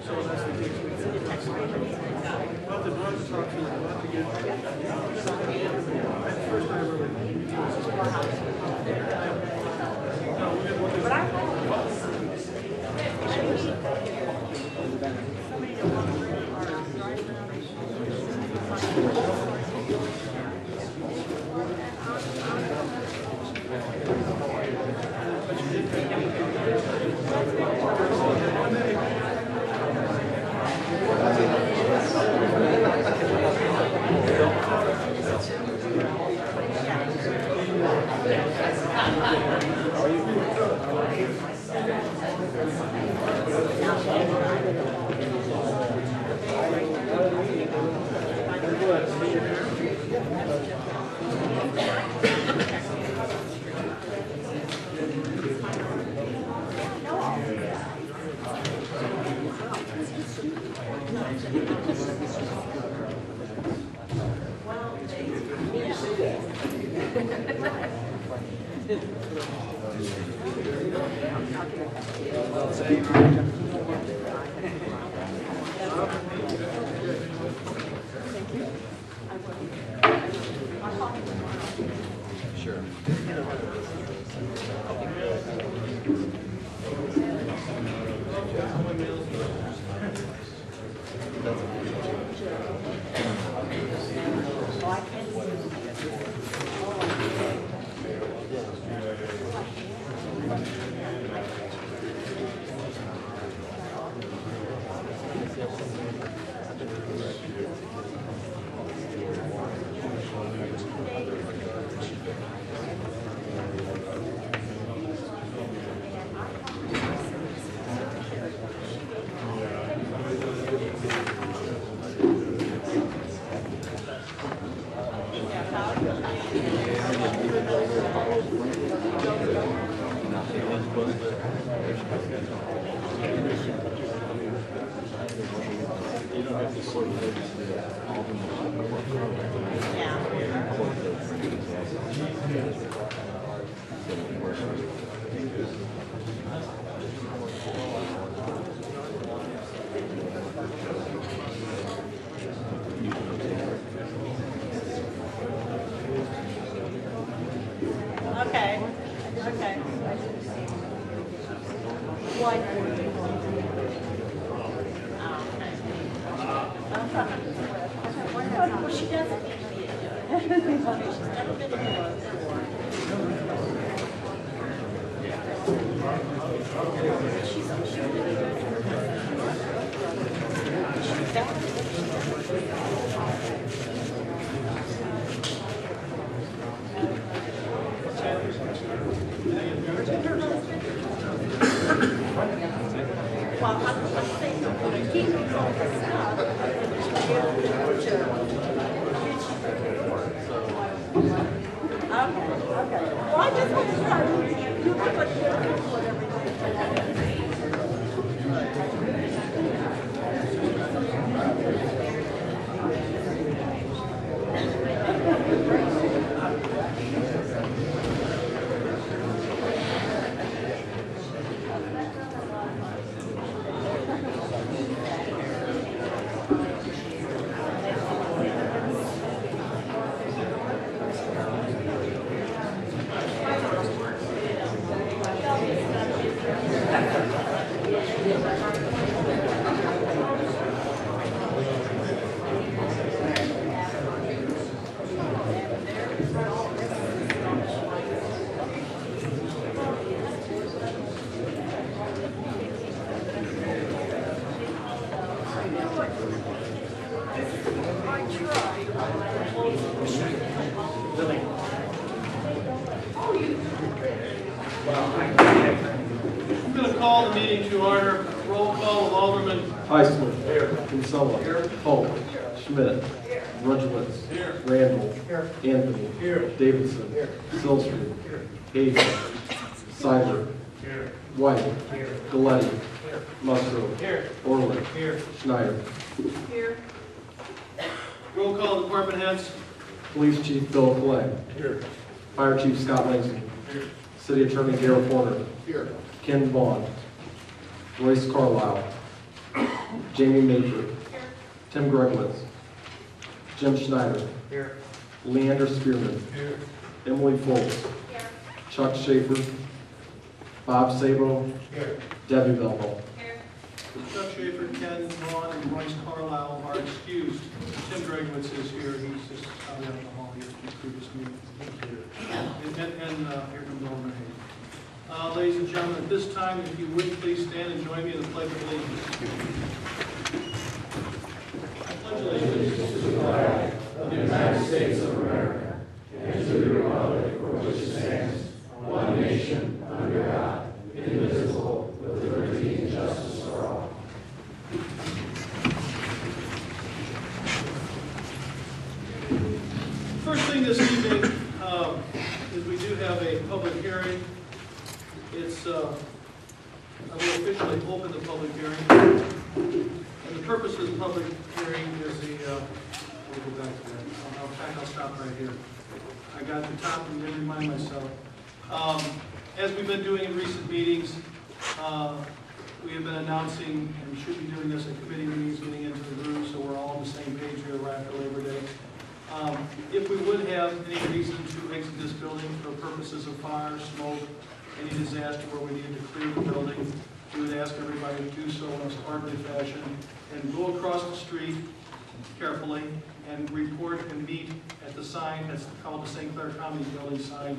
So that's the case. Well, the drug talk to them, not to get. That's the first time ever. No, we didn't want to. I'm going to call the meeting to order. Roll call of Alderman Heisler. Here. Kinsella. Here. Polk. Schmidt. Rudglitz. Here. Randall. Here. Anthony. Here. Davidson. Here. Silsby. Here. Hayes. Seibert. Here. White. Here. Galletti. Here. Musgrove. Here. Orland. Here. Schneider. Here. roll call department heads. Police Chief Bill Clay. Here. Fire Chief Scott Langston. Here. City Attorney Garrett Porter. Here. Ken Vaughn. Royce Carlisle. Jamie Major. Tim Grunwitz. Jim Schneider. Here. Leander Spearman. Here. Emily Foltz. Chuck Schaefer. Bob Sabo. Here. Debbie Belleville. Chuck Schaefer, Ken Vaughn, and Royce Carlisle are excused. Tim Gregowitz is here. He's just out in the hall here from the previous meeting. And here comes Alderman Hayes. Ladies and gentlemen, at this time, if you would please stand and join me in the Pledge of Allegiance. I pledge allegiance to the flag of the United States of America and to the republic for which it stands, one nation, under God, indivisible, with liberty and justice for all. First thing this evening is we do have a public hearing. It's, I will officially open the public hearing. And the purpose of the public hearing is the, we'll go back to that. I'll stop right here. I got the top and then remind myself. As we've been doing in recent meetings, we have been announcing, and we should be doing this at committee meetings, getting into the groove, so we're all on the same page here right after Labor Day. If we would have any reason to exit this building for purposes of fire, smoke, any disaster where we needed to clear the building, we would ask everybody to do so in a orderly fashion and go across the street carefully and report and meet at the sign that's called the St. Clair Comedy Building sign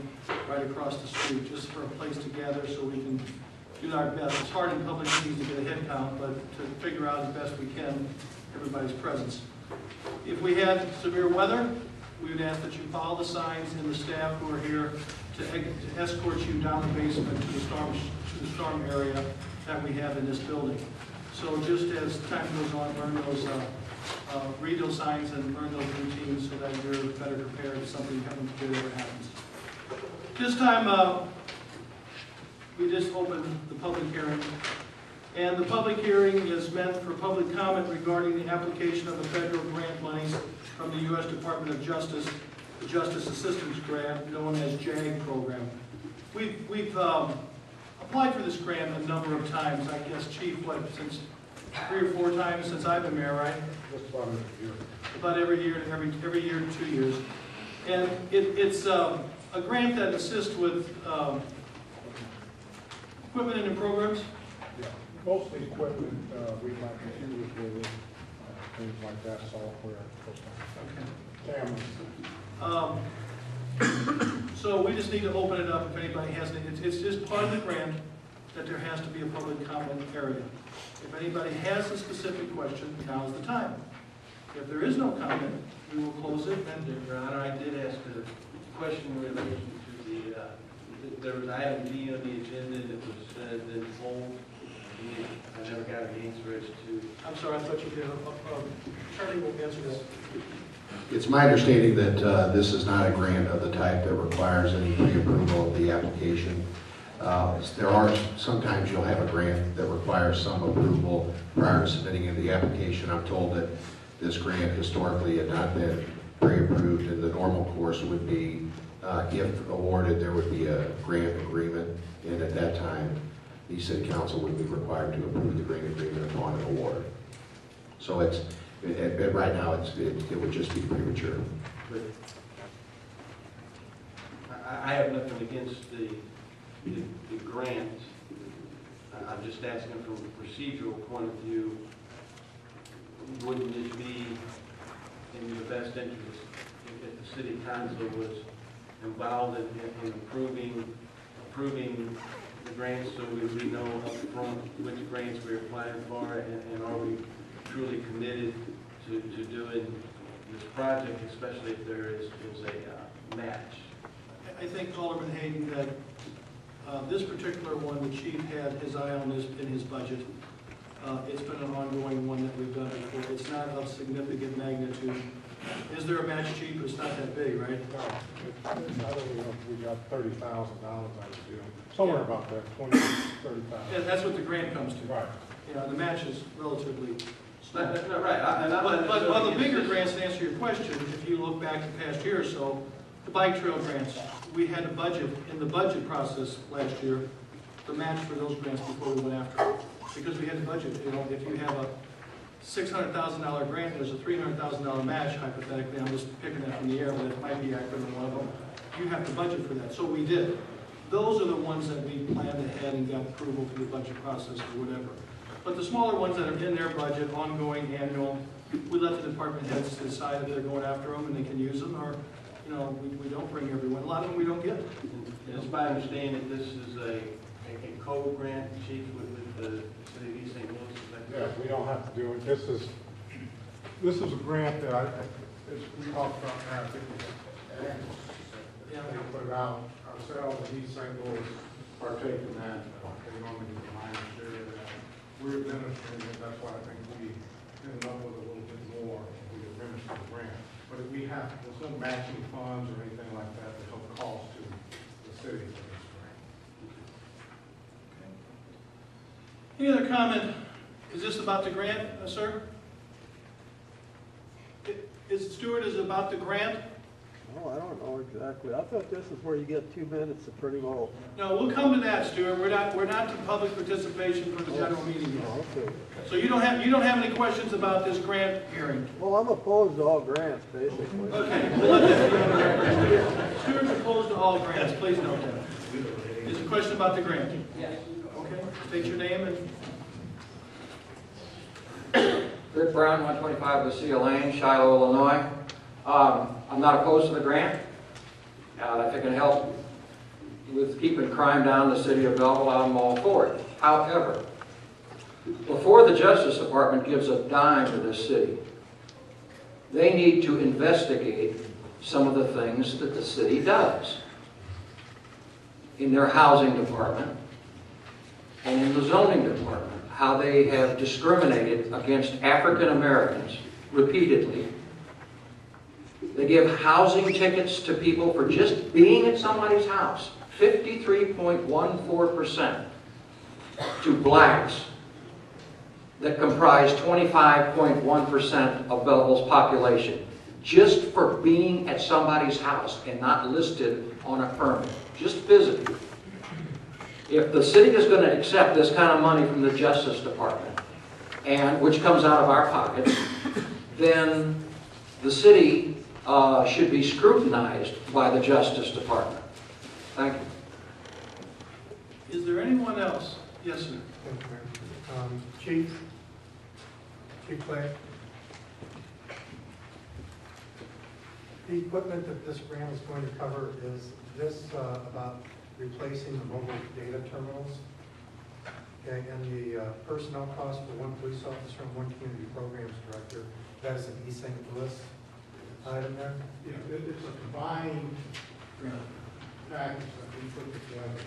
right across the street, just for a place to gather so we can do our best. It's hard in public meetings to get a head count, but to figure out as best we can everybody's presence. If we had severe weather, we would ask that you follow the signs and the staff who are here to escort you down the basement to the storm area that we have in this building. So just as time goes on, read those signs and learn those routines so that you're better prepared if something happens to ever happens. This time, we just opened the public hearing. And the public hearing is meant for public comment regarding the application of the federal grant monies from the U.S. Department of Justice, the Justice Assistance Grant, known as JAG program. We've applied for this grant a number of times. I guess, Chief, since 3 or 4 times since I've been mayor, right? Just about every year. About every year to 2 years. And it's a grant that assists with equipment and programs. Yeah. Most of the equipment, we buy computers with it, things like that, software, cameras. So we just need to open it up if anybody has any. It's just part of the grant that there has to be a public comment area. If anybody has a specific question, now's the time. If there is no comment, we will close it. And Your Honor, I did ask a question in relation to there was item D on the agenda that was then pulled. I never got an answer as to. I'm sorry, I thought you did. Charlie will answer this. It's my understanding that this is not a grant of the type that requires any pre-approval of the application. Sometimes you'll have a grant that requires some approval prior to submitting in the application. I'm told that this grant historically had not been pre-approved, and the normal course would be, if awarded, there would be a grant agreement, and at that time, the City Council would be required to approve the grant agreement upon an award. So right now, it would just be premature. But I have nothing against the grant. I'm just asking from a procedural point of view, wouldn't it be in the best interest if the City Council was involved in approving the grants, so we know up front which grants we're applying for, and are we truly committed to doing this project, especially if there is a match? I think, Alderman Hayden, that this particular one, the chief had his eye on this in his budget. It's been an ongoing one that we've done before. It's not of significant magnitude. Is there a match, chief? It's not that big, right? No, I don't know if we got $30,000 out of the deal. Somewhere about that, 20, 30,000. Yeah, that's what the grant comes to. Right. Yeah, the match is relatively small. That's not right. But the bigger grants, to answer your question, if you look back the past year or so, the bike trail grants, we had a budget, in the budget process last year, the match for those grants before we went after it. Because we had the budget, if you have $600,000 grant, there's a $300,000 match hypothetically, I'm just picking that from the air, but it might be accurate in one of them. You have to budget for that, so we did. Those are the ones that we planned ahead and got approval through the budget process or whatever. But the smaller ones that are in their budget, ongoing, annual, we let the department heads decide if they're going after them and they can use them, or, you know, we don't bring everyone. A lot of them we don't get. And it's my understanding that this is a code grant, chief, with the city of East St. Louis, is that Yeah, correct? we don't have to do it. This is a grant that as we talked about now, I think we put it out ourselves, and East St. Louis partake in that. They normally do the lion's share of that. We're administering it, that's why I think we ended up with a little bit more if we administer the grant. But if we have, there's no matching funds or anything like that, there's no cost to the city for this grant. Any other comment? Is this about the grant, sir? Stuart, is it about the grant? Oh, I don't know exactly. I thought this is where you get 2 minutes of pretty well. No, we'll come to that, Stuart. We're not to public participation for the general meeting yet. Oh, okay. So you don't have any questions about this grant hearing? Well, I'm opposed to all grants, basically. Okay, we'll let that be on the record. Stuart's opposed to all grants, please note that. Is a question about the grant? Yes. Okay, state your name and... Rick Brown, 125 Lucia Lane, Shiloh, Illinois. I'm not opposed to the grant. If it can help with keeping crime down in the city of Belleville, I'm all for it. However, before the Justice Department gives a dime to this city, they need to investigate some of the things that the city does in their housing department and in the zoning department, how they have discriminated against African Americans repeatedly. They give housing tickets to people for just being at somebody's house, 53.14%, to blacks that comprise 25.1% of Belleville's population, just for being at somebody's house and not listed on a permit, just visiting. If the city is going to accept this kind of money from the Justice Department, and which comes out of our pockets, then the city should be scrutinized by the Justice Department. Thank you. Is there anyone else? Yes, sir. Thank you, Mayor. Chief Clay. The equipment that this grant is going to cover, is this about replacing the mobile data terminals? Okay, and the personnel cost for one police officer and one community programs director, that is an East St. Louis item there? Yeah, it's a combined package that we put together.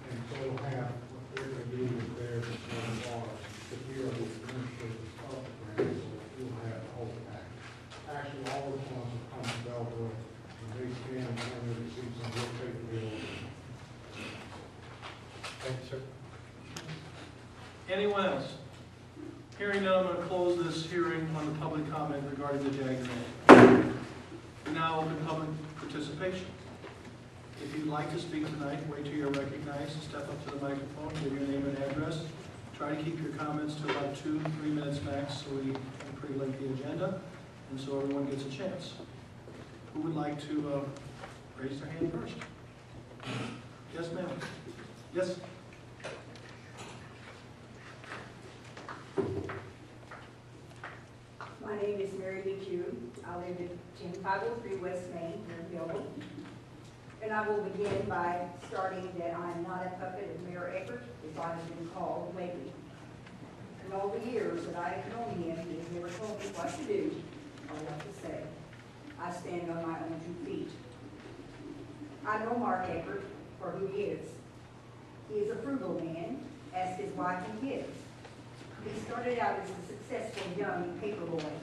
And so it'll have what they're going to do with theirs and ours. If we are the administrators of the grant, so we'll have the whole package. Actually, all the funds will come to Belleville, and they scan and when they receive some real capability. Thank you, sir. Anyone else? Hearing none, I'm going to close this hearing on the public comment regarding the JAG grant. We now open public participation. If you'd like to speak tonight, wait till you're recognized, step up to the microphone, give your name and address. Try to keep your comments to about 2-3 minutes max so we have a pretty lengthy agenda and so everyone gets a chance. Who would like to raise their hand first? Yes, ma'am. Yes? My name is Mary McHugh. I live at 10503 West Main here in Belleville. And I will begin by starting that I am not a puppet of Mayor Eckert, as I have been called lately. In all the years that I have known him, he has never told me what to do or what to say. I stand on my own 2 feet. I know Mark Eckert for who he is. He is a frugal man, as his wife and kids. He started out as a successful young paper boy,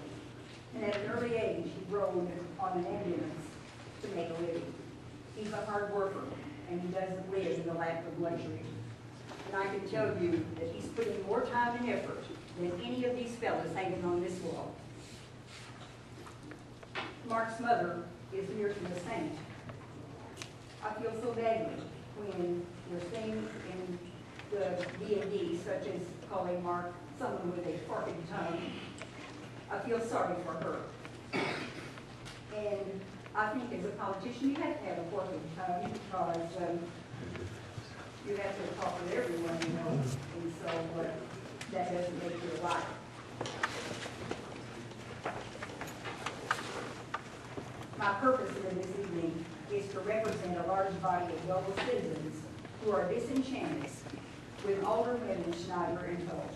and at an early age he rode on an ambulance to make a living. He's a hard worker, and he doesn't live in the lap of luxury. And I can tell you that he's putting more time and effort than any of these fellas hanging on this wall. Mark's mother is near to the saint. I feel so badly when there's things in the D&D, such as calling Mark someone with a forked tongue, feel sorry for her. And I think as a politician, you have to have a working tongue because you have to talk with everyone, you know, and so that doesn't make you a liar. My purpose in this evening is to represent a large body of Belleville citizens who are disenchanted with Alderwomen Schneider and Holt,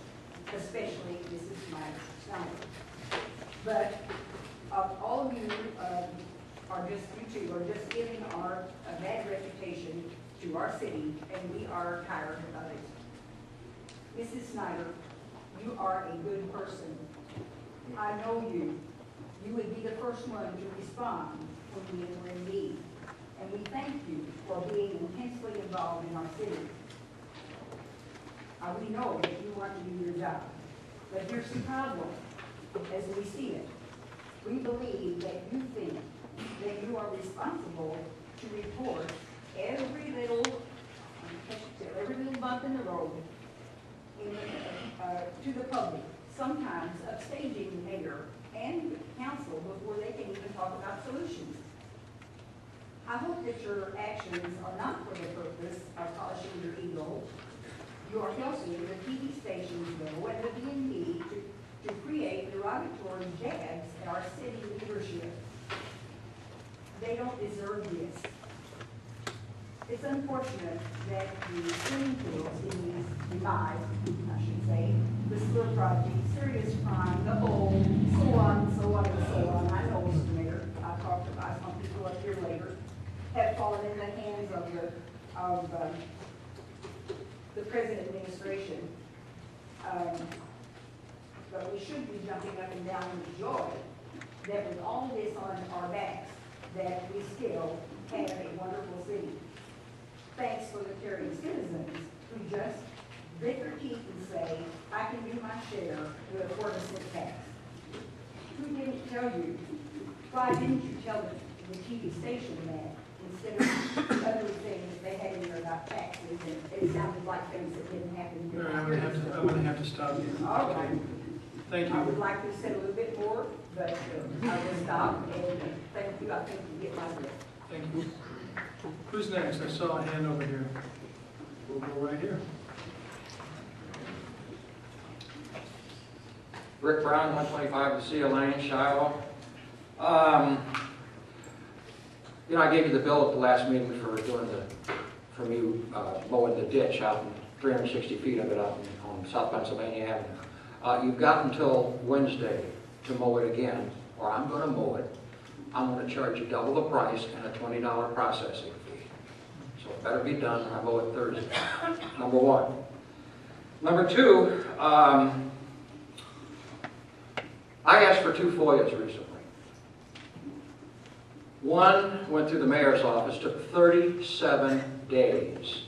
especially Mrs. Schneider. But all of you you two are just giving a bad reputation to our city, and we are tired of it. Mrs. Schneider, you are a good person. I know you. You would be the first one to respond when we were in need. And we thank you for being intensely involved in our city. We know that you want to do your job. But here's the problem, as we see it. We believe that you think that you are responsible to report every little bump in the road to the public, sometimes upstaging the mayor and council before they can even talk about solutions. I hope that your actions are not for the purpose of polishing your ego. You are helping the TV stations go and the DMV to create derogatory jabs at our city leadership. They don't deserve this. It's unfortunate that the swimming pools in these demise, I should say, the sewer project, serious crime, the whole, so on and so on and so on. I know, Mr. Mayor, I've talked about some people up here later, have fallen in the hands of the present administration. But we should be jumping up and down with joy that with all this on our backs, that we still have a wonderful city. Thanks for the caring citizens who just grit their teeth and say, I can do my share with a 4% tax. Who didn't tell you? Why didn't you tell the TV station that instead of other things they had in there about taxes, and it sounded like things that didn't happen? Mary, I'm gonna have to stop you. All right. Thank I would you. like to say a little bit more, but I will stop, and thank you. I think you get my drift. Thank you. Who's next? I saw a hand over here. We'll go right here. Rick Brown, 125 Lucia Lane, Shiloh. You know, I gave you the bill at the last meeting for me mowing the ditch out in 360 feet of it out on South Pennsylvania Avenue. You've got until Wednesday to mow it again, or I'm going to mow it. I'm going to charge you double the price and a $20 processing fee. So it better be done when I mow it Thursday. Number one. Number two, I asked for 2 FOIAs recently. One went through the mayor's office, took 37 days.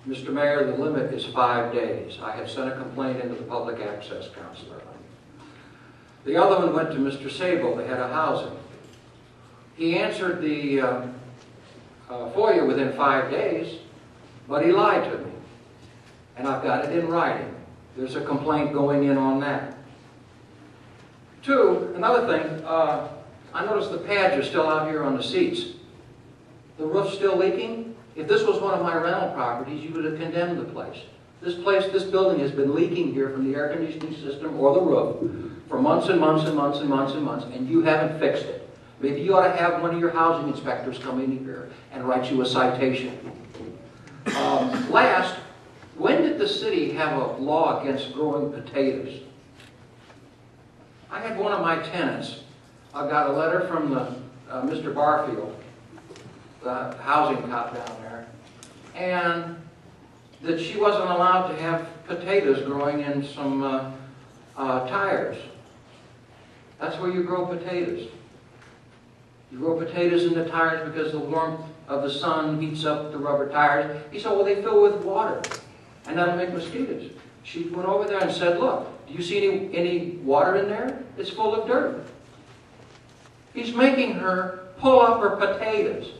Mr. Mayor, the limit is 5 days. I have sent a complaint into the Public Access Counselor. The other one went to Mr. Sable, the head of housing. He answered the FOIA within 5 days, but he lied to me. And I've got it in writing. There's a complaint going in on that. Two, another thing, I noticed the pads are still out here on the seats. The roof's still leaking. If this was one of my rental properties, you would have condemned the place. This building has been leaking here from the air conditioning system or the roof for months and months and months and months and months, and you haven't fixed it. Maybe you ought to have one of your housing inspectors come in here and write you a citation. Last, when did the city have a law against growing potatoes? I had one of my tenants. I got a letter from Mr. Barfield, the housing cop down there, and that she wasn't allowed to have potatoes growing in some tires. That's where you grow potatoes. You grow potatoes in the tires because the warmth of the sun heats up the rubber tires. He said, well, they fill with water, and that'll make mosquitoes. She went over there and said, look, do you see any water in there? It's full of dirt. He's making her pull up her potatoes.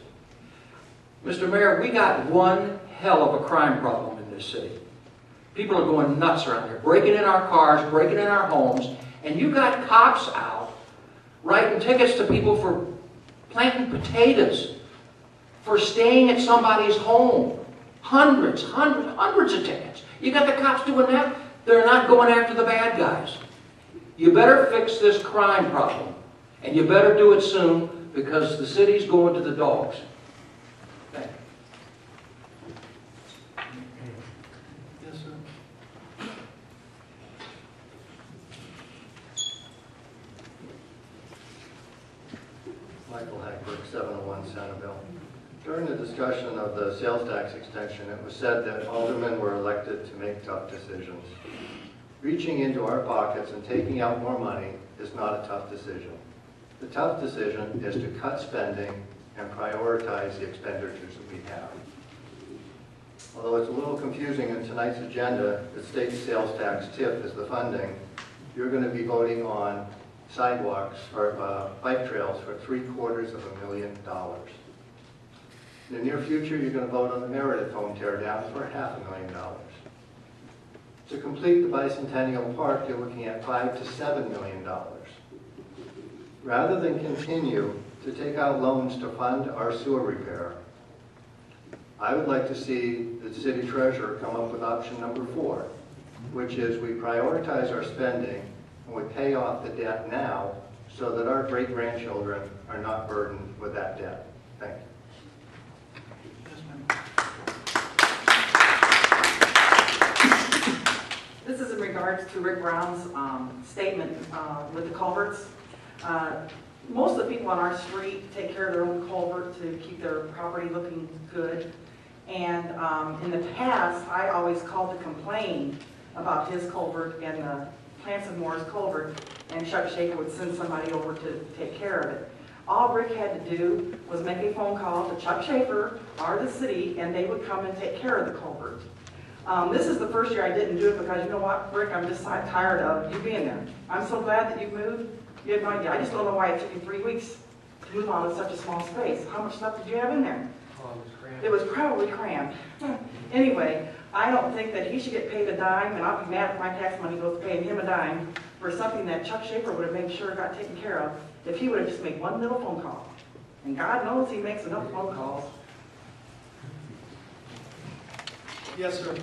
Mr. Mayor, we got one hell of a crime problem in this city. People are going nuts around here, breaking in our cars, breaking in our homes, And you got cops out writing tickets to people for planting potatoes, for staying at somebody's home. Hundreds of tickets. You got the cops doing that, they're not going after the bad guys. You better fix this crime problem. And you better do it soon, because the city's going to the dogs. Thank you. Yes, sir. Michael Hackberg, 701 Centerville. During the discussion of the sales tax extension, it was said that aldermen were elected to make tough decisions. Reaching into our pockets and taking out more money is not a tough decision. The tough decision is to cut spending and prioritize the expenditures that we have. Although it's a little confusing in tonight's agenda, the state sales tax TIF is the funding, you're going to be voting on sidewalks or bike trails for $750,000. In the near future, you're going to vote on the Meredith home tear down for $500,000. To complete the Bicentennial Park, you're looking at $5 to $7 million. Rather than continue to take out loans to fund our sewer repair, I would like to see the city treasurer come up with option number 4, which is we prioritize our spending and we pay off the debt now so that our great-grandchildren are not burdened with that debt. Thank you. Yes, ma'am. This is in regards to Rick Brown's statement with the culverts. Most of the people on our street take care of their own culvert to keep their property looking good. And in the past, I always called to complain about his culvert and the Hanson Moore's culvert, and Chuck Schaefer would send somebody over to take care of it. All Rick had to do was make a phone call to Chuck Schaefer or the city, and they would come and take care of the culvert. This is the first year I didn't do it because, you know what, Rick, I'm just tired of you being there. I'm so glad that you've moved. You have no idea. I just don't know why it took you 3 weeks to move on in such a small space. How much stuff did you have in there? It was probably crammed. Anyway, I don't think that he should get paid a dime, and I'll be mad if my tax money goes to paying him a dime for something that Chuck Schaefer would have made sure got taken care of if he would have just made one little phone call. And God knows he makes enough phone calls. Yes, sir.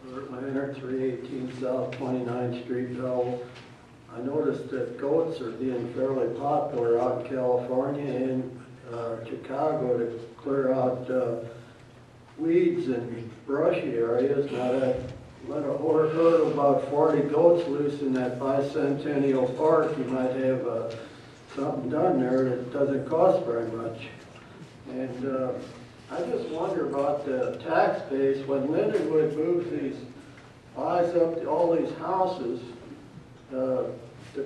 Bert Leonard, 318 South 29th Street, Belleville. I noticed that goats are being fairly popular out in California and Chicago to clear out weeds and brushy areas. Now that heard about 40 goats loose in that Bicentennial Park. You might have something done there that doesn't cost very much. And I just wonder about the tax base. When Lindenwood moves buys up all these houses to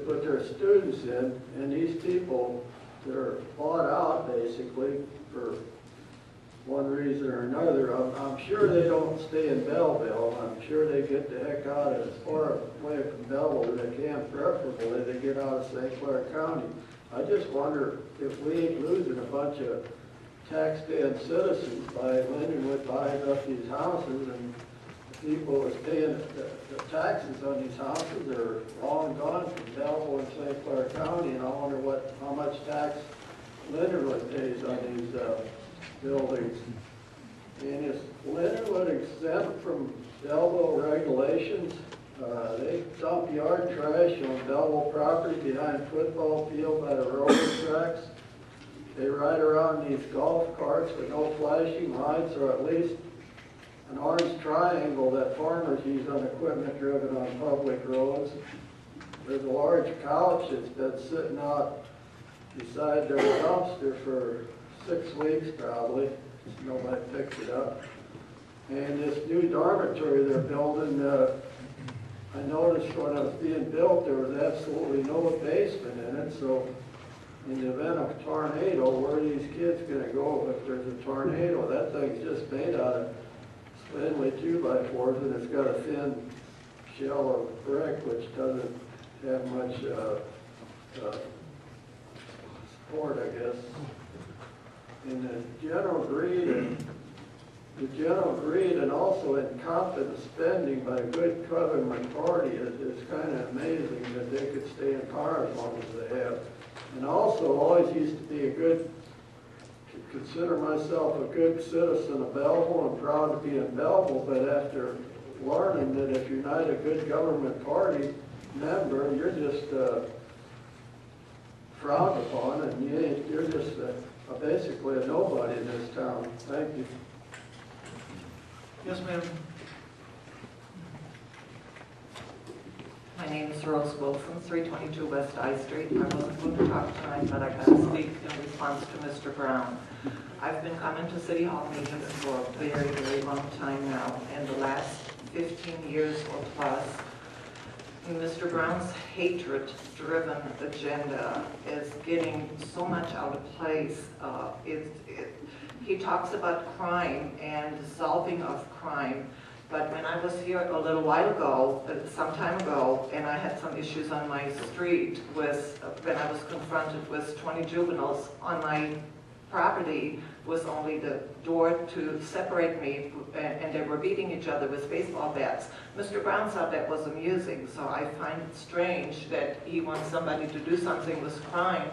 put their students in, and these people, they're bought out basically for one reason or another. I'm sure they don't stay in Belleville. I'm sure they get the heck out as far away from Belleville as they can, preferably they get out of St. Clair County. I just wonder if we ain't losing a bunch of tax-paying citizens by Lindenwood buying up these houses, and the people that's paying the taxes on these houses are long gone from Belleville and St. Clair County, and I wonder how much tax Lindenwood pays on these buildings. And is Lindenwood exempt from Belleville regulations? They dump yard trash on Belleville property behind a football field by the railroad tracks. They ride around these golf carts with no flashing lights, or at least an orange triangle that farmers use on equipment driven on public roads. There's a large couch that's been sitting out beside their dumpster for 6 weeks probably. Nobody picked it up. And this new dormitory they're building, I noticed when it was being built there was absolutely no basement in it, so in the event of a tornado, where are these kids going to go if there's a tornado? That thing's just made out of spindly 2x4s, and it's got a thin shell of brick, which doesn't have much support, I guess. in the general greed and also incompetent spending by a good government party is kind of amazing that they could stay in power as long as they have. And also, always used to be consider myself a good citizen of Belleville and proud to be in Belleville, but after learning that if you're not a good government party member, you're just frowned upon, and you're just basically a nobody in this town. Thank you. Yes, ma'am. My name is Rose Wilson, 322 West I Street. I wasn't going to talk tonight, but I got to speak in response to Mr. Brown. I've been coming to City Hall meetings for a very, very long time now, and the last 15 years or plus, Mr. Brown's hatred-driven agenda is getting so much out of place. He talks about crime and solving of crime, but when I was here a little while ago, some time ago, and I had some issues on my street when I was confronted with 20 juveniles on my property, was only the door to separate me, and they were beating each other with baseball bats. Mr. Brown thought that was amusing, so I find it strange that he wants somebody to do something with crime,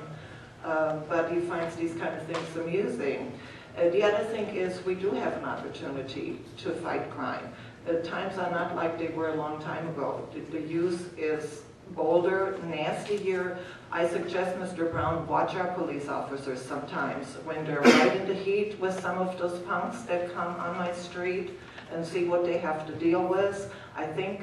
but he finds these kind of things amusing. The other thing is we do have an opportunity to fight crime. The times are not like they were a long time ago. The youth is bolder, nastier. I suggest, Mr. Brown, watch our police officers sometimes when they're right in the heat with some of those punks that come on my street and see what they have to deal with. I think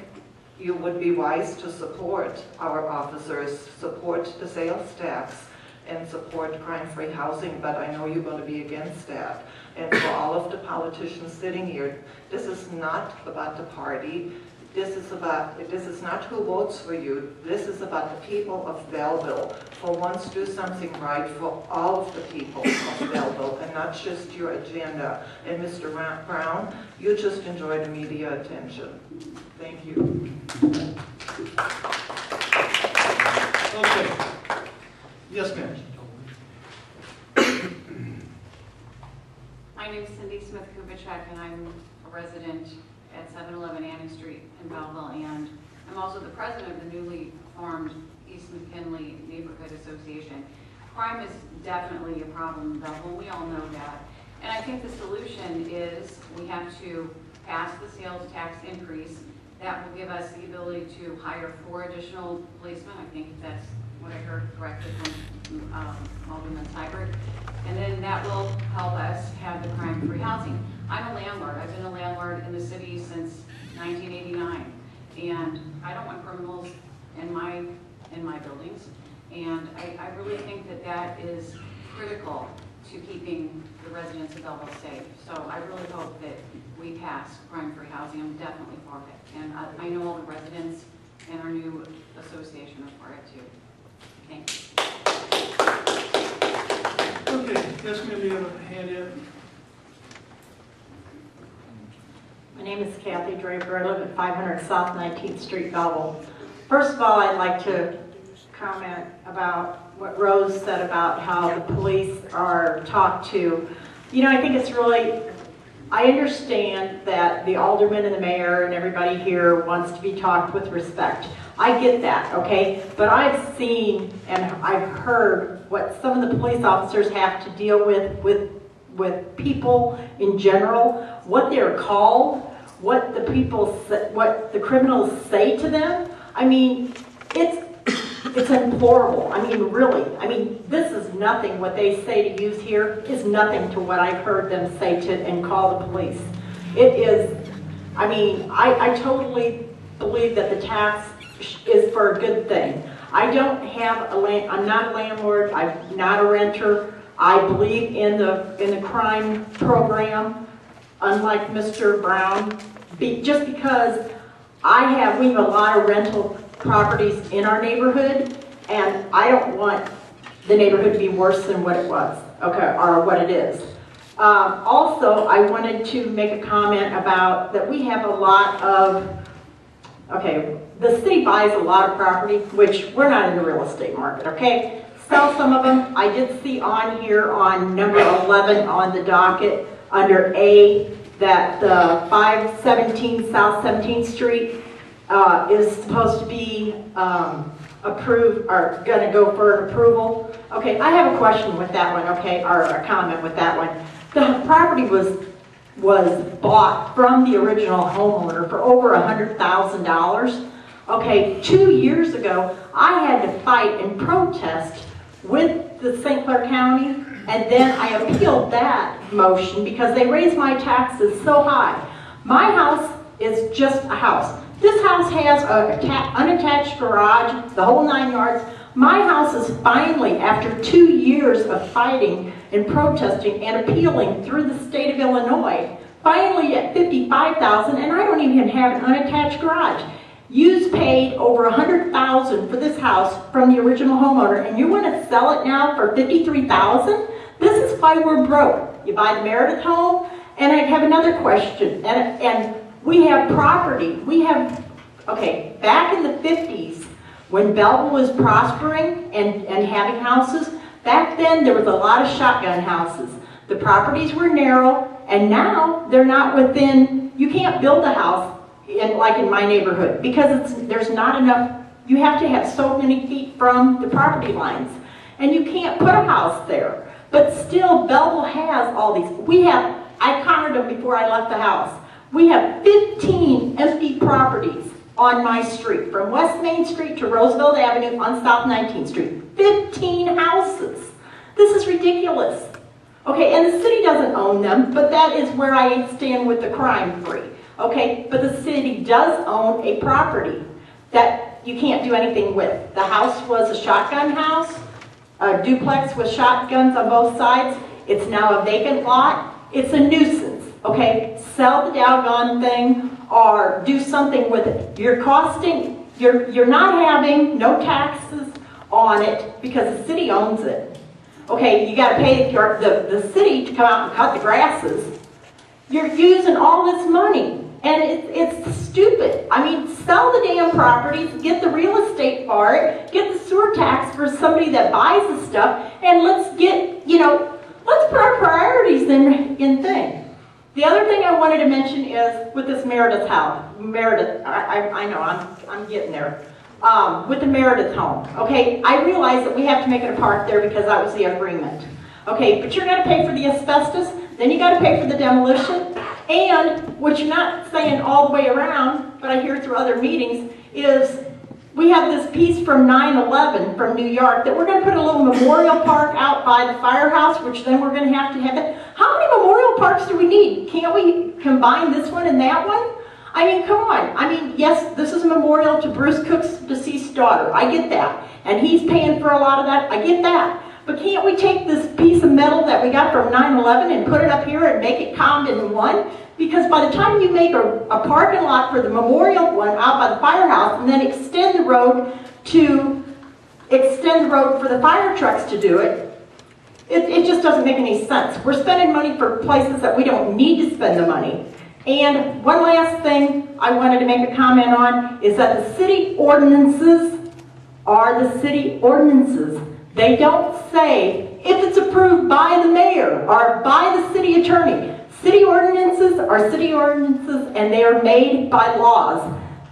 you would be wise to support our officers, support the sales tax, and support crime-free housing, but I know you're going to be against that. And for all of the politicians sitting here, this is not about the party. This is not who votes for you. This is about the people of Belleville. For once, do something right for all of the people of Belleville and not just your agenda. And Mr. Brown, you just enjoy the media attention. Thank you. Okay. Yes, ma'am. My name is Cindy Smith-Kubitschek, and I'm a resident at 711 Anning Street in Belleville, and I'm also the president of the newly formed East McKinley Neighborhood Association. Crime is definitely a problem in Belleville. We all know that. And I think the solution is we have to pass the sales tax increase. That will give us the ability to hire 4 additional policemen. I think that's what I heard correctly from Alderman Seibert. And then that will help us have the crime-free housing. I'm a landlord. I've been a landlord in the city since 1989. And I don't want criminals in my buildings. And I really think that that is critical to keeping the residents of Belleville safe. So I really hope that we pass crime-free housing. I'm definitely for it. And I know all the residents and our new association are for it too. Thanks. Okay, yes, ma'am, you have a hand in? My name is Kathy Draper. I live at 500 South 19th Street, Belleville. First of all, I'd like to comment about what Rose said about how the police are talked to. You know, I think it's really, I understand that the alderman and the mayor and everybody here wants to be talked with respect. I get that, okay? But I've seen and I've heard what some of the police officers have to deal with people in general, what they're called, what the criminals say to them. I mean, it's implorable. I mean, really. I mean, this is nothing. What they say to use here is nothing to what I've heard them say to and call the police. It is, I mean, I totally believe that the tax is for a good thing. I don't have I'm not a landlord. I'm not a renter. I believe in the crime program, unlike Mr. Brown, just because we have a lot of rental properties in our neighborhood, and I don't want the neighborhood to be worse than what it was, okay, or what it is. Also, I wanted to make a comment about that we have a lot of, okay, the city buys a lot of property, which we're not in the real estate market, okay? sell some of them. I did see on here on number 11 on the docket under A that the 517 South 17th Street is supposed to be approved, or gonna go for an approval. Okay, I have a question with that one, okay, or a comment with that one. The property was bought from the original homeowner for over $100,000. Okay, 2 years ago, I had to fight and protest with the St. Clair County, and then I appealed that motion because they raised my taxes so high. My house is just a house. This house has an unattached garage, the whole 9 yards. My house is finally, after 2 years of fighting and protesting and appealing through the state of Illinois, finally at $55,000, and I don't even have an unattached garage. You've paid over $100,000 for this house from the original homeowner, and you want to sell it now for $53,000? This is why we're broke. You buy the Meredith home, and I have another question. And we have property. We have, okay, back in the 50s, when Belleville was prospering and having houses, back then there was a lot of shotgun houses. The properties were narrow, and now they're not within, you can't build a house like in my neighborhood because there's not enough, you have to have so many feet from the property lines, and you can't put a house there. But still, Belleville has all these. I counted them before I left the house. We have 15 empty properties on my street, from West Main Street to Roosevelt Avenue on South 19th Street. 15 houses. This is ridiculous. Okay, and the city doesn't own them, but that is where I stand with the crime-free. Okay, but the city does own a property that you can't do anything with. The house was a shotgun house, a duplex with shotguns on both sides. It's now a vacant lot. It's a nuisance, okay? Sell the doggone thing or do something with it. You're not having no taxes on it because the city owns it. Okay, you gotta pay the city to come out and cut the grasses. You're using all this money. And it's stupid. I mean, sell the damn properties, get the real estate for it, get the sewer tax for somebody that buys the stuff, and let's put our priorities in thing. The other thing I wanted to mention is with this Meredith house. I know, I'm getting there. With the Meredith home, okay? I realize that we have to make it a park there because that was the agreement. Okay, but you're gonna pay for the asbestos, then you gotta pay for the demolition, and what you're not saying all the way around, but I hear through other meetings, is we have this piece from 9/11 from New York that we're going to put a little memorial park out by the firehouse, which then we're going to have it. How many memorial parks do we need? Can't we combine this one and that one? I mean, come on. I mean, yes, this is a memorial to Bruce Cook's deceased daughter. I get that. And he's paying for a lot of that. I get that. But can't we take this piece of metal that we got from 9/11 and put it up here and make it calmed in one? Because by the time you make a parking lot for the memorial one out by the firehouse and then extend the road for the fire trucks to do it, it just doesn't make any sense. We're spending money for places that we don't need to spend the money. And one last thing I wanted to make a comment on is that the city ordinances are the city ordinances. They don't say if it's approved by the mayor or by the city attorney. City ordinances are city ordinances, and they are made by laws.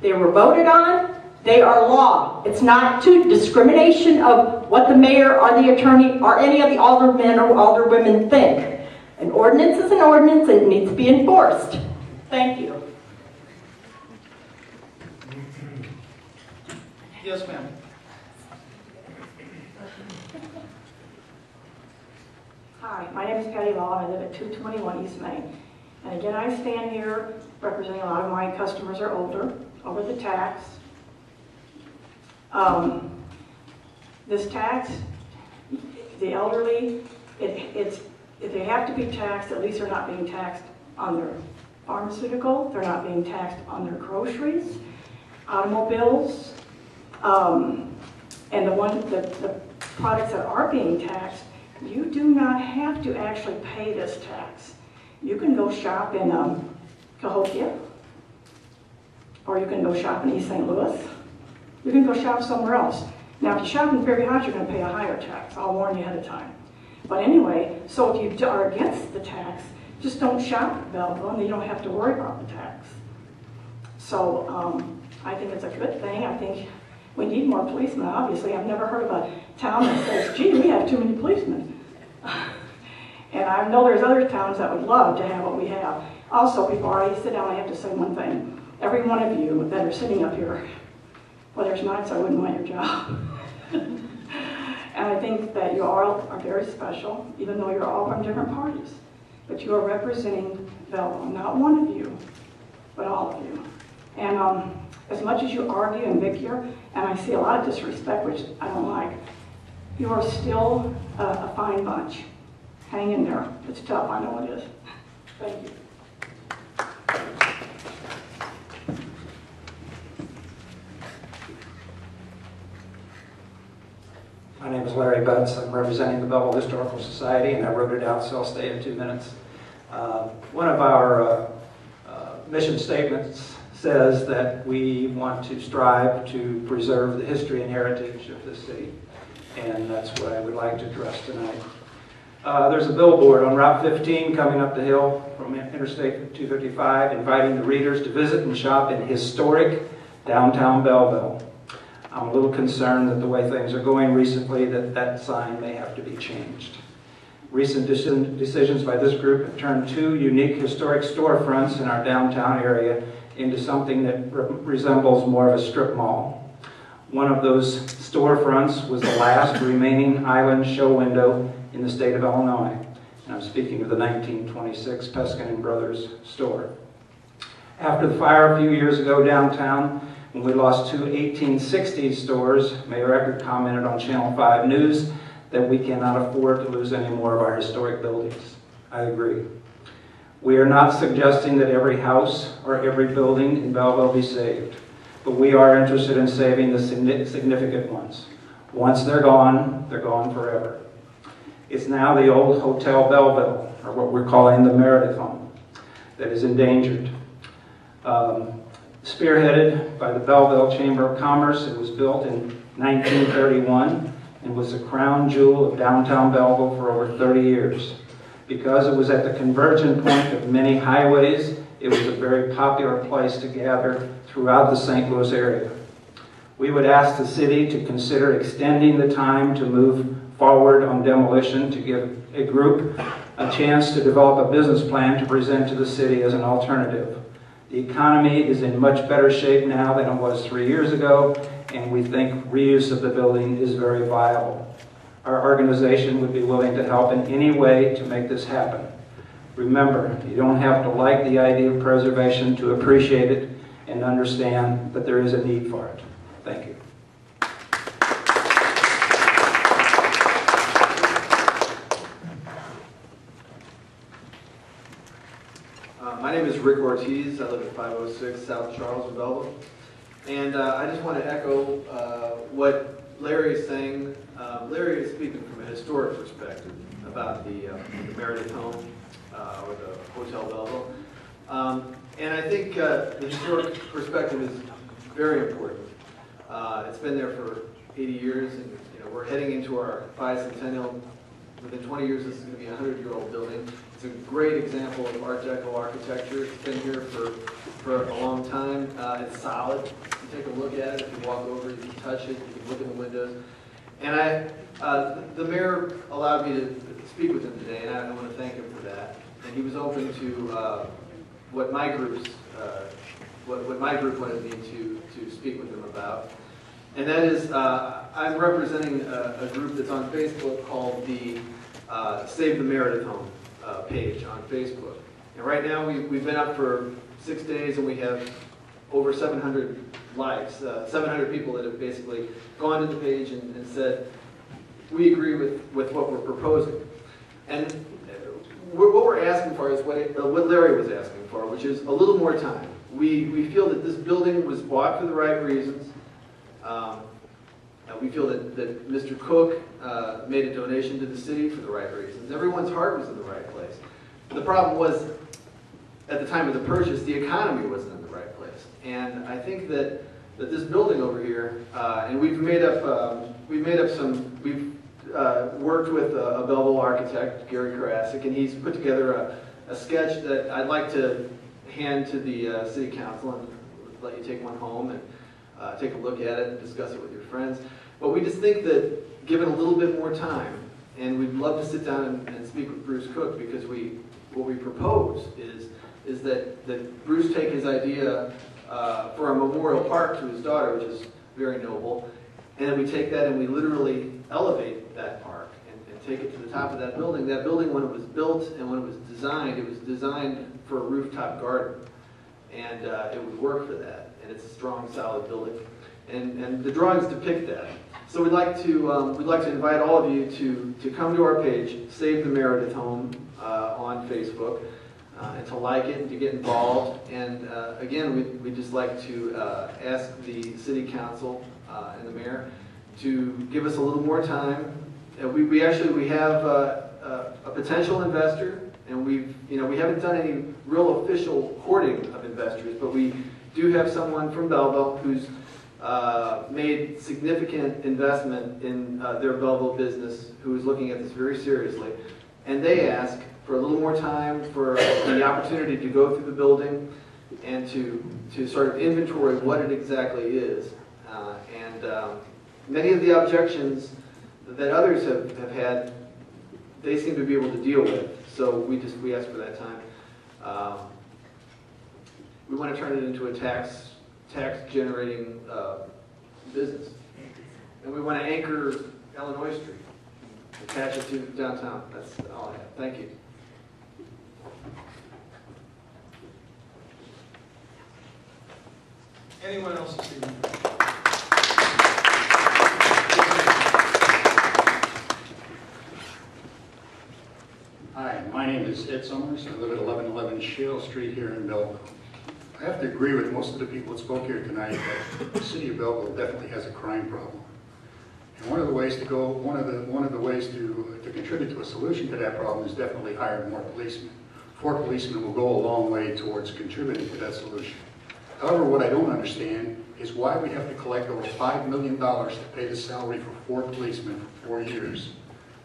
They were voted on. They are law. It's not to discrimination of what the mayor or the attorney or any of the aldermen or alderwomen think. An ordinance is an ordinance, and it needs to be enforced. Thank you. Yes, ma'am. Hi, my name is Patty Law, and I live at 221 East Main. And again, I stand here representing a lot of my customers are older, over the tax. This tax, the elderly, if they have to be taxed, at least they're not being taxed on their pharmaceutical, they're not being taxed on their groceries, automobiles, and the products that are being taxed, you do not have to actually pay this tax. You can go shop in Cahokia, or you can go shop in East St. Louis. You can go shop somewhere else. Now, if you shop in Fairview Heights, you're going to pay a higher tax. I'll warn you ahead of time. But anyway, so if you are against the tax, just don't shop at Belleville, and you don't have to worry about the tax. So I think it's a good thing. I think we need more policemen, obviously. I've never heard of a town that says, gee, we have too many policemen. And I know there's other towns that would love to have what we have. Also, before I sit down, I have to say one thing. Every one of you that are sitting up here, well, there's nights I wouldn't want your job. And I think that you all are very special, even though you're all from different parties. But you are representing Belleville, not one of you, but all of you. And as much as you argue and bicker, and I see a lot of disrespect, which I don't like, you are still a fine bunch. Hang in there. It's tough, I know it is. Thank you. My name is Larry Butts. I'm representing the Belleville Historical Society, and I wrote it out, so I'll stay in 2 minutes. One of our mission statements says that we want to strive to preserve the history and heritage of this city, and that's what I would like to address tonight. There's a billboard on Route 15 coming up the hill from Interstate 255 inviting the readers to visit and shop in historic downtown Belleville. I'm a little concerned that the way things are going recently, that sign may have to be changed. Recent decisions by this group have turned 2 unique historic storefronts in our downtown area into something that resembles more of a strip mall. One of those storefronts was the last remaining island show window in the state of Illinois. And I'm speaking of the 1926 Peskin & Brothers store. After the fire a few years ago downtown, when we lost 2 1860s stores, Mayor Eckert commented on Channel 5 News that we cannot afford to lose any more of our historic buildings. I agree. We are not suggesting that every house or every building in Belleville be saved, but we are interested in saving the significant ones. Once they're gone forever. It's now the old Hotel Belleville, or what we're calling the Meredith Home, that is endangered. Spearheaded by the Belleville Chamber of Commerce, it was built in 1931 and was a crown jewel of downtown Belleville for over 30 years. Because it was at the convergence point of many highways, it was a very popular place to gather throughout the St. Louis area. We would ask the city to consider extending the time to move forward on demolition to give a group a chance to develop a business plan to present to the city as an alternative. The economy is in much better shape now than it was 3 years ago, and we think reuse of the building is very viable. Our organization would be willing to help in any way to make this happen. Remember, you don't have to like the idea of preservation to appreciate it and understand that there is a need for it. Thank you. My name is Rick Ortiz. I live at 506 South Charles in Belleville. And I just want to echo what Larry is saying. Larry is speaking from a historic perspective about the Meredith Home or the Hotel Belleville. And I think the historic perspective is very important. It's been there for 80 years, and we're heading into our bicentennial. Within 20 years, this is going to be a 100-year-old building. It's a great example of Art Deco architecture. It's been here for a long time. It's solid. You take a look at it. If you walk over, you can touch it. You can look in the windows. And the mayor allowed me to speak with him today, and I want to thank him for that. And he was open to what my group wanted me to speak with him about. And that is, I'm representing a group that's on Facebook called the Save the Meredith Home page on Facebook. And right now we've been up for 6 days, and we have over 700 likes, 700 people that have basically gone to the page and said, we agree with what we're proposing. And what we're asking for is what Larry was asking for, which is a little more time. We feel that this building was bought for the right reasons. We feel that Mr. Cook made a donation to the city for the right reasons. Everyone's heart was in the right place. The problem was, at the time of the purchase, the economy wasn't in the right place. And I think that that this building over here, and we've worked with a Belleville architect, Gary Karasik, and he's put together a sketch that I'd like to hand to the city council and let you take one home and take a look at it and discuss it with your friends. But we just think that given a little bit more time, and we'd love to sit down and speak with Bruce Cook, because what we propose is that Bruce take his idea for a memorial park to his daughter, which is very noble, and then we take that and we literally elevate that park and take it to the top of that building. That building, when it was built and when it was designed for a rooftop garden, and it would work for that. And it's a strong, solid building, and the drawings depict that. So we'd like to invite all of you to come to our page, Save the Meredith Home, on Facebook, and to like it and to get involved. And again, we'd just like to ask the city council and the mayor to give us a little more time. We have a potential investor, and we haven't done any real official courting of investors, but we do have someone from Belleville who's made significant investment in their Belleville business, who is looking at this very seriously. And they ask for a little more time, for the opportunity to go through the building and to sort of inventory what it exactly is. Many of the objections that others have had, they seem to be able to deal with. So we ask for that time. We want to turn it into a tax generating business. And we want to anchor Illinois Street, attach it to downtown. That's all I have. Thank you. Anyone else this evening? Hi, my name is Ed Summers. I live at 1111 Shale Street here in Belleville. I have to agree with most of the people that spoke here tonight that the city of Belleville definitely has a crime problem. And one of the ways to contribute to a solution to that problem is definitely hire more policemen. 4 policemen will go a long way towards contributing to that solution. However, what I don't understand is why we have to collect over $5 million to pay the salary for 4 policemen for 4 years.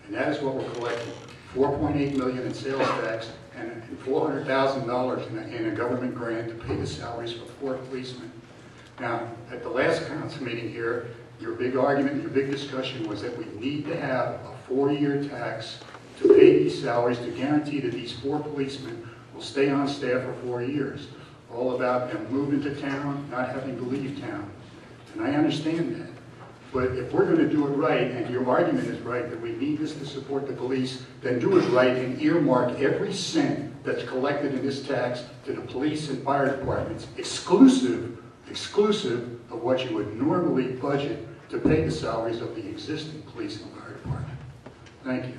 And that is what we're collecting. $4.8 million in sales tax and $400,000 in a government grant to pay the salaries for 4 policemen. Now, at the last council meeting here, your big argument, your big discussion was that we need to have a 4-year tax to pay these salaries to guarantee that these 4 policemen will stay on staff for 4 years. All about them moving to town, not having to leave town. And I understand that. But if we're going to do it right, and your argument is right, that we need this to support the police, then do it right and earmark every cent that's collected in this tax to the police and fire departments, exclusive of what you would normally budget to pay the salaries of the existing police and fire department. Thank you.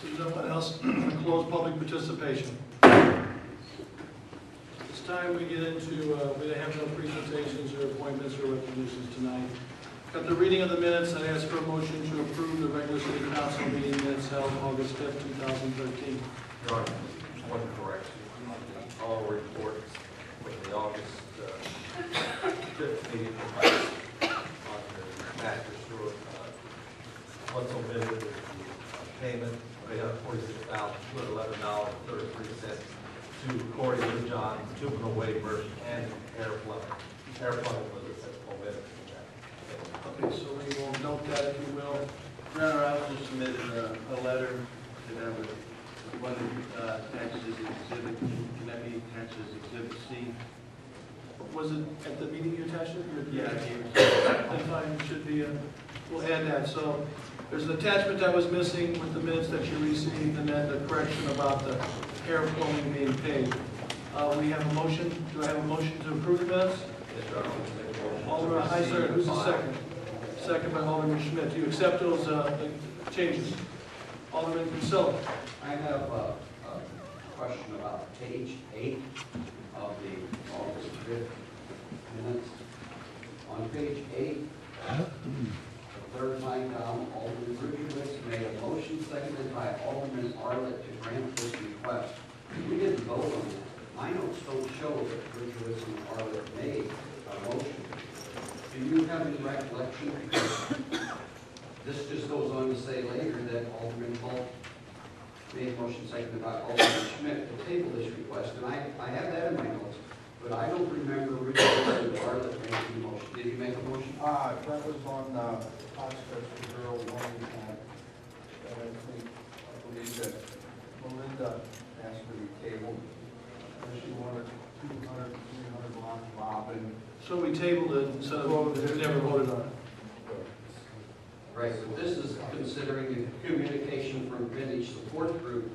There's no one else. Close public participation. It's time we get into, we have no presentations or appointments or resolutions tonight. Got the reading of the minutes. I ask for a motion to approve the regular city council meeting minutes held August 5th, 2013. Your Honor, one correction. All reports for the August 5th meeting on the master sewer. What's omitted is the payment of $846,211.33 to Corey Lee John, juvenile waiver, and air plumbing. Air plumbing was omitted from that. Okay, so we will note that, if you will. Your Honor, I also submitted a letter that I would want to attach as exhibit. Can that be attached as exhibit C? Was it at the meeting you attached it? Yeah, I gave it. That's fine, it should be, we'll add that. So there's an attachment that was missing with the minutes that you received, and then the correction about the air plumbing being paid. We have a motion. Do I have a motion to approve the minutes? Yes, Your Honor. Alderman Heisler, who's the second? Second by Alderman Schmidt. Do you accept those changes? Alderman Priscilla. I have a question about page 8 of the August 5th minutes. On page 8, the third line down, Alderman Richards made a motion seconded by Alderman Arlett to grant this request. Arlett made a motion. Do you have any recollection? This just goes on to say later that Alderman Holt made a motion seconded by Alderman Schmidt to table this request, and I have that in my notes, but I don't remember really Arlett making the motion. Did you make a motion? That was on Oxford Girl one, and I believe that Melinda asked to be tabled. She wanted 200, 300 block Robin. So we tabled it instead of, we never voted on it. Right, so this is considering the communication from Vintage Support Group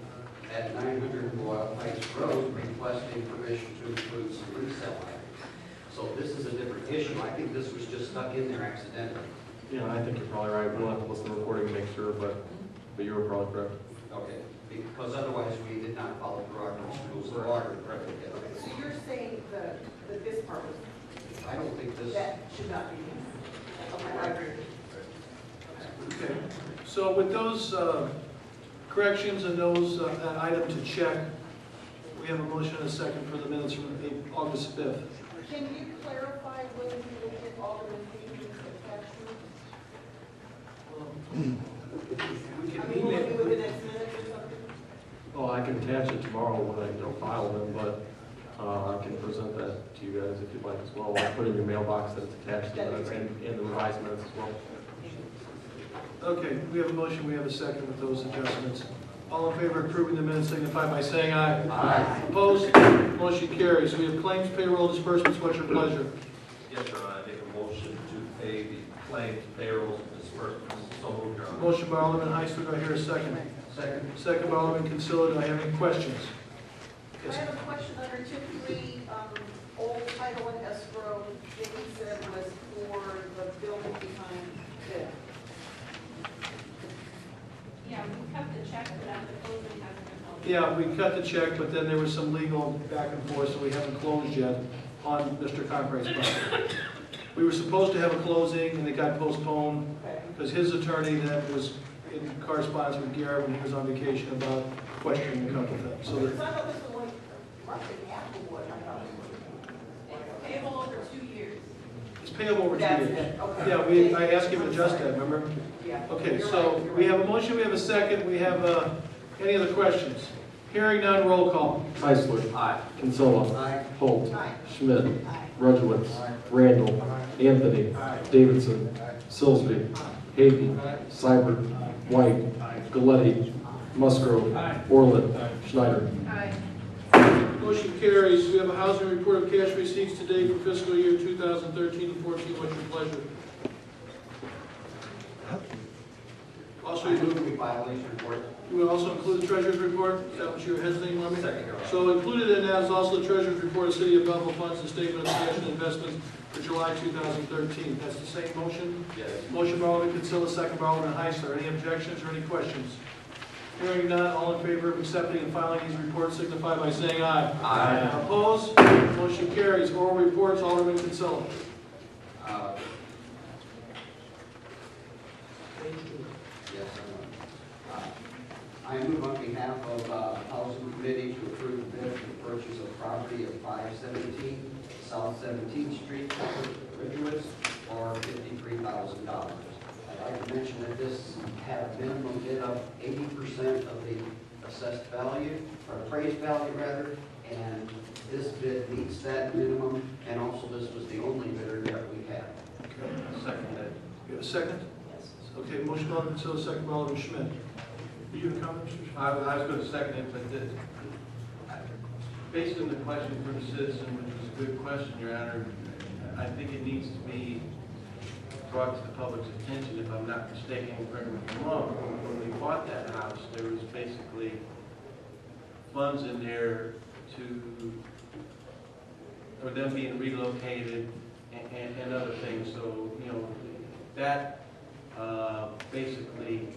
at 900 Royal Heights Road requesting permission to include some resale items. So this is a different issue. I think this was just stuck in there accidentally. Yeah, I think you're probably right. We'll have to listen to the recording and make sure, but you were probably correct. Okay, because otherwise we did not follow the Robert's rules of order. So you're saying that this part was, I don't think this. that should not be used? Okay, I agree. Okay, so with those corrections and those, that item to check, we have a motion and a second for the minutes from August 5th. Can you clarify when you will get Alderman Hayden's attachment? We can I mean, will it be email, within the next minute or something? Oh, I can attach it tomorrow when I file them, but I can present that to you guys if you'd like as well. I'll put in your mailbox that it's attached to minutes and the revised minutes as well. okay, we have a motion, we have a second with those adjustments. All in favor of approving the minutes signify by saying aye. Aye. Opposed? Motion carries. We have claims, payroll, disbursements. What's your pleasure? Yes, Your Honor, I make a motion to pay the claims, payrolls, and disbursements. So moved, Your Honor. Motion by Alderman Heisler, do I hear a second? Second. Second by Alderman Kinsella, do I have any questions? I Yes. have a question under tip 3, old title and escrow, Jamie said was for the building behind it. Yeah, we cut the check, but at the closing hasn't been held. Yeah, we cut the check, but then there was some legal back and forth, so we haven't closed yet on Mr. Conray's property. We were supposed to have a closing, and it got postponed, because his attorney then was in correspondence with Garrett when he was on vacation about questioning a couple things. So Because that, I thought this was like roughly half of what I thought it was. Payable over 2 years. it's payable over 2 That's years. it, okay. Yeah, I asked him to adjust that, remember? Yeah. Okay, You're so right, you're we right. have a motion, we have a second, we have, any other questions? Hearing none, roll call. Heisler. Aye. Kinsella. Aye. Holt. Aye. Schmidt. Aye. Rudowitz. Randall. Anthony. Davidson. Silsby. Hayden. Seibert. White. Galletti. Musgrove. Orland. Schneider. Motion carries. We have a housing report of cash receipts today for fiscal year 2013 and 14. What's your pleasure? Also, I move we file these reports. you will also include the treasurer's report? Is that what you were hesitating on me? Second, Your Honor. So included in that is also the treasurer's report of City of Belleville funds and statement of cash and investments for July 2013. That's the same motion? Yes. Motion by Alderman Kinsella, second by Alderman Heisler. Any objections or any questions? Hearing none, all in favor of accepting and filing these reports signify by saying aye. Aye. Opposed? Motion carries. Oral reports, Alderman Kinsella. Yes, I move on behalf of Housing Committee to approve the bid for the purchase of property at 517 South 17th Street, Ridgewoods, for $53,000. I'd like to mention that this had a minimum bid of 80% of the assessed value, or appraised value rather, and this bid meets that minimum, and also this was the only bidder that we had. Second that. You have a second? Yes. Okay, motion by Alderman Kinsella, second by Alderman Schmidt. Do you have a comment, Mr. Schmidt? I was going to second it, but based on the question from the citizen, which was a good question, Your Honor, I think it needs to be brought to the public's attention, if I'm not mistaken, correct me if I'm wrong, when we bought that house, there was basically funds in there for them being relocated and other things, so, you know, that basically,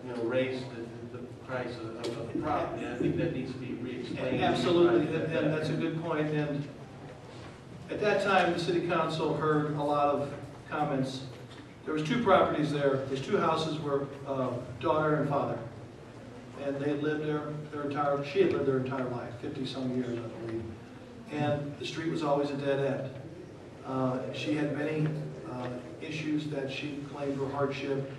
you know, raised the price of the property. I think that needs to be re-explained. Absolutely, and that's a good point. And at that time, the city council heard a lot of comments. There was 2 properties there. There's 2 houses were daughter and father. And they had lived there she had lived their entire life, 50-some years, I believe. and the street was always a dead end. She had many issues that she claimed were hardship.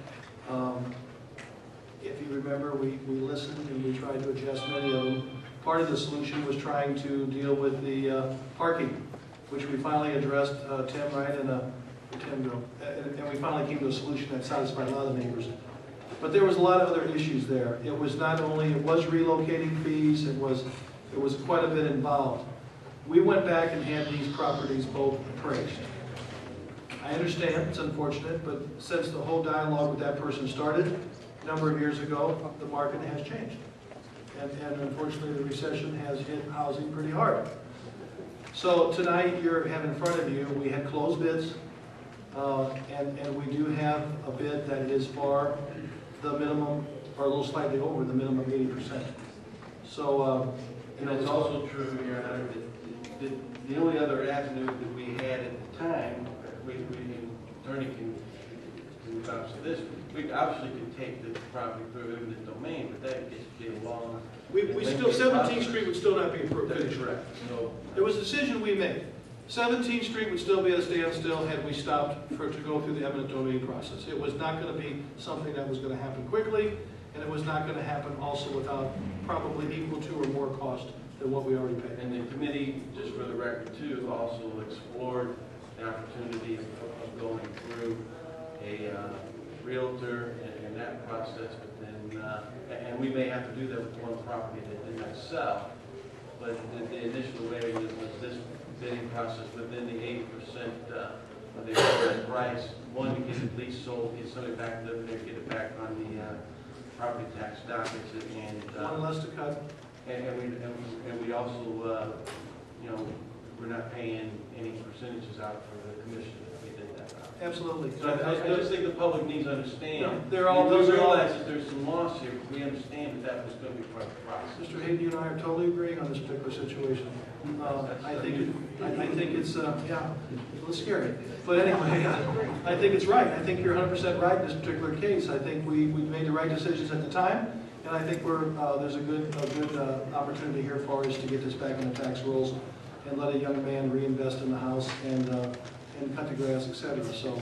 If you remember, we listened and we tried to adjust many of them. Part of the solution was trying to deal with the parking, which we finally addressed, Tim, right, and we finally came to a solution that satisfied a lot of the neighbors. But there was a lot of other issues there. It was not only, it was relocating fees, it was quite a bit involved. We went back and had these properties both appraised. I understand, it's unfortunate, but since the whole dialogue with that person started a number of years ago, the market has changed. And unfortunately, the recession has hit housing pretty hard. So tonight, you have in front of you, we had closed bids, and we do have a bid that is for the minimum, or a little slightly over the minimum 80%. So, and it's also true, Your Honor, that the only other avenue that we had at the time, attorney can vouch for this, we obviously could take the property through eminent domain, but that gets to be a long. We still, 17th Street would still not be approved. That is correct. So, it was a decision we made. 17th Street would still be at a standstill had we stopped to go through the eminent domain process. It was not going to be something that was going to happen quickly, and it was not going to happen also without probably equal to or more cost than what we already paid. and the committee, just for the record too, also explored the opportunity of going through a realtor and that process, but then, and we may have to do that with one property that did not sell, but the initial way was this bidding process within the 80% of the express price, one, to get it lease sold, get somebody back living there, get it back on the property tax dockets, and One less to cut. and we also, you know, we're not paying any percentages out for the commission if we did that. Absolutely. So I just think the public needs to understand. No, they're all- those We are all- realize that there's some loss here, but we understand that that was going to be part of the process. Mr. Hayden, you and I are totally agreeing on this particular situation. I think it's, yeah, a little scary. But anyway, I think it's right. I think you're 100% right in this particular case. I think we made the right decisions at the time, and I think there's a good opportunity here for us to get this back in the tax rolls and let a young man reinvest in the house and cut the grass, etc. So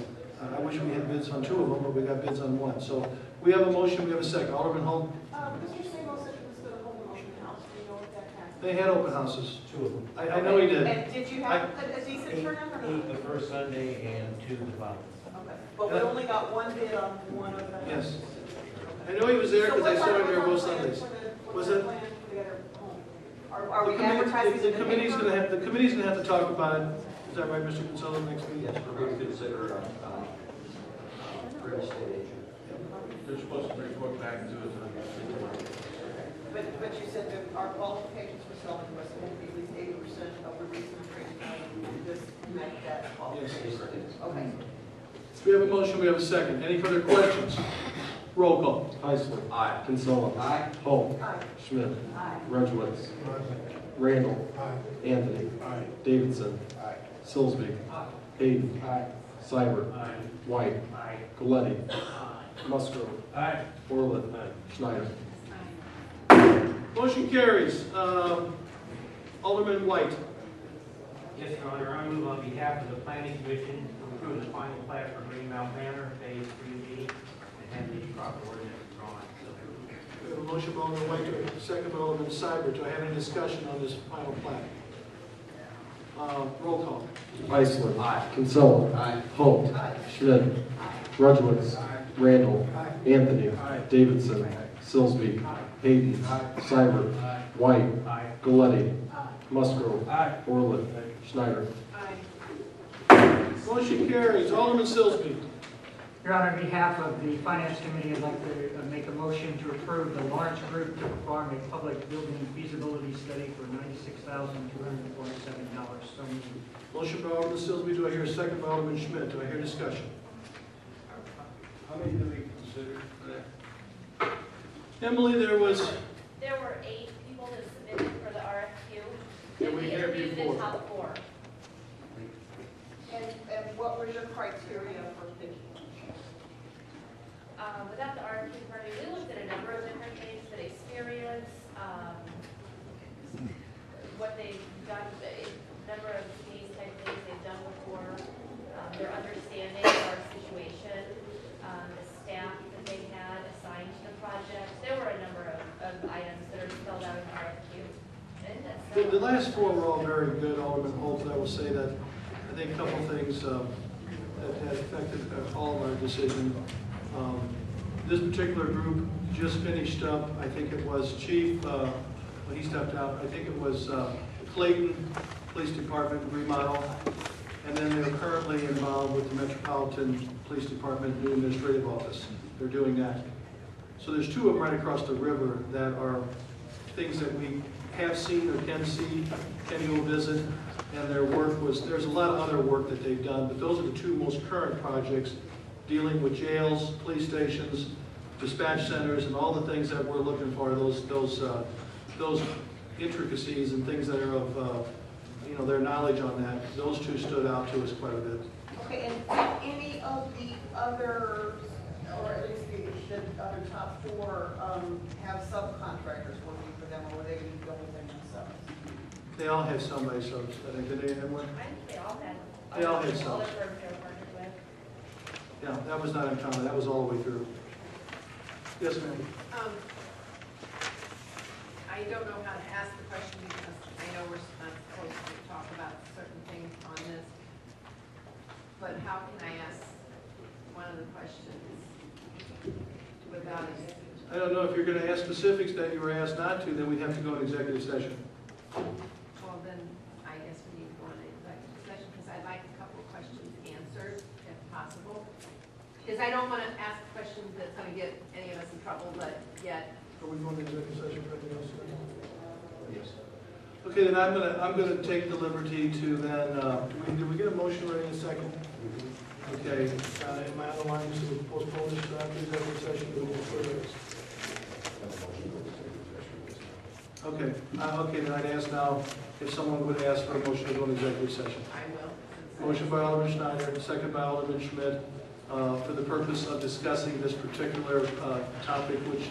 I wish we had bids on 2 of them, but we got bids on 1. So we have a motion, we have a second. Alderman Holt? Mr. Sabo said he was going to hold an open house. Do you know what that happened? They had open houses. 2 of them. I know he did. And did you have a decent turnout or not? 8 the first Sunday and 2 the following. Okay, but we only got one bid on one of them. Yes. I know he was there because I saw him there both Sundays. Was it? Are we advertising The in the committee's paper? gonna have, the committee's gonna have to talk about it. Is that right, Mr. Consuelo, next meeting? Yes, we're going to consider real estate agent. They're supposed to report back to us on But you said that our qualifications for selling to us will be at least 80% of the recent appraised value. This met that qualification. Okay. We have a motion, we have a second. Any further questions? Roll call. Heisler. Aye. Kinsella. Aye. Holt. Aye. Schmidt. Aye. Rudowitz. Randall. Anthony. Davidson. Silsby. Hayden. Seibert. White. Galletti. Musgrove. Orland. Schneider. Motion carries. Alderman White. Yes, Your Honor, I move on behalf of the Planning Commission to approve the final plat for Greenmount Manor, Phase 3B, and have the proper ordinance drawn. We have a motion by Alderman White, second by Alderman Seibert. Do I have any discussion on this final plat? Roll call. Heisler. Aye. Kinsella. Aye. Holt. Schmidt. Rudowitz. Randall. Anthony. Davidson. Silsby. Hayden. Seibert. White. Galletti. Musgrove. Orland. Schneider. Motion carries. Alderman Silsby. Your Honor, on behalf of the Finance Committee, I'd like to make a motion to approve the Lawrence Group to perform a public building feasibility study for $96,247. So moved. Motion by Alderman Silsby. Do I hear a second by Alderman Schmidt? Do I hear discussion? How many do we consider for that? Emily, there was, There were 8 people that submitted for the RFQ. And we interviewed interviewed the 4. top 4. And what was your criteria for picking? Without the RFQ party, we looked at a number of different things, that experience, what they've done. the last four were all very good, Alderman Holt. I will say that I think a couple of things that had affected all of our decision. This particular group just finished up, I think it was Chief, when he stepped out, I think it was Clayton Police Department remodel, and then they're currently involved with the Metropolitan Police Department new administrative office. They're doing that. So there's two of them right across the river that are things that we have seen or can see, can go visit, and their work was, there's a lot of other work that they've done, but those are the two most current projects dealing with jails, police stations, dispatch centers, and all the things that we're looking for, those intricacies and things that are of, their knowledge on that. Those two stood out to us quite a bit. Okay, and any of the other, or at least the other top four, have subcontractors working for them, or were they going to go with them themselves? They all had somebody, so I think, did they have one? I think they all had. They all had All some. the firms they were partnered with. Yeah, that was not uncommon. That was all the way through. Yes, ma'am. I don't know how to ask the question because I know we're not supposed to talk about certain things on this. But how can I ask one of the questions without it? I don't know if you're going to ask specifics that you were asked not to, then we'd have to go in executive session. Well, then I guess we need to go into executive session because I'd like a couple of questions answered if possible. Because I don't want to ask questions that's going to get any of us in trouble, but yet. Are we going to executive session for anything else? Yes. Okay, then I'm gonna take the liberty to then, did we get a motion ready in a second? Okay, am I on the line to postpone this to after executive session? Okay, okay, then I'd ask now if someone would ask for a motion to go into executive session. I will. Motion by Alderman Schneider, second by Alderman Schmidt, for the purpose of discussing this particular topic, which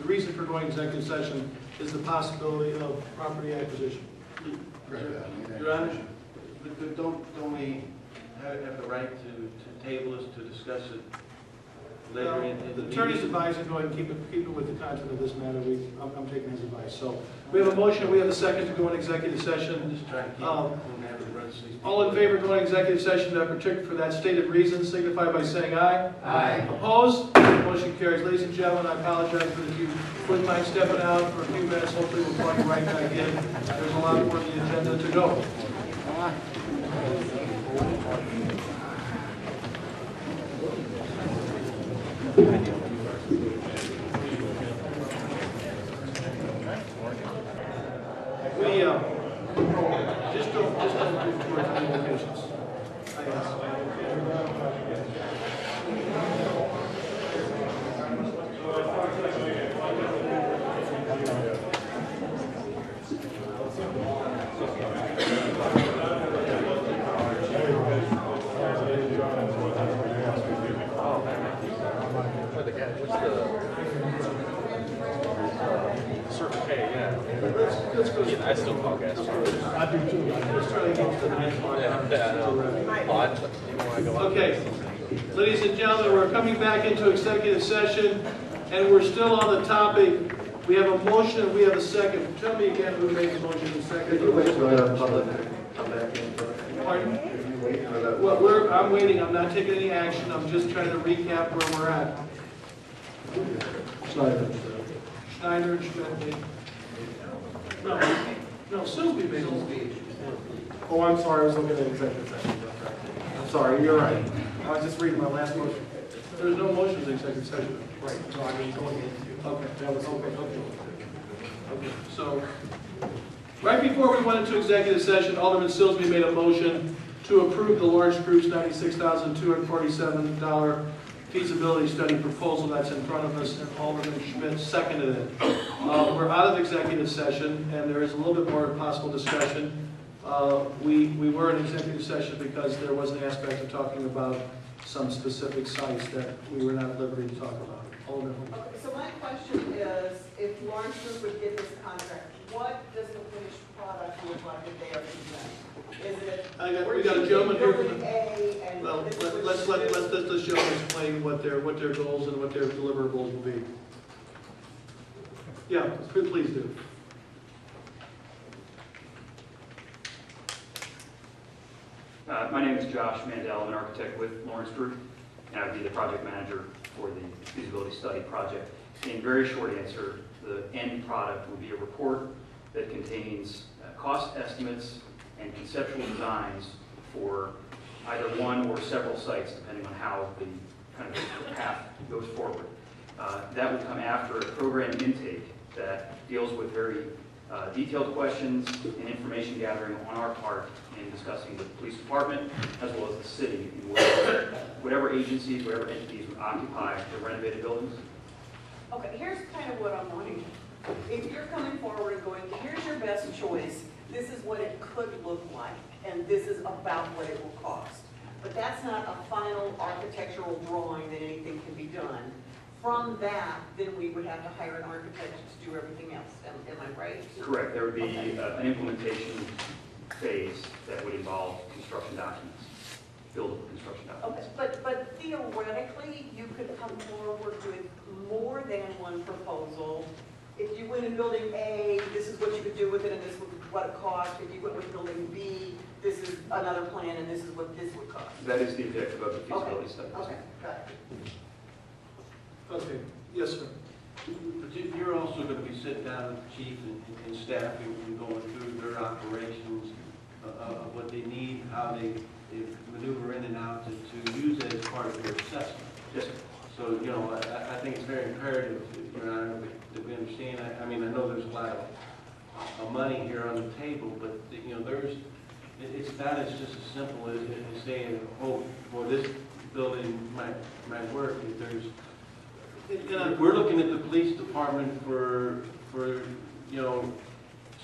the reason for going executive session is the possibility of property acquisition. Your Honor? But don't we have the right to table this, to discuss it later in the The attorney's meeting? advising, go ahead and keep it with the content of this matter. I'm taking his advice. So we have a motion, we have a second to go in executive session. Just trying to keep All in favor of going executive session, for that stated reason, signify by saying aye. Aye. Opposed? Motion carries. Ladies and gentlemen, I apologize for if you wouldn't mind stepping out for a few minutes. Hopefully we'll call you right back in. There's a lot more on the agenda to go. We, just don't do towards any locations. I ask. Let's go. I still call gas. I do too. Let's try to get to the next one. Okay, ladies and gentlemen, we're coming back into executive session, and we're still on the topic. We have a motion, and we have a second. Tell me again who made the motion and second. Could you wait for the public to come back in? Pardon? Could you wait for the? Well, I'm waiting. I'm not taking any action. I'm just trying to recap where we're at. Schneider and Schmidt. No, Silsby made it. Oh, I'm sorry, I was looking at executive session. I'm sorry, you're right. I was just reading my last motion. There's no motions in executive session. Right, so I mean, going into. Okay, that was okay. So, right before we went into executive session, Alderman Silsby made a motion to approve the large group's $96,247 feasibility study proposal that's in front of us, and Alderman Schmidt seconded it. We're out of executive session, and there is a little bit more possible discussion. We were in executive session because there was an aspect of talking about some specific sites that we were not at liberty to talk about. Alderman. Okay, so my question is, if Lawrence Group would get this contract, what does the finished product look like if they are present? Is it? We got a gentleman here. Building A and Well, this is let's let this gentleman explain what their goals and what their deliverables will be. Yeah, please do. My name is Josh Mandel. I'm an architect with Lawrence Group, and I'd be the project manager for the feasibility study project. In very short answer, the end product will be a report that contains cost estimates and conceptual designs for either one or several sites, depending on how the kind of path goes forward. That will come after a program intake that deals with very detailed questions and information gathering on our part in discussing with the police department as well as the city in whatever agencies, whatever entities would occupy the renovated buildings. Okay, here's kind of what I'm wanting. If you're coming forward and going, here's your best choice, this is what it could look like, and this is about what it will cost. But that's not a final architectural drawing that anything can be done. From that, then we would have to hire an architect to do everything else. Am I right? Correct. There would be an implementation phase that would involve construction documents, buildable construction documents. Okay, but theoretically, you could come forward with more than one proposal. If you went in building A, this is what you could do with it, and this is what it cost. If you went with building B, this is another plan, and this is what this would cost. That is the objective of the feasibility study. Okay, got it. Okay, yes, sir. But you're also going to be sitting down with the chief and staff and going through their operations of what they need, how they maneuver in and out to use it as part of their assessment. Yes, sir. So, you know, I think it's very imperative, Your Honor, that we understand. I mean, I know there's a lot of money here on the table, but, you know, it's not as just as simple as saying, oh, well, this building might work. If there's, we're looking at the police department for you know,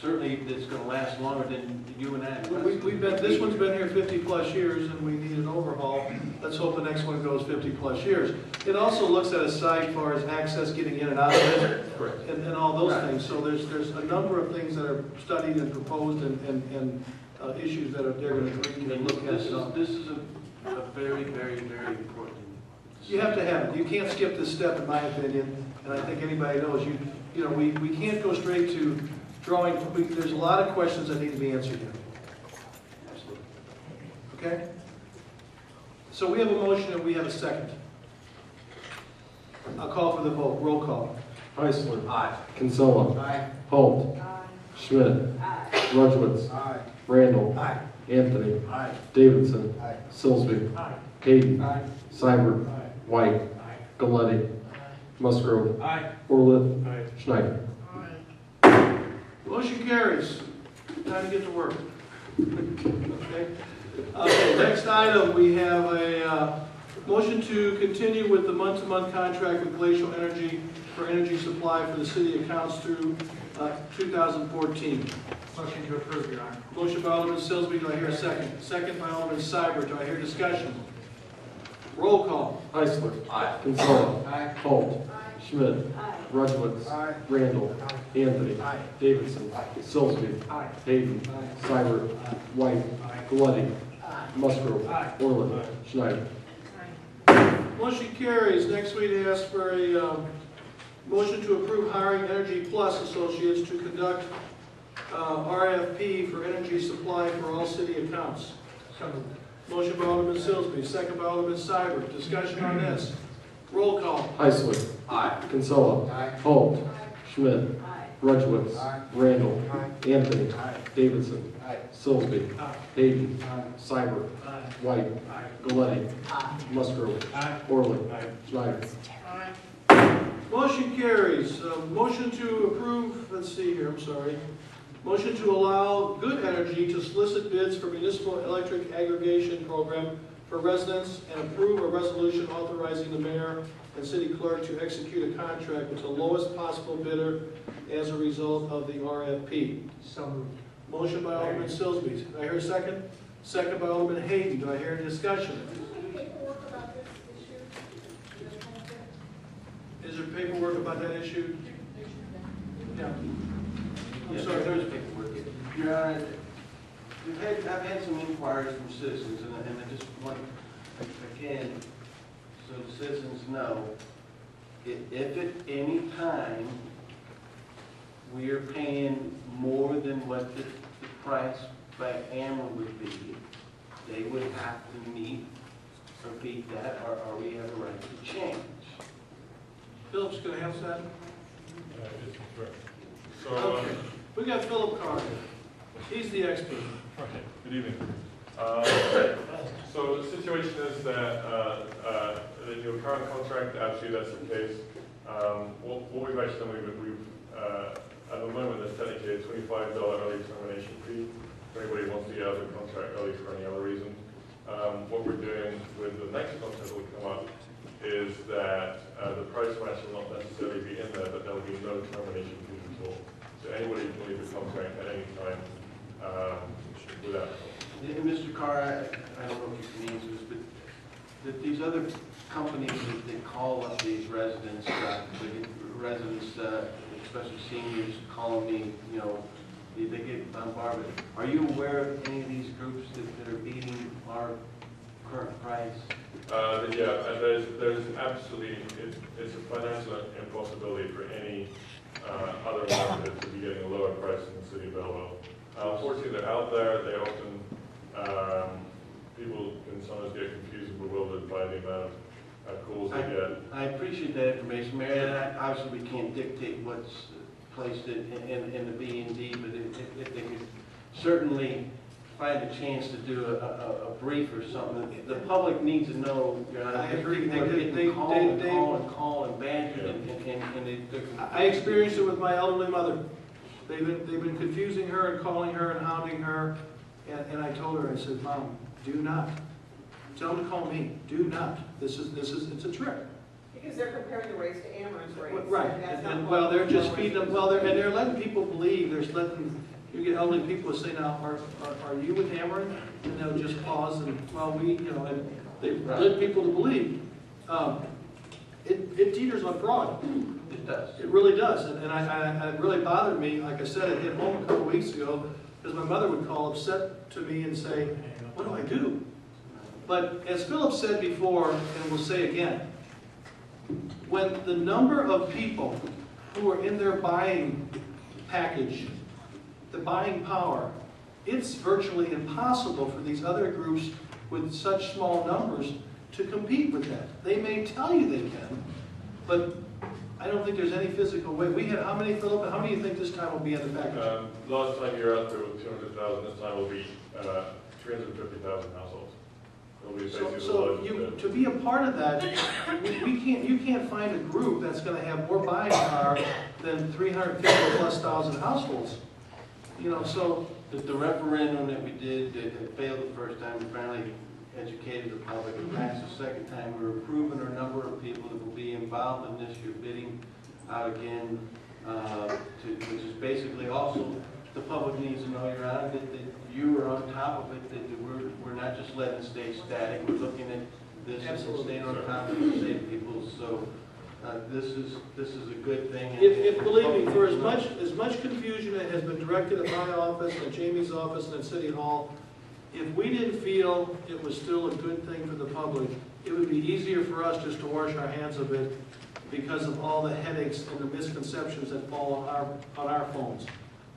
certainly it's going to last longer than you and I. This one's been here 50+ years, and we need an overhaul. Let's hope the next one goes 50+ years. It also looks at a site as far as access, getting in and out of it, and all those things. So there's a number of things that are studied and proposed, and issues that they're going to bring and look at. This is a very, very, very important. You have to have it. You can't skip this step, in my opinion, and I think anybody knows. You know, we can't go straight to drawing. There's a lot of questions that need to be answered here. Absolutely. Okay? So we have a motion and we have a second. I'll call for the vote. Roll call. Heisler. Aye. Kinsella. Aye. Holt. Schmidt. Rudowitz. Aye. Randall. Aye. Anthony. Aye. Davidson. Aye. Silsby. Aye. Hayden. Aye. Seibert. Aye. White. Aye. Galletti. Musgrove. Aye. Orlett. Aye. Schneider. Motion carries. Time to get to work. Okay. Okay, next item, we have a motion to continue with the month-to-month contract with Glacial Energy for energy supply for the city accounts through 2014. Motion to approve, Your Honor. Motion by Alderman Silsby, do I hear a second? Second by Alderman Seibert, do I hear discussion? Roll call. Heisler. Aye. Kinsella. Aye. Holt. Schmidt. Rudowitz. Aye. Randall. Anthony. Aye. Davidson. Silsby. Aye. Hayden. Aye. Seibert. White. Galletti. Musgrove. Aye. Orlett. Schneider. Motion carries. Next, we'd ask for a motion to approve hiring Energy Plus Associates to conduct RFP for energy supply for all city accounts. So moved. Motion by Alderman Silsby, second by Alderman Seibert. Discussion on this. Roll call. Heisler. Aye. Kinsella. Aye. Holt. Schmidt. Rudowitz. Aye. Randall. Aye. Anthony. Aye. Davidson. Aye. Silsby. Aye. Hayden. Aye. Seibert. Aye. White. Aye. Galletti. Aye. Musgrove. Aye. Orlett. Aye. Schneider. Motion carries. Motion to approve, let's see here, I'm sorry. Motion to allow Good Energy to solicit bids for municipal electric aggregation program for residents and approve a resolution authorizing the mayor and city clerk to execute a contract with the lowest possible bidder as a result of the RFP. So moved. Motion by Alderman Silsby. Do I hear a second? Second by Alderman Hayden. Do I hear any discussion? Is there paperwork about that issue? Yeah. I'm Yes, sorry, there's paperwork. Your Honor, I've had some inquiries from citizens, and I just want, again, so the citizens know, if at any time we are paying more than what the price by Ameren would be, they would have to meet or beat that, or we have a right to change. Philip's gonna answer that? Yes, sure. So, Okay. We got Philip Carr. He's the expert. okay, good evening. So the situation is that in your current contract, actually that's the case. What we've actually done, we've at the moment there's technically a $25 early termination fee if anybody wants to get out of the contract early for any other reason. What we're doing with the next contract that will come up is that the price match will not necessarily be in there, but there will be no termination fee at all. So anybody can leave the contract at any time without. Mr. Carr, I don't know if you can answer this, but that these other companies that call up these residents, especially seniors, calling me, you know, they get bombarded. Are you aware of any of these groups that are beating our current price? Yeah, and there's absolutely, it's a financial impossibility for any other market to be getting a lower price in the city of Belleville. Unfortunately, they're out there. They often, people can sometimes get confused and bewildered by the amount of calls they get. I appreciate that information, Mary, and obviously we can't dictate what's placed in the B and D, but if they could certainly find a chance to do a brief or something, the public needs to know. I agree. They call and badger, and I experienced it with my elderly mother. They've been confusing her and calling her and hounding her, and I told her, I said, Mom, do not. Tell them to call me. Do not. It's a trick. Because they're comparing the rates to Ameren's rates. Right. And well, they're just feeding them. Well, they're letting people believe. You get elderly people who say, now, are you with Ameren? And they'll just pause and, well, and they let people to believe. It teeters on fraud. It does. It really does. And it really bothered me. Like I said, it hit home a couple weeks ago because my mother would call upset to me and say, what do I do? But as Philip said before, and will say again, when the number of people who are in their buying package, the buying power, it's virtually impossible for these other groups with such small numbers to compete with that. They may tell you they can, but I don't think there's any physical way. We had how many, Philip? How many do you think this time will be in the package? Last time you were out there with 200,000. This time will be 350,000 households. To be a part of that, you can't find a group that's going to have more buying power than 350,000+ households. So the referendum that we did that failed the first time, we finally educated the public. It passed the second time. We're approving a number of people that will be involved in this. You're bidding out again, which is basically also the public needs to know you're on it, that you are on top of it, that we're not just letting it stay static. We're looking at this and staying on top of it to save people. So this is a good thing. If believe me, for as much confusion that has been directed at my office, at Jamie's office, and at City Hall, if we didn't feel it was still a good thing for the public, it would be easier for us just to wash our hands of it because of all the headaches and the misconceptions that fall on our phones.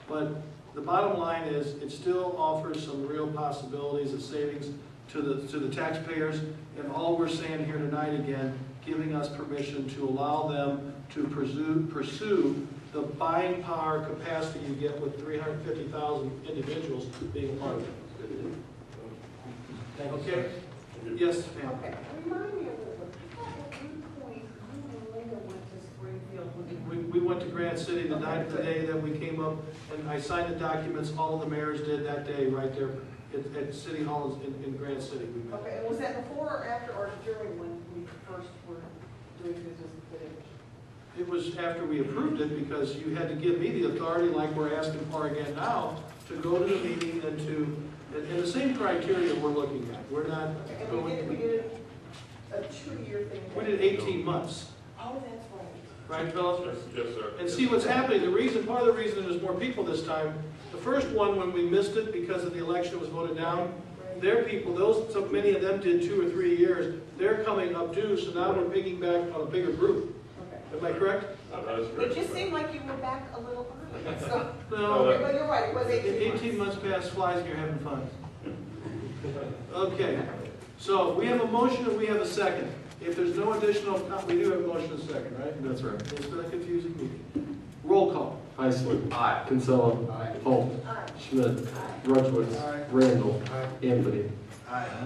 But the bottom line is, it still offers some real possibilities of savings to the taxpayers, and all we're saying here tonight again, giving us permission to allow them to pursue the buying power capacity you get with 350,000 individuals being a part of it. Okay? Yes, ma'am. Okay, remind me of at one point, you and Linda went to Springfield. We went to Grant City the day that we came up, and I signed the documents, all of the mayors did that day, right there at City Hall in Grant City. Okay, and was that before or after or during when we first were doing business with it? It was after we approved it, because you had to give me the authority, like we're asking for again now, to go to the meeting and the same criteria we're looking at. We're not going. We did a 2-year thing. We did 18 months. Oh, that's right. Right, Philip? Yes, sir. And see what's happening. Part of the reason there's more people this time, the first one, when we missed it because of the election was voted down, their people, so many of them did 2 or 3 years, they're coming up due, so now we're picking back on a bigger group. Am I correct? It just seemed like you were back a little early. So. No, but you're right, it was 18 months. 18 months past flies and you're having fun. Okay, so we have a motion and we have a second. If there's no additional, we do have a motion and a second, right? That's right. It's been a confusing meeting. Roll call. Heisler. Aye. Kinsella. Holt. Schmidt. Rudowitz. Randall. Anthony.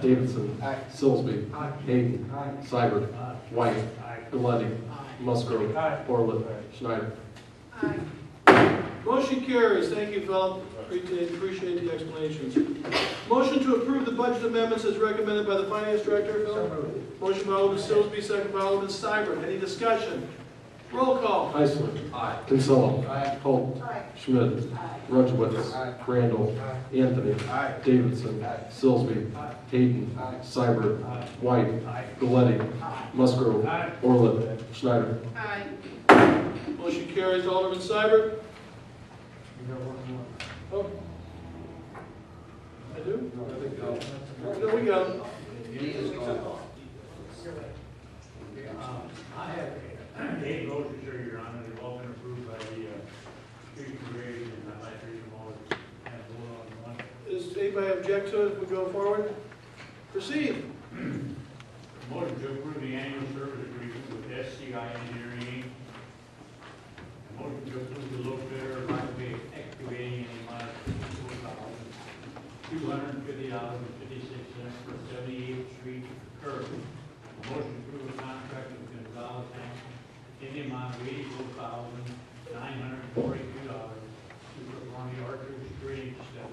Davidson. Silsby. Hayden. Seibert. White. Galletti. Musgrove. Orlett. Schneider. Motion carries. Thank you, Phil. Appreciate the explanations. Motion to approve the budget amendments as recommended by the Finance Director, Phil. Motion by Alderman Silsby, second by Alderman Seibert. Any discussion? Roll call. Heisler. Aye. Kinsella. Holt. Schmidt. Rudowitz. Randall. Anthony. Davidson. Silsby. Hayden. Seibert. White. Galletti. Musgrove. Orlett. Schneider. Aye. Motion carries. Alderman Seibert. Oh. I do? No, we go. I have 8 motions here, Your Honor. They've all been approved by the street and grade, and I'd like to read them all and vote on one. Does anybody object to it if we go forward? Proceed. Motion to approve the annual service agreement with SCI Engineering, Inc. Motion to approve the low bidder right-of-way excavating in the amount of $250.56 for 78th Street curb. Motion to approve a contract with Gonzalez in the amount of $84,942 to perform the Archer Street step.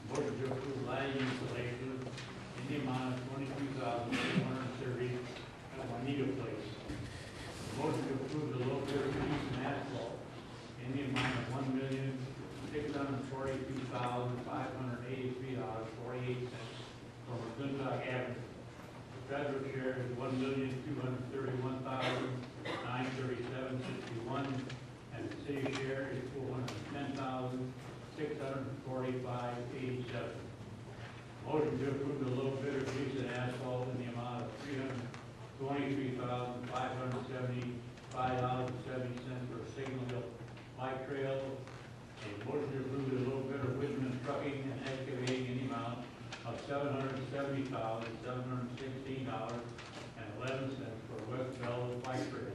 Motion to approve lighting installation in the amount of $22,230 at Juanita Place. Motion to approve the low bidder piece and asphalt in the amount of $1,642,583.48 from McClintock Avenue. The federal share is $1,231,937.61, and the city share is $410,645.87. Motion to approve the low bidder piece and asphalt in the amount of $323,575.70 for Signal Hill Bike Trail. A motion to approve the low bidder Whitman Trucking and Excavating in the amount of $770,716.11 for West Belleville Bike Trail.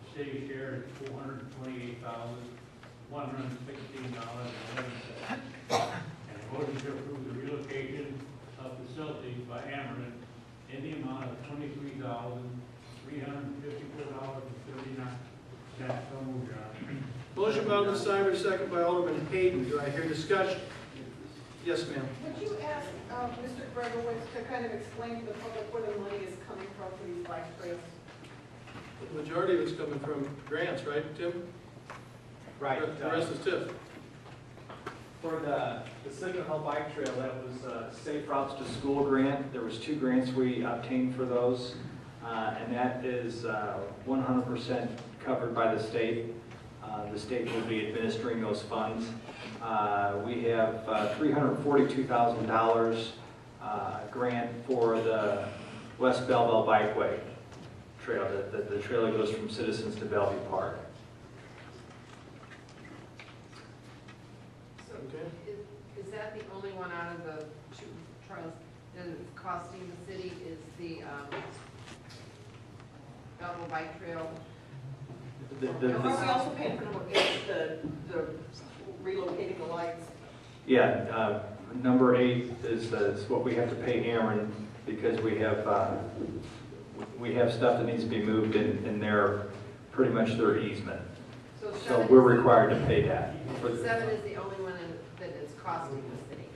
The city share is $428,116.11. And a motion to approve the relocation of facilities by Ameren in the amount of $23,354.39. So moved, Your Honor. Motion by Alderman Seibert, second by Alderman Hayden. Do I hear discussion? Yes, ma'am. Would you ask Mr. Gregowitz to kind of explain to the public where the money is coming from for these bike trails? The majority of it's coming from grants, right, Tim? Right. The rest is TIF. For the Signal Hill Bike Trail, that was a Safe Routes to School grant. There was 2 grants we obtained for those, and that is 100% covered by the state. The state will be administering those funds. We have $342,000 grant for the West Belleville Bikeway Trail, the trail that goes from Citizens to Bellevue Park. So is that the only one out of the 2 trails that is costing the city is the Belleville Bike Trail? Are we also paying for the relocating the lights? Yeah, number 8 is what we have to pay Ameren because we have stuff that needs to be moved in their, pretty much their easement. So we're required to pay that. 7 is the only one that is costing the city.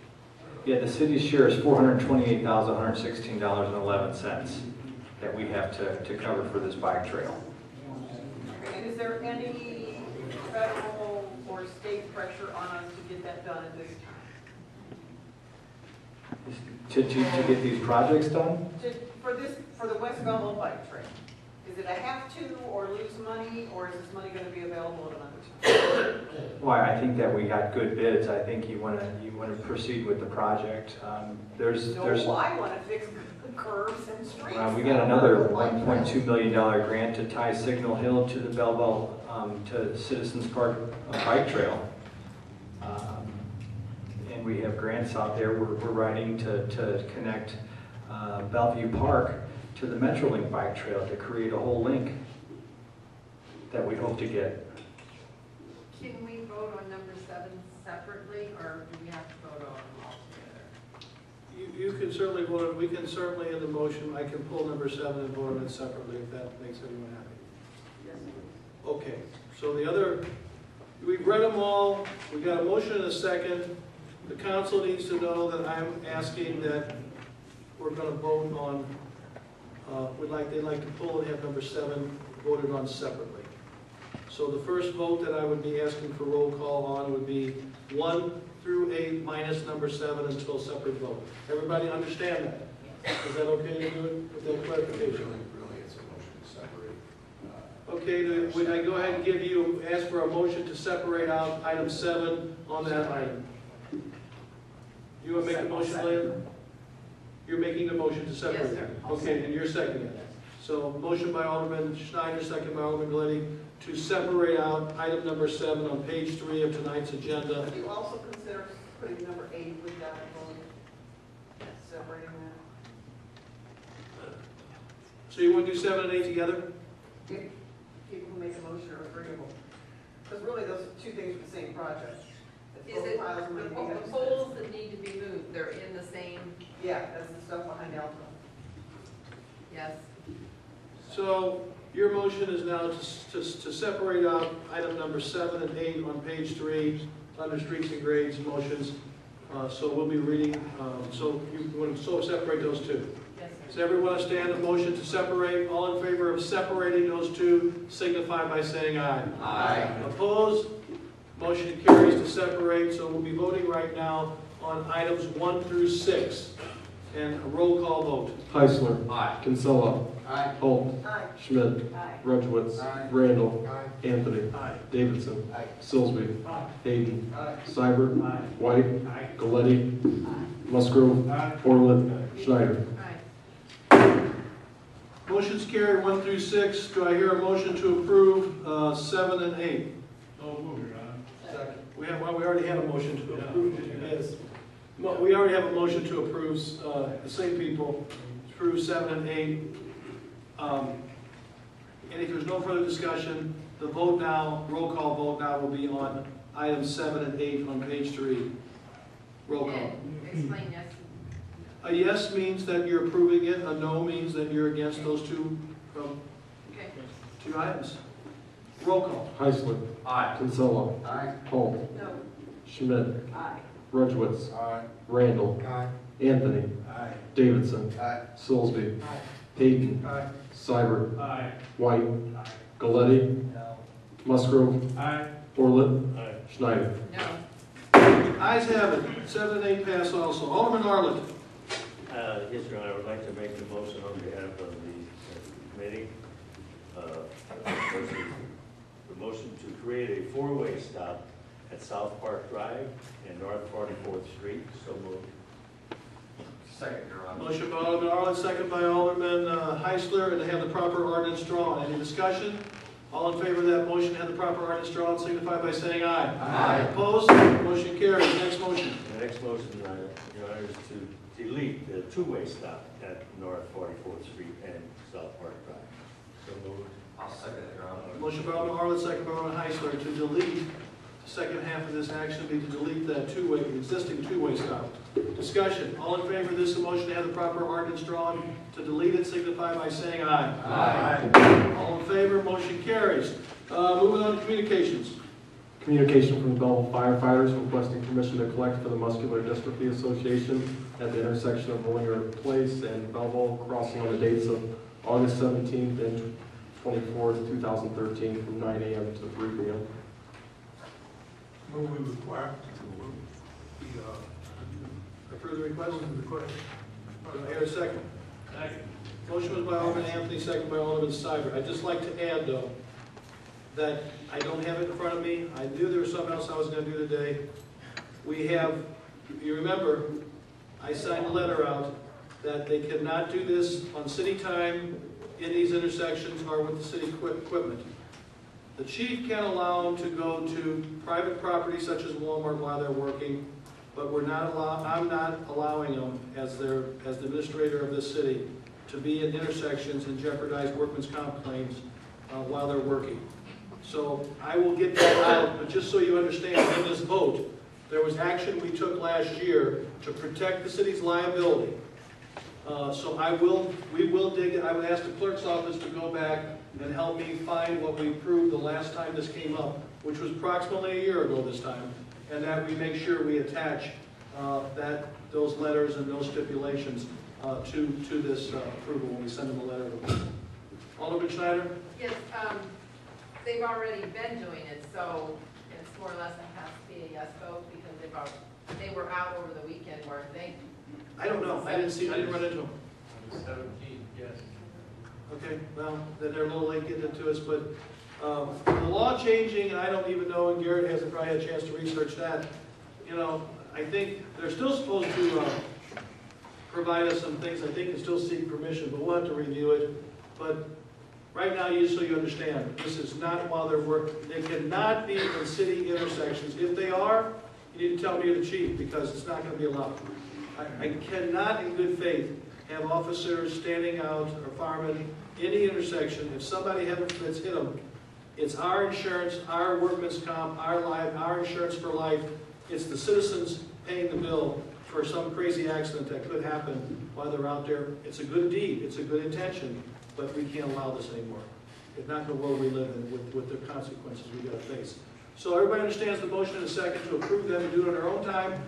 Yeah, the city's share is $428,116.11 that we have to cover for this bike trail. And is there any federal or state pressure on us to get that done at this time? To get these projects done? For the West Belleville Bike Trail? Is it a have to or lose money, or is this money going to be available at another time? Why, I think that we got good bids. I think you want to proceed with the project. I want to fix curbs and streets. We got another $1.2 million grant to tie Signal Hill to the Belleville to Citizens Park Bike Trail. And we have grants out there we're writing to connect Bellevue Park to the Metrolink bike trail to create a whole link that we hope to get. Can we vote on number 7 separately, or do we have to vote on them all together? You can certainly vote, we can certainly in the motion, I can pull number 7 and vote on it separately if that makes everyone happy. Yes. Okay, so the other, we've read them all, we got a motion and a second. The council needs to know that I'm asking that we're gonna vote on, they'd like to pull and have number 7 voted on separately. So the first vote that I would be asking for roll call on would be 1 through 8 minus number 7 until separate vote. Everybody understand that? Is that okay to do it with that clarification? Really, it's a motion to separate. Okay, would I go ahead and ask for a motion to separate out item 7 on that item? You want to make the motion, Lynn? You're making the motion to separate? Yes, sir. Okay, and you're seconding it. So motion by Alderman Schneider, second by Alderman Galetti, to separate out item number 7 on page 3 of tonight's agenda. Would you also consider putting number 8 with that vote, separating that? So you want to do 7 and 8 together? If people who make a motion are agreeable. Because really, those two things are the same project. It's Is both it piles of money being the expensive. poles that need to be moved, they're in the same, Yeah, that's the stuff behind Alta. yes? So your motion is now to separate out item number 7 and 8 on page 3 under streets and grades motions. So we'll be reading, so you want to separate those two. Yes, sir. Does everyone understand the motion to separate? All in favor of separating those two signify by saying aye. Aye. Opposed? Motion carries to separate, so we'll be voting right now on items 1 through 6. And a roll call vote. Heisler. Aye. Kinsella. Aye. Holt. Aye. Schmidt. Aye. Rudowitz. Aye. Randall. Aye. Anthony. Aye. Davidson. Aye. Silsby. Aye. Hayden. Aye. Seibert. Aye. White. Aye. Galletti. Musgrove. Aye. Orlett. Schneider. Aye. Motion's carried 1 through 6. Do I hear a motion to approve 7 and 8? So moved, Your Honor. Second. We already have a motion to approve. Yes. We already have a motion to approve, the same people, approve 7 and 8. And if there's no further discussion, the vote now, roll call vote now will be on items 7 and 8 on page 3. Roll call. And explain yes. A yes means that you're approving it, a no means that you're against those two Okay. items. Roll call. Heisler. Aye. Kinsella. Aye. Holt. No. Schmidt. Aye. Rudowitz. Aye. Randall. Aye. Anthony. Aye. Davidson. Aye. Silsby. Aye. Hayden. Aye. Seibert. Aye. White. Aye. Galletti. No. Musgrove. Aye. Orlett. Aye. Schneider. No. Ayes have it. 7 and 8 pass also. Alderman Arlett. Yes, Your Honor, I would like to make the motion on behalf of the committee. The motion to create a four-way stop at South Park Drive and North 44th Street. So moved. Second, Your Honor. Motion by Alderman Arlett, second by Alderman Heisler, and to have the proper ordinance drawn. Any discussion? All in favor of that motion to have the proper ordinance drawn, signify by saying aye. Aye. Opposed? Motion carries. Next motion. The next motion, Your Honor, is to delete the two-way stop at North 44th Street and South Park Drive. So moved. I'll second it, Your Honor. Motion by Alderman Arlett, second by Alderman Heisler, to delete, the second half of this action be to delete that existing two-way stop. Discussion. All in favor of this motion to have the proper ordinance drawn, to delete it, signify by saying aye. Aye. All in favor, motion carries. Moving on to communications. Communication from the Belleville firefighters requesting permission to collect for the Muscular Dystrophy Association at the intersection of Willinger Place and Belleville, crossing on the dates of August 17th and 24th, 2013, from 9 a.m. to 3 p.m. Move we require Further request? Do I hear a second? Second. Motion was by Alderman Anthony, second by Alderman Seibert. I'd just like to add, though, that I don't have it in front of me. I knew there was something else I was going to do today. We have, you remember, I signed a letter out that they cannot do this on city time in these intersections or with the city equipment. The chief can't allow them to go to private property such as Walmart while they're working, but I'm not allowing them, as the administrator of this city, to be in intersections and jeopardize workman's comp claims while they're working. So I will get that out, but just so you understand, in this vote, there was action we took last year to protect the city's liability. So we will dig, I would ask the clerk's office to go back and help me find what we approved the last time this came up, which was approximately a year ago this time, and that we make sure we attach those letters and those stipulations to this approval when we send them a letter. Alderman Schneider? Yes, they've already been doing it, so it's more or less it has to be a yes vote because they were out over the weekend, weren't they? I don't know. I didn't run into them. On the 17th, yes. Okay, well, then they're a little late getting into us, but the law changing, and I don't even know, and Garrett hasn't probably had a chance to research that. You know, I think they're still supposed to provide us some things. I think and still seek permission, but we'll have to review it. But right now, just so you understand, this is not while they're working. They cannot be in city intersections. If they are, you need to tell me or the chief, because it's not going to be allowed. I cannot, in good faith, have officers standing out or firemen in the intersection. If somebody has hit them, it's our insurance, our workman's comp, our insurance for life. It's the citizens paying the bill for some crazy accident that could happen while they're out there. It's a good deed, it's a good intention, but we can't allow this anymore. It's not the world we live in with the consequences we got to face. So everybody understands the motion in a second to approve them and do it on their own time.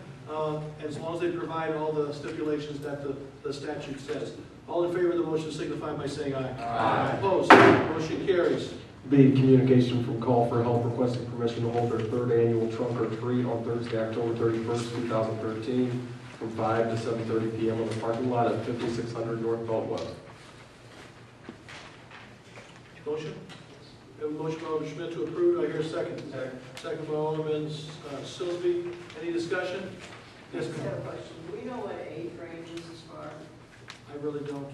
As long as they provide all the stipulations that the statute says. All in favor of the motion signify by saying aye. Aye. Opposed? Motion carries. B, communication from Call for Help requesting permission to hold their third annual trunk or treat on Thursday, October 31st, 2013, from 5 to 7:30 p.m. on the parking lot at 5600 North Belt West. Motion? We have a motion by Alderman Schmidt to approve. Do I hear a second? Second by Alderman Silsby. Any discussion? Yes, I ma'am. have a question. Do we know what age range this is for? I really don't.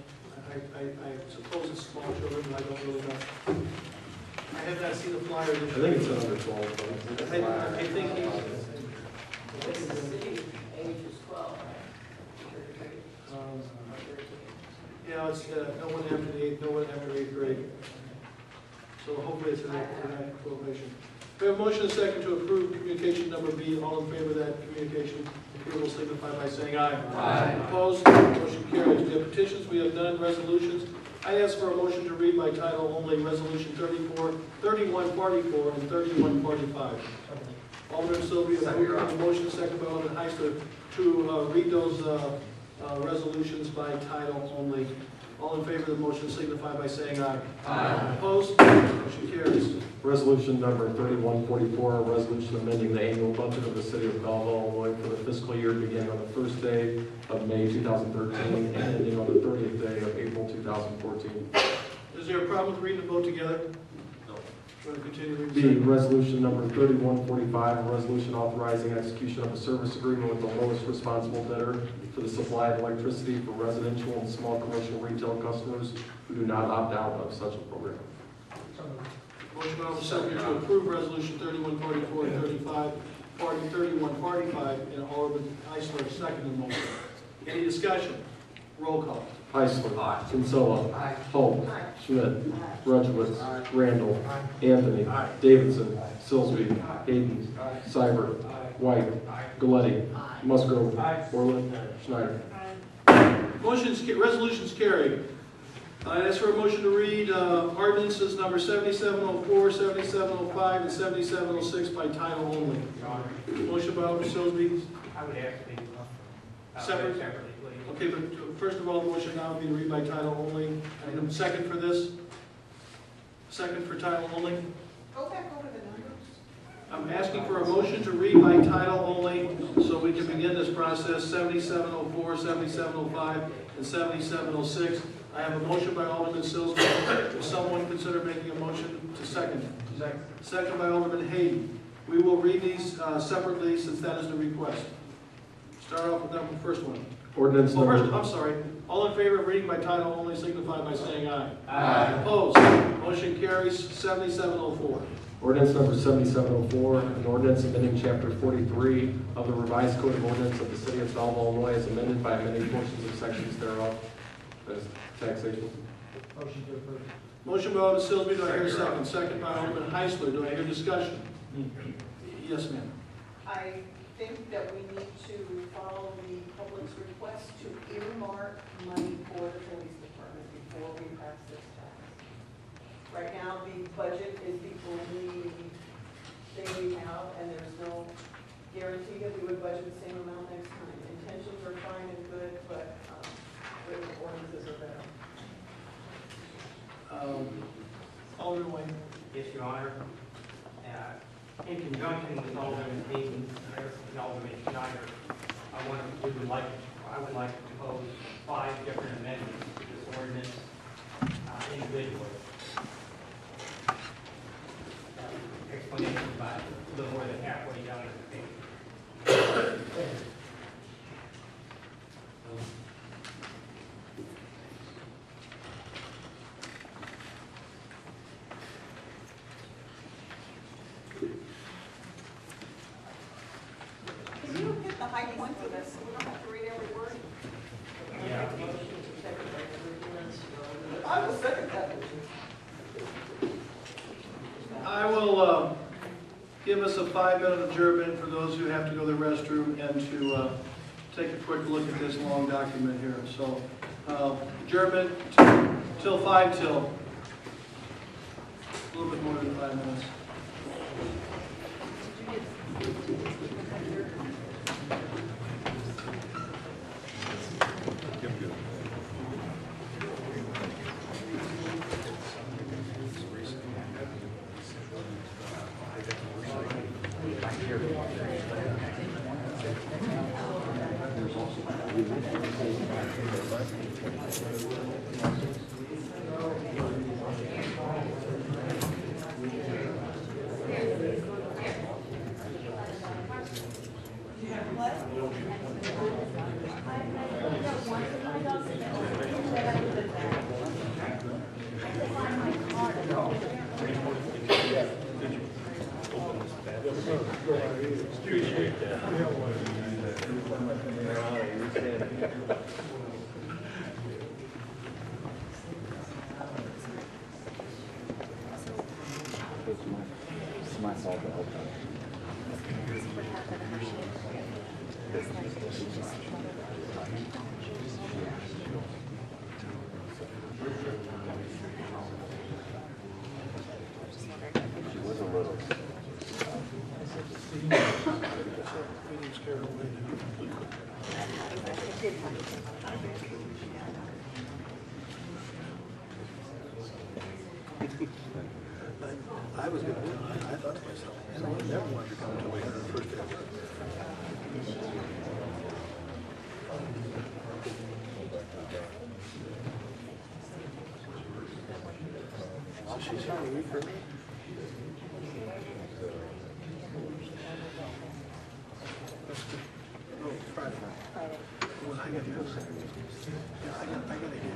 I suppose it's small children, but I don't really know. I have not seen the flyer. I think it's under 12. I think What's the city age is 12, right? yeah, it's no one after the eighth, no one after 8th grade. So hopefully it's in that probation. We have a motion and a second to approve communication number B. All in favor of that communication approval signify by saying aye. Aye. Opposed? Motion carries. We have petitions. We have none. Resolutions. I ask for a motion to read by title only Resolution 3144 and 3145. Alderman Sylvia, a motion second by Alderman Heisler to read those resolutions by title only. All in favor of the motion signify by saying aye. Aye. Opposed? Motion carries. Resolution number 3144, a resolution amending the annual budget of the city of Belleville, Illinois for the fiscal year beginning on the first day of May 2013 and ending on the 30th day of April 2014. Is there a problem with reading the vote together? No. Want to continue reading? B, resolution number 3145, a resolution authorizing execution of a service agreement with the lowest responsible bidder for the supply of electricity for residential and small commercial retail customers who do not opt out of such a program. Motion by Alderman Sylvia to approve Resolution 3144 and 3145, and Alderman Heisler second the motion. Any discussion? Roll call. Heisler. Kinsella. Holt. Schmidt. Rudowitz. Randall. Anthony. Davidson. Silsby. Hayden. Seibert. White. Galletti. Musgrove. Orland. Schneider. Resolutions carried. I ask for a motion to read ordinances number 7704, 7705, and 7706 by title only. Motion by Alderman Silsby. I would ask these Separate? separately, please. Okay, but first of all, the motion now would be to read by title only. And second for this? Second for title only? Go back over the numbers. I'm asking for a motion to read by title only so we can begin this process, 7704, 7705, and 7706. I have a motion by Alderman Silsby. If someone consider making a motion to second. Second by Alderman Hayden. We will read these separately since that is the request. Start off with the first one. Ordinance number. First, I'm sorry. All in favor of reading by title only signify by saying aye. Aye. Opposed? Motion carries. 7704. Ordinance number 7704, an ordinance amending chapter 43 of the revised code of ordinance of the city of Belleville, Illinois, as amended by amending portions of sections thereof. That is taxation. Motion to approve. Motion by Alderman Silsby, do I hear a second? Second by Alderman Heisler, do I hear discussion? Yes, ma'am. I think that we need to follow the public's request to earmark money for the police department before we pass this tax. Right now, the budget is the only thing we have, and there's no guarantee that we would budget the same amount next time. Intentions are fine and good, but written ordinances are better. Alderman Wayne. Yes, Your Honor. In conjunction with Alderman Hayden and Alderman Schneider, I would like to propose 5 different amendments to this ordinance individually. Explanation by a little more than halfway down the page. Can you hit the high points of this? We don't have to read every word. Yeah. I will second that. I will give us a 5-minute adjournment for those who have to go to the restroom and to take a quick look at this long document here. So adjournment till 5 till a little bit more than 5 minutes. I was going to do it. I thought to myself, I never wanted to come until we had our first day. So she's here a week early? Oh, Friday. Well, I got to go. Yeah, I got to get.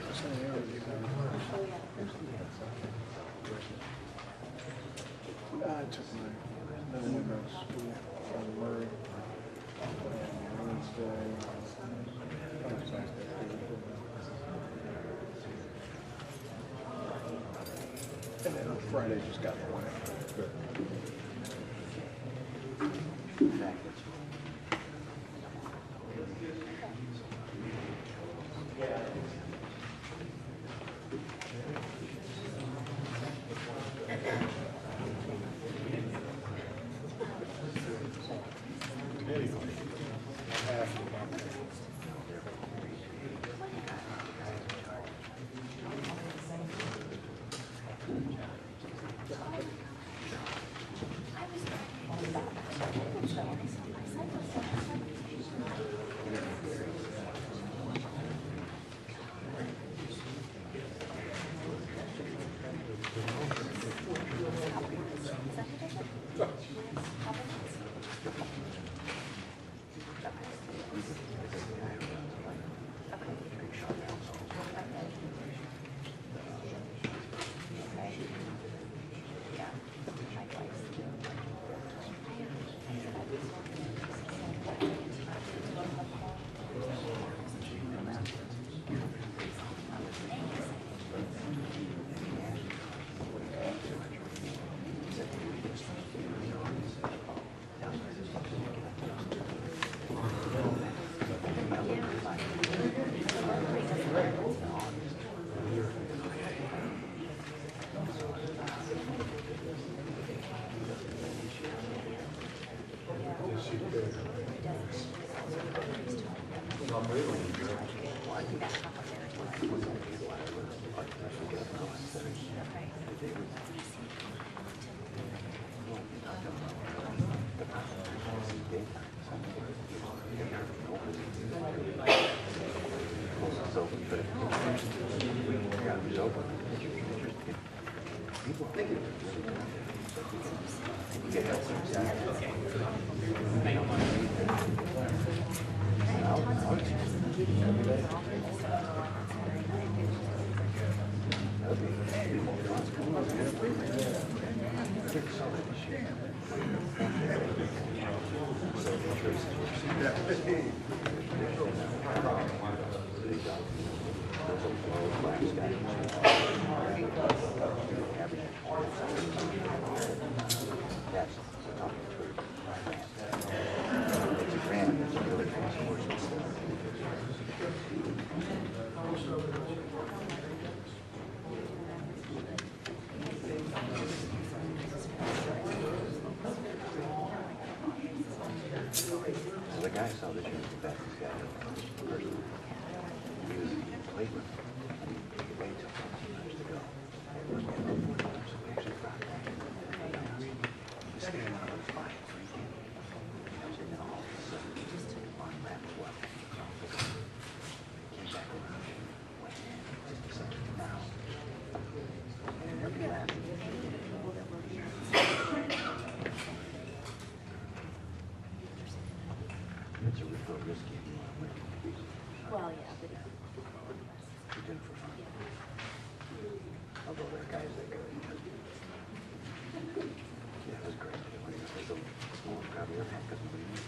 I'll send an arrow to you. I took my middle one out of school from Murray on Wednesday. And then on Friday, just got away. Good. The guy saw the shoes back this guy. He was played with him. He waited till years to go. So we actually brought him. He was standing out on the fire drinking. He comes in and all of a sudden he just took one rapid weapon. He came back around and went in. Just decided now. And look at that. It's a real risky. Well, yeah, but We did it for fun. Although there are guys that go. Yeah, it was great. It was the smallest crowd we ever had because nobody knew.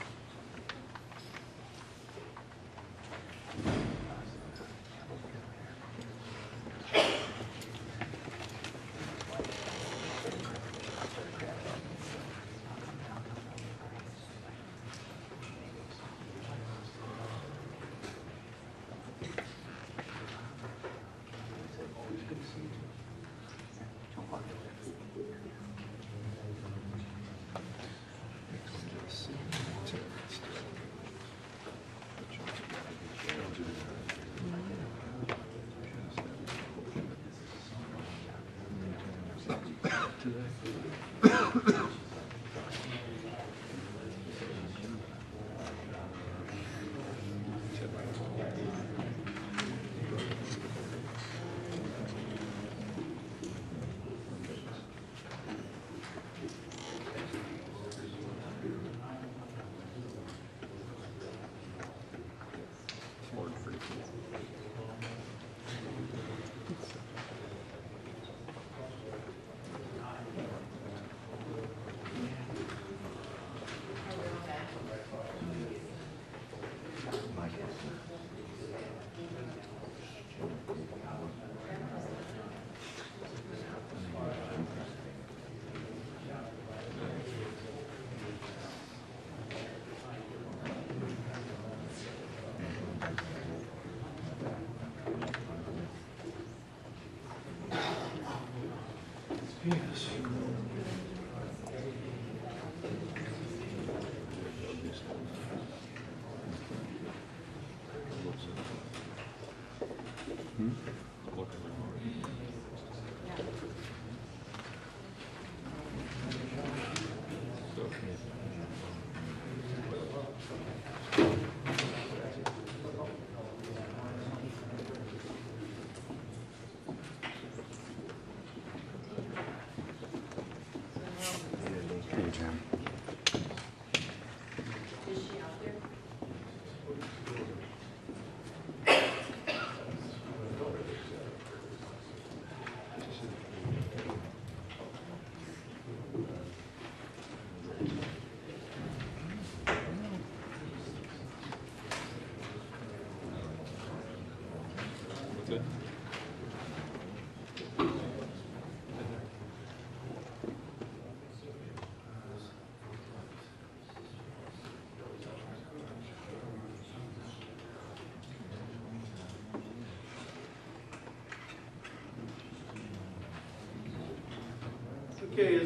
Okay,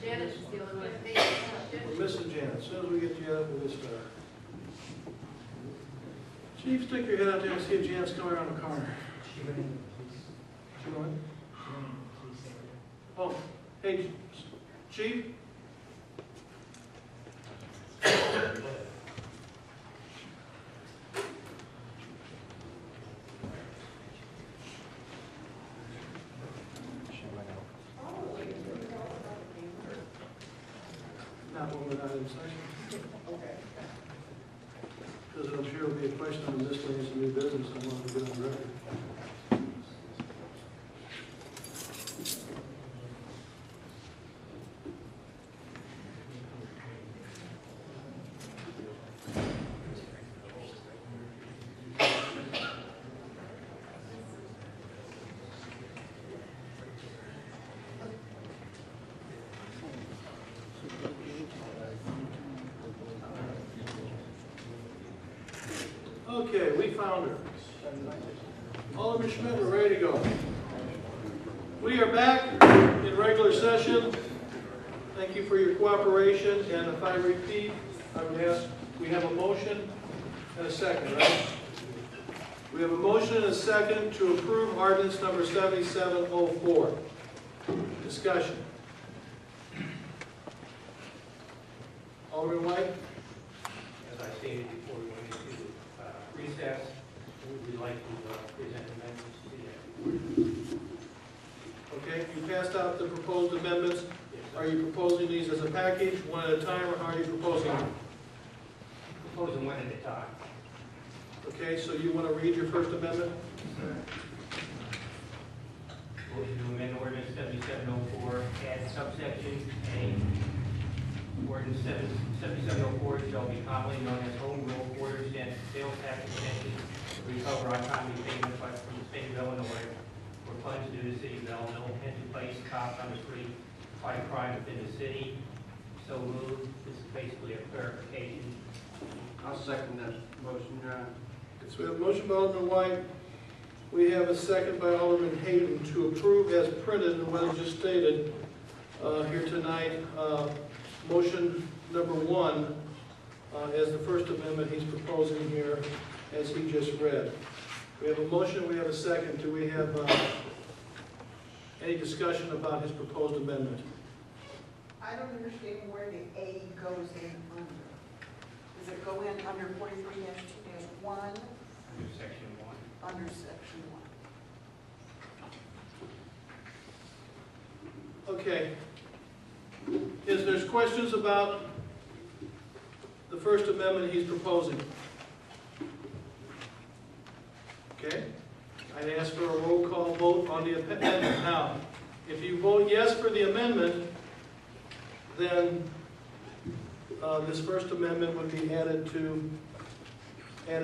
Janet's dealing with me. We're missing Janet. As soon as we get Janet, we'll get started. Chief, stick your head out there and see if Janet's coming around the corner. She went? Oh, hey, Chief? Not when we're not in session. Okay. Because I'm sure it'll be a question on miscellaneous new business I want to get on record. Okay, we found her. Alderman Schmidt, we're ready to go. We are back in regular session. Thank you for your cooperation, and if I repeat, I would ask, we have a motion and a second, right? We have a motion and a second to approve ordinance number 7704. Discussion. Alderman White? As I stated before we went into recess, we would like to present amendments to that. Okay, you passed out the proposed amendments. Are you proposing these as a package, one at a time, or how are you proposing them? Proposing one at a time. Okay, so you want to read your first amendment? Motion to amend ordinance 7704, add subsection A. Ordinance 7704 shall be commonly known as home rule quarters and sales tax extension to recover untimely payments from the state of Illinois for funds due to the city of Belleville and to place cops on the street to fight crime within the city. So moved. This is basically a clarification. I'll second that motion, Your Honor. So we have a motion by Alderman White. We have a second by Alderman Hayden to approve as printed and what I just stated here tonight. Motion number 1 as the First Amendment he's proposing here as he just read. We have a motion, we have a second. Do we have any discussion about his proposed amendment? I don't understand where the A goes in under. Does it go in under 43-2-1? Under section 1. Under section 1. Okay. Is there questions about the First Amendment he's proposing? Okay. I'd ask for a roll call vote on the amendment. Now, if you vote yes for the amendment, then this First Amendment would be added to the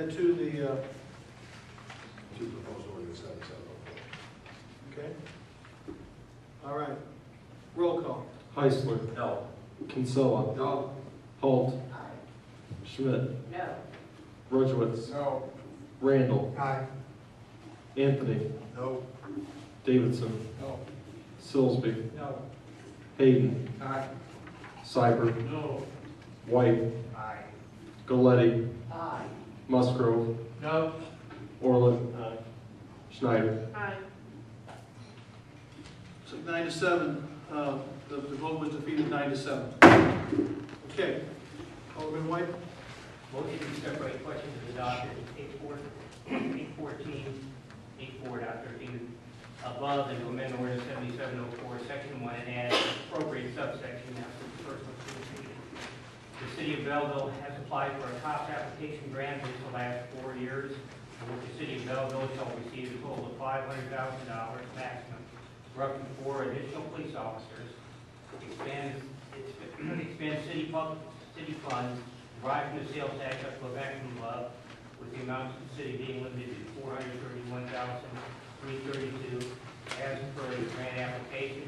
proposed ordinance 7704. okay. All right. Roll call. Heisler. No. Kinsella. No. Holt. Schmidt. No. Rudowitz. No. Randall. Aye. Anthony. No. Davidson. No. Silsby. No. Hayden. Aye. Cyber. No. White. Aye. Galletti. Aye. Musgrove. No. Orland. Schneider. Aye. So 9-7. The vote was defeated 9-7. Okay. Alderman White. Motion to separate questions of the docket 814, 8.4.13 above and to amend ordinance 7704, section 1 and add appropriate subsection after the first one was repeated. The city of Belleville has applied for a COPS application grant for the last 4 years, in which the city of Belleville shall receive a total of $500,000 maximum for up to 4 additional police officers, expand city funds derived from the sales tax up to a maximum of, with the amount of the city being limited to $431,332 as per the grant application.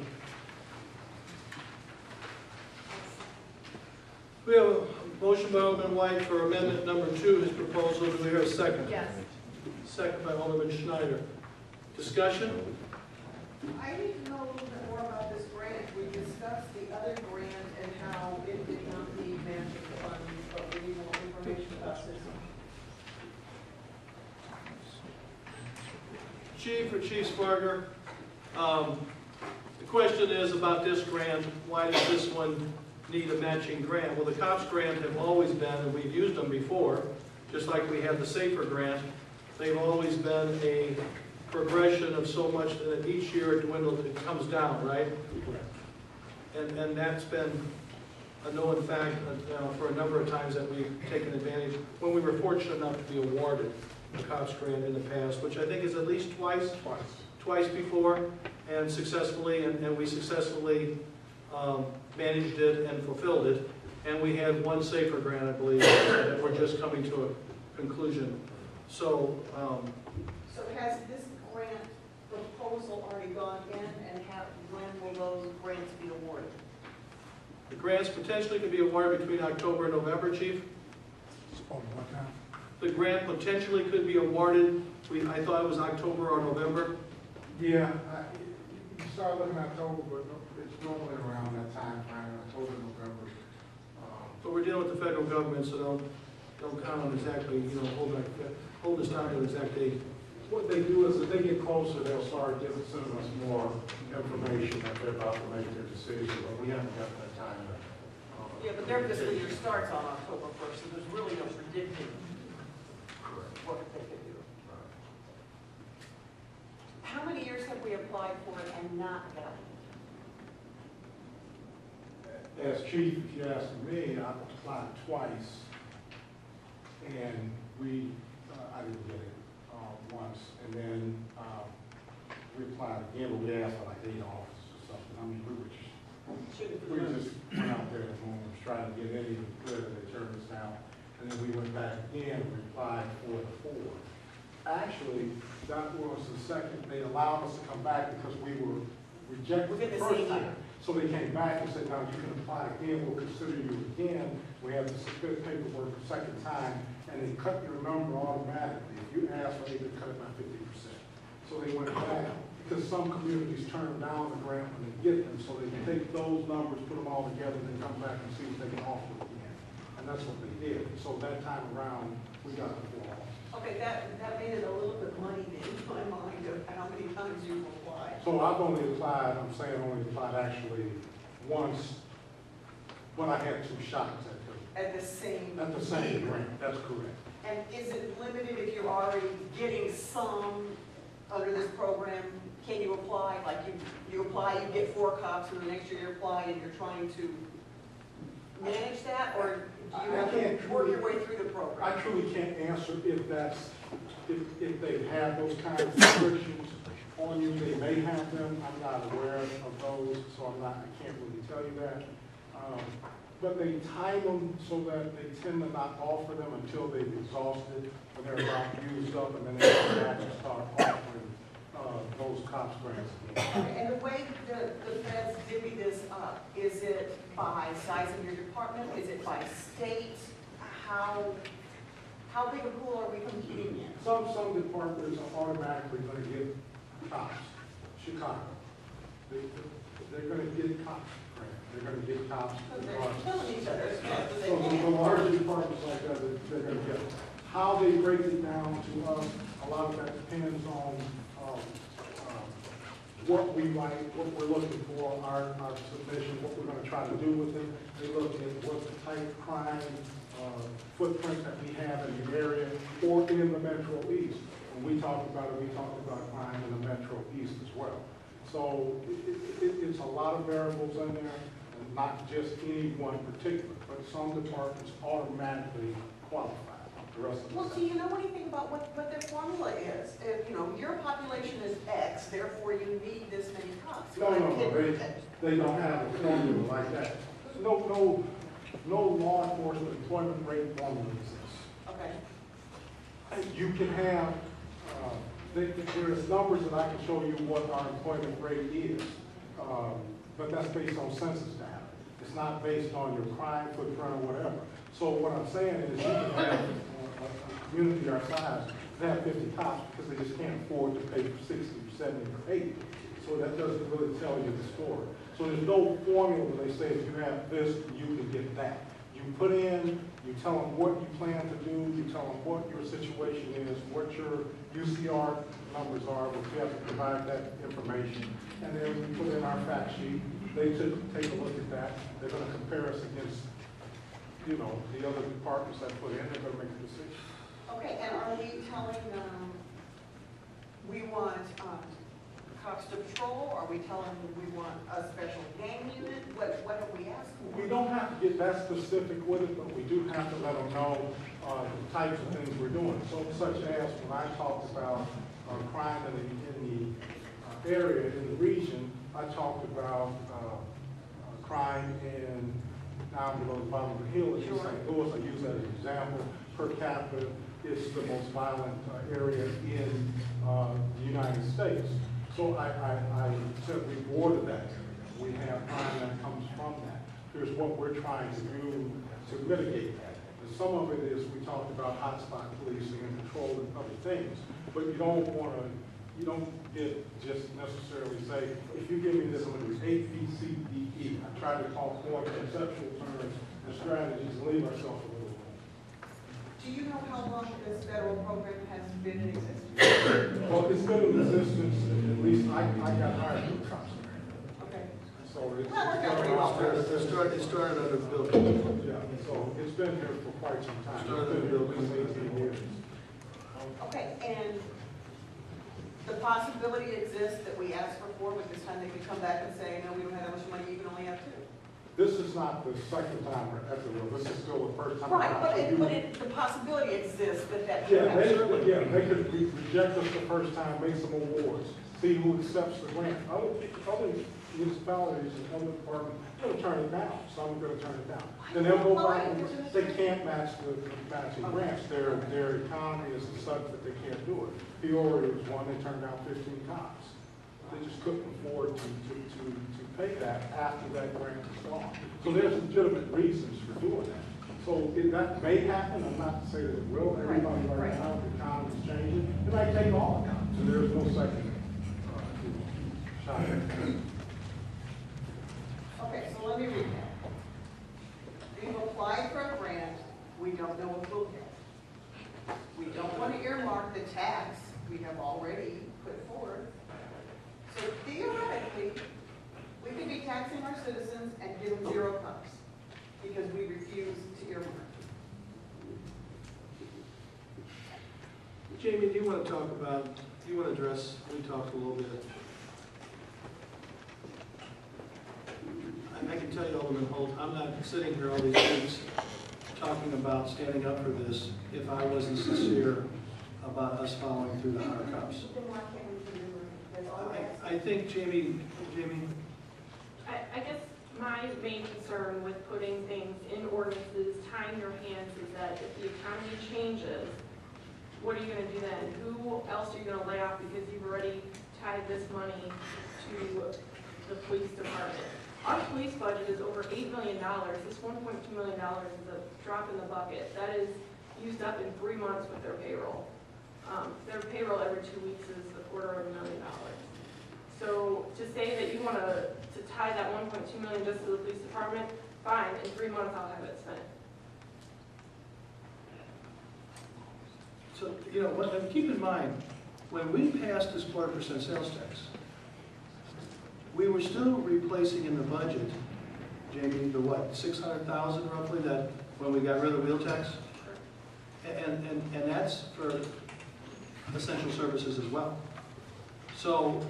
We have a motion by Alderman White for amendment number 2, his proposal. Do we hear a second? Yes. Second by Alderman Schneider. Discussion? I need to know a little bit more about this grant we just discuss the other grant and how it did not need matching funds, but we need more information about this one. Chief or Chief Sparger, the question is about this grant, why does this one need a matching grant? Well, the COPS grant have always been, and we've used them before, just like we have the SAFER grant, they've always been a progression of so much that each year it dwindles, it comes down, right? And that's been a known fact for a number of times that we've taken advantage, when we were fortunate enough to be awarded the COPS grant in the past, which I think is at least twice before, and successfully, and we successfully managed it and fulfilled it. And we had one SAFER grant, I believe, that we're just coming to a conclusion. So, So has this grant proposal already gone in, and when will those grants be awarded? the grants potentially could be awarded between October and November, Chief. The grant potentially could be awarded, I thought it was October or November. Yeah, you start looking at October, but it's normally around that time frame, October, November. But we're dealing with the federal government, so don't count on exactly, hold us down to an exact date. What they do is, if they get closer, they'll start sending us more information that they're about to make their decision, but we haven't got that time. Yeah, but their fiscal year starts on October 1st, so there's really no predicting what they could do. How many years have we applied for it and not gotten it? As chief, if you ask me, I applied twice, and I didn't get it once, and then we applied again, but we asked for like 8 offices or something. I mean, we just went out there at home, trying to get any good, and they turned us down. And then we went back again and applied for the 4. Actually, that was the second, they allowed us to come back because we were rejected the first time. So they came back and said, now you can apply again, we'll consider you again. We have to submit paperwork the second time, and they cut your number automatically. If you ask for it, they cut it by 50%. So they went back, because some communities turn down the grant when they get them, so they take those numbers, put them all together, and then come back and see if they can offer it again. And that's what they did. So that time around, we got the 4 officers. Okay, that made it a little bit muddy in my mind of how many times you've applied. So I've only applied, only applied actually once, when I had 2 shots At the same grant, that's correct. And is it limited if you're already getting some under this program? Can you apply, like you apply, you get 4 cops, and the next year you apply and you're trying to manage that? Or do you have to work your way through the program? I truly can't answer if they have those kinds of restrictions on you. They may have them. I'm not aware of those, so I can't really tell you that. But they time them so that they tend to not offer them until they've exhausted, when they're about used up, and then they come back and start offering those COPS grants again. And the way the feds divvy this up, is it by size of your department? Is it by state? How big a pool are we competing in? Some departments are automatically going to get COPS. Chicago, they're going to get COPS grant. They're going to get COPS. They're killing each other. So the larger departments like that, they're going to get it. How they break it down to us, a lot of that depends on what we write, what we're looking for, our submission, what we're going to try to do with it. They look at what the type of crime footprint that we have in the area or in the Metro East. When we talk about it, we talk about crime in the Metro East as well. So it's a lot of variables in there, and not just any one particular, but some departments automatically qualify. Well, do you know anything about what their formula is? If, your population is X, therefore you need this many cops. No, they don't have a formula like that. No law enforcement employment rate formula exists. Okay. You can have, there's numbers that I can show you what our employment rate is, but that's based on census data. It's not based on your crime footprint or whatever. So what I'm saying is you can have a community our size, they have 50 cops because they just can't afford to pay for 60 or 70 or 80. So that doesn't really tell you the story. So there's no formula when they say if you have this, you can get that. You put in, you tell them what you plan to do, you tell them what your situation is, what your UCR numbers are, but you have to provide that information. And then we put in our fact sheet. They take a look at that. They're going to compare us against, you know, the other departments that put in. They're going to make a decision. Okay, and are we telling them we want cops to patrol? Are we telling them we want a special gang unit? What have we asked for? We don't have to get that specific with it, but we do have to let them know the types of things we're doing. So such as when I talked about crime in the area, in the region, I talked about crime in down below the bottom of the hill in St. Louis. I use that as an example. Per capita, it's the most violent area in the United States. So I said we border that. We have crime that comes from that. Here's what we're trying to do to mitigate that. And some of it is we talked about hotspot policing and patrol and other things, but you don't just necessarily say, if you give me this, I'm going to do A, B, C, D, E. I try to talk more conceptual terms and strategies and leave ourselves a little room. Do you know how long this federal program has been in existence? Well, it's been in existence, at least I got hired to the cops. Okay. So it's It started under Bill Clinton. yeah, so it's been here for quite some time. Started It's been here for 18 years. Okay, and the possibility exists that we ask for 4, but this time they could come back and say, no, we don't have that much money, you can only have 2. This is not the second time we're at the wheel. This is still the first time. Right, but the possibility exists that that could Yeah, happen. they could reject us the first time, make some awards, see who accepts the grant. Other municipalities and other departments, they're going to turn it down. Some are going to turn it down. Then they'll go back and they can't match the matching grants. Their economy is such that they can't do it. Peoria was one, they turned down 15 times. They just couldn't afford to pay that after that grant was gone. So there's legitimate reasons for doing that. So that may happen. I'm not to say that it will. Everybody right now, the economy's changing. It might take all of them. So there's no second shot at it. Okay, so let me recap. We've applied for a grant, we don't know if we'll get. We don't want to earmark the tax we have already put forward. So theoretically, we could be taxing our citizens and give them 0 cups because we refuse to earmark. Jamie, do you want to address, we talked a little bit. I can tell you, Alderman Holt, I'm not sitting here all these weeks talking about standing up for this if I wasn't sincere about us following through the hard cops. I think, Jamie, I guess my main concern with putting things in ordinances, tying your hands, is that if the economy changes, what are you going to do then? Who else are you going to lay off because you've already tied this money to the police department? Our police budget is over $8 million. This $1.2 million is a drop in the bucket. That is used up in 3 months with their payroll. Their payroll every 2 weeks is $250,000. So to say that you want to tie that $1.2 million just to the police department, fine, in 3 months I'll have it spent. So, you know, keep in mind, when we passed this 4% sales tax, we were still replacing in the budget, Jamie, the what, 600,000 roughly, that when we got rid of the wheel tax? And that's for essential services as well. So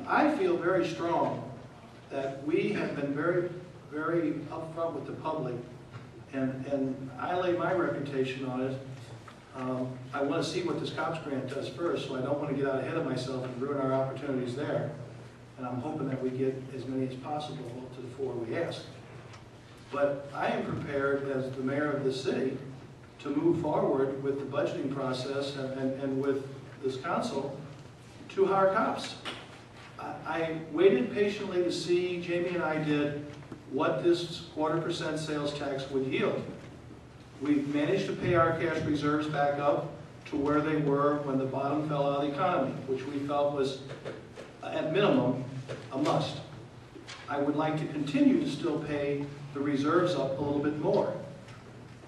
I feel very strong that we have been very, very upfront with the public, and I lay my reputation on it. I want to see what this COPS grant does first, so I don't want to get out ahead of myself and ruin our opportunities there. And I'm hoping that we get as many as possible to the 4 we ask. But I am prepared as the mayor of this city to move forward with the budgeting process and with this council to hire cops. I waited patiently to see, Jamie and I did, what this 0.25% sales tax would yield. We've managed to pay our cash reserves back up to where they were when the bottom fell out of the economy, which we felt was at minimum, a must. I would like to continue to still pay the reserves up a little bit more.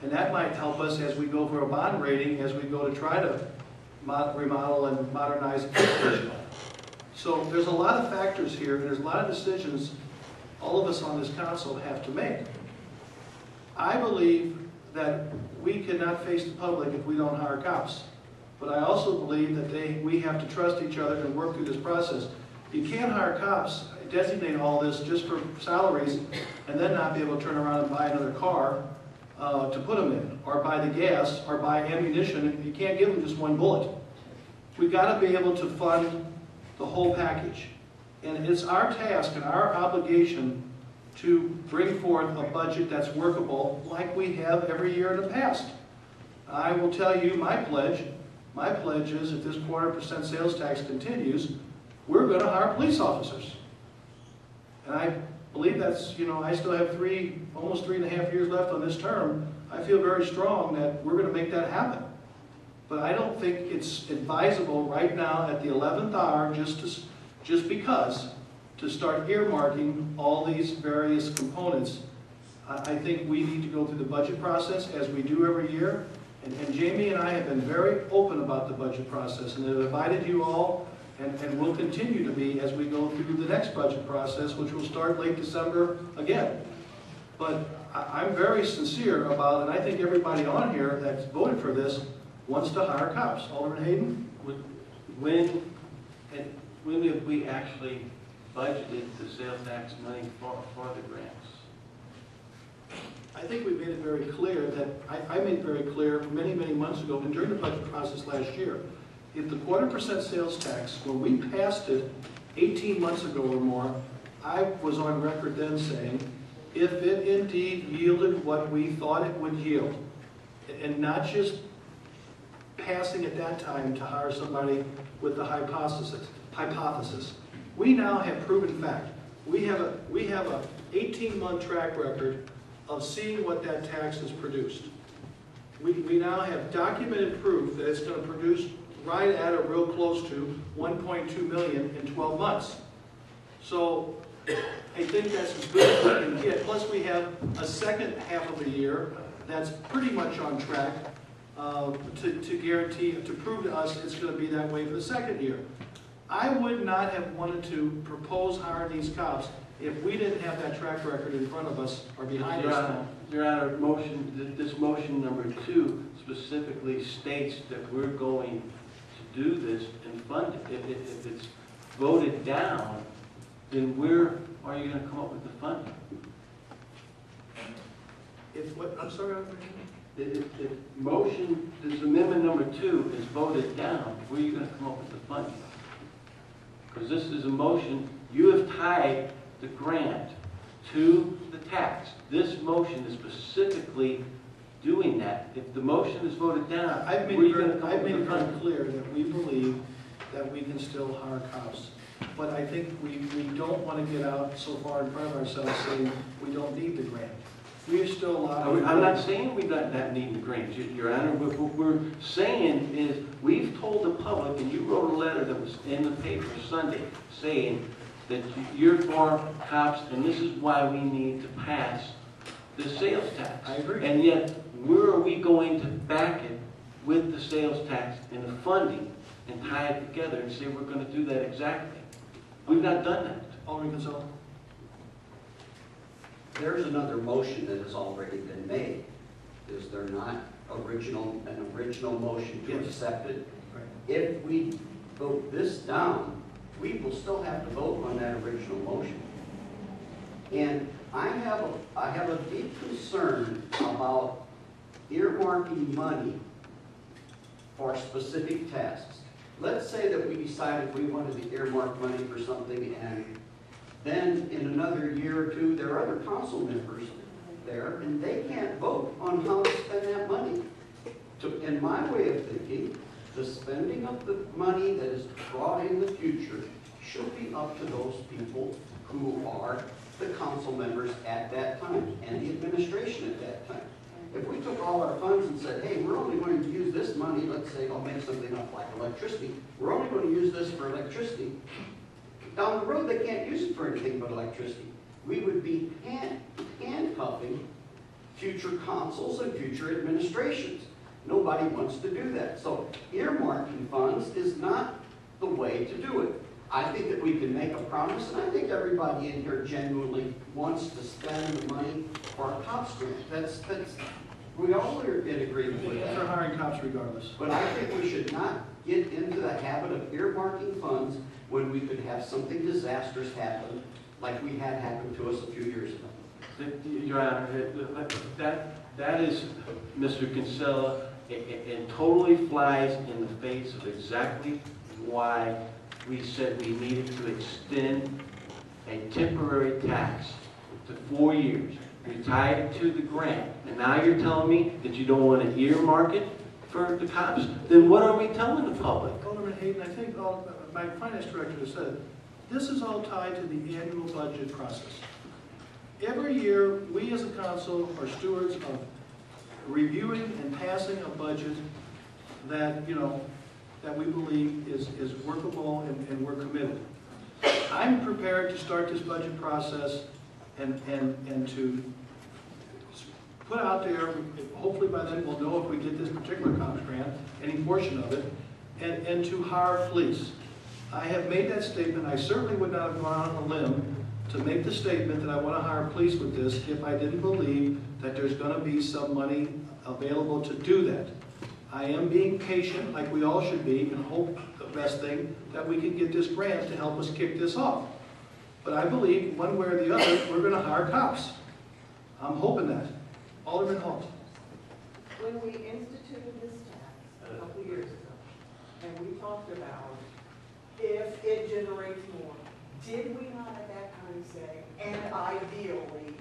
And that might help us as we go for a bond rating, as we go to try to remodel and modernize the police station. So there's a lot of factors here, and there's a lot of decisions all of us on this council have to make. I believe that we cannot face the public if we don't hire cops. But I also believe that we have to trust each other and work through this process. You can't hire cops, designate all this just for salaries, and then not be able to turn around and buy another car to put them in, or buy the gas, or buy ammunition. You can't give them just one bullet. We've got to be able to fund the whole package. And it's our task and our obligation to bring forth a budget that's workable like we have every year in the past. I will tell you my pledge is if this 0.25% sales tax continues, we're going to hire police officers. And I believe that's, I still have almost 3.5 years left on this term. I feel very strong that we're going to make that happen. But I don't think it's advisable right now at the 11th hour just because to start earmarking all these various components. I think we need to go through the budget process as we do every year. And Jamie and I have been very open about the budget process and have invited you all and will continue to be as we go through the next budget process, which will start late December again. But I'm very sincere about, and I think everybody on here that's voted for this wants to hire cops. Alderman Hayden? When have we actually budgeted the sales tax money for the grants? I think we made it very clear that, I made very clear many, many months ago and during the budget process last year, if the 0.25% sales tax, when we passed it 18 months ago or more, I was on record then saying, if it indeed yielded what we thought it would yield, and not just passing at that time to hire somebody with the hypothesis. We now have proven fact. We have a 18-month track record of seeing what that tax has produced. We now have documented proof that it's going to produce right at or real close to 1.2 million in 12 months. So I think that's as good as we can get. Plus we have a second half of the year that's pretty much on track to guarantee, to prove to us it's going to be that way for the second year. I would not have wanted to propose hiring these cops if we didn't have that track record in front of us or behind us. Your Honor, this motion number 2 specifically states that we're going to do this and fund it. If it's voted down, then where are you going to come up with the funding? I'm sorry, If motion, this amendment number 2 is voted down, where are you going to come up with the funding? Because this is a motion, you have tied the grant to the tax. This motion is specifically doing that. If the motion is voted down, I've made it very clear that we believe that we can still hire cops. But I think we don't want to get out so far in front of ourselves saying we don't need the grant. We are still allowed. I'm not saying we don't need the grant, Your Honor. What we're saying is we've told the public, and you wrote a letter that was in the paper Sunday saying that you're for cops, and this is why we need to pass the sales tax. I agree. And yet, where are we going to back it with the sales tax and the funding and tie it together and say we're going to do that exactly? We've not done that. Alderman Gonzalez? There's another motion that has already been made. Is there not an original motion to accept it? Right. If we vote this down, we will still have to vote on that original motion. And I have a deep concern about earmarking money for specific tasks. Let's say that we decided we wanted to earmark money for something, and then in another year or two, there are other council members there, and they can't vote on how to spend that money. In my way of thinking, the spending of the money that is brought in the future should be up to those people who are the council members at that time and the administration at that time. If we took all our funds and said, hey, we're only going to use this money, let's say I'll make something up like electricity, we're only going to use this for electricity, Down the road, they can't use it for anything but electricity. We would be handcuffing future councils and future administrations. Nobody wants to do that. So earmarking funds is not the way to do it. I think that we can make a promise, and I think everybody in here genuinely wants to spend the money for our cops grant. We all are in agreement with that. They're hiring cops regardless. But I think we should not get into the habit of earmarking funds when we could have something disastrous happen like we had happen to us a few years ago. Your Honor, that is, Mr. Kinsella, it totally flies in the face of exactly why we said we needed to extend a temporary tax to 4 years. We tied it to the grant, and now you're telling me that you don't want to earmark it for the cops? Then what are we telling the public? Alderman Hayden, I think my finance director has said, this is all tied to the annual budget process. Every year, we as a council are stewards of reviewing and passing a budget that, that we believe is workable and we're committed. I'm prepared to start this budget process and to put out there, hopefully by then we'll know if we get this particular cops grant, any portion of it, and to hire police. I have made that statement. I certainly would not have gone on a limb to make the statement that I want to hire police with this if I didn't believe that there's going to be some money available to do that. I am being patient, like we all should be, and hope the best thing that we can get this grant to help us kick this off. But I believe, one way or the other, we're going to hire cops. I'm hoping that. Alderman Holt. When we instituted this tax a couple years ago, and we talked about if it generates more, did we not at that time say, and ideally,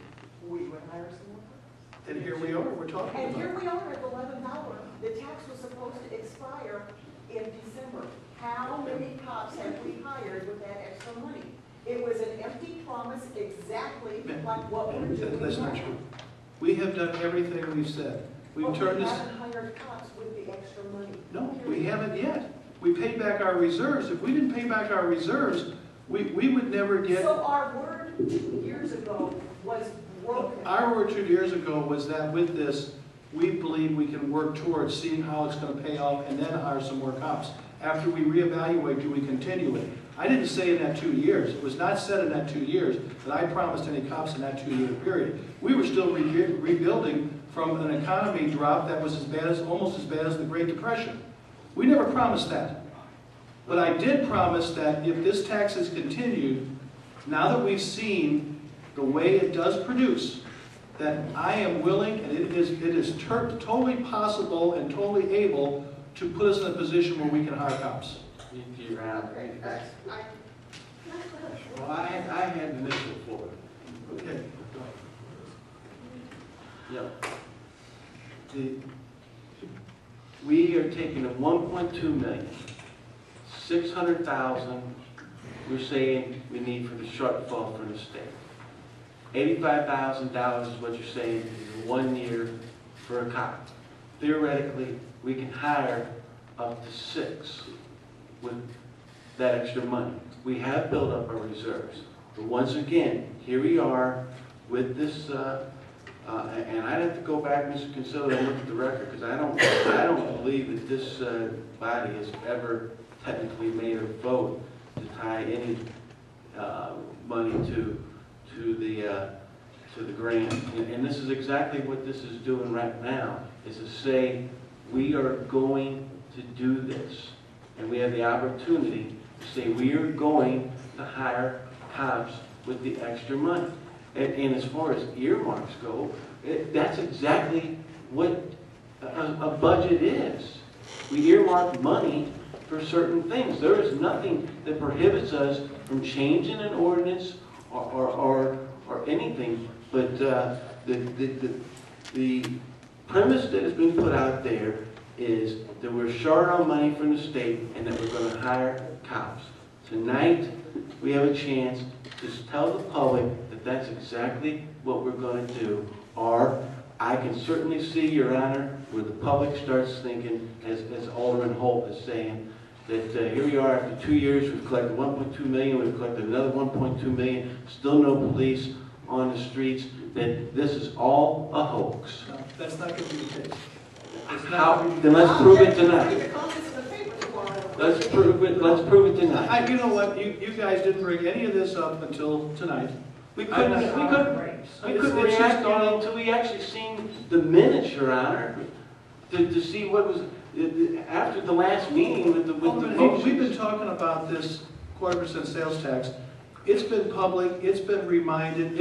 we would hire some more cops? And here we are, we're talking And about here we are at the 11th hour. The tax was supposed to expire in December. How many cops have we hired with that extra money? It was an empty promise, exactly like what we're doing That's not now. true. We have done everything we've said. We've turned this. We haven't hired cops with the extra money. No, we haven't yet. We paid back our reserves. If we didn't pay back our reserves, we would never get. So our word 2 years ago was broken. Our word 2 years ago was that with this, we believe we can work towards seeing how it's going to pay off and then hire some more cops. After we reevaluate, do we continue it? I didn't say in that 2 years. It was not said in that 2 years that I promised any cops in that 2 year period. We were still rebuilding from an economy drop that was almost as bad as the Great Depression. We never promised that. But I did promise that if this tax is continued, now that we've seen the way it does produce, that I am willing, and it is totally possible and totally able to put us in a position where we can hire cops. Your Honor. Well, I had the initial floor. Okay. Yeah. We are taking a 1.2 million, 600,000 we're saying we need for the shortfall for the state. $85,000 is what you're saying is 1 year for a cop. Theoretically, we can hire up to 6 with that extra money. We have built up our reserves. But once again, here we are with this, and I'd have to go back, Mr. Kinsella, and look at the record, because I don't believe that this body has ever technically made a vote to tie any money to the grant. And this is exactly what this is doing right now, is to say we are going to do this. And we have the opportunity to say we are going to hire cops with the extra money. And as far as earmarks go, that's exactly what a budget is. We earmark money for certain things. There is nothing that prohibits us from changing an ordinance or anything. But the premise that has been put out there is that we're short on money from the state and that we're going to hire cops. Tonight, we have a chance to tell the public that that's exactly what we're going to do. Or I can certainly see, Your Honor, where the public starts thinking, as Alderman Holt is saying, that here we are after 2 years, we've collected 1.2 million, we've collected another 1.2 million, still no police on the streets, that this is all a hoax. No, that's not going to be the case. It's not How, gonna be the then let's case. prove it Read tonight. the comments in the paper tomorrow. Let's prove it tonight. You know what, you guys didn't bring any of this up until tonight. We couldn't react on it until we actually seen the minutes, Your Honor, to see what was, after the last meeting with the motions. We've been talking about this 1/4% sales tax. It's been public, it's been reminded,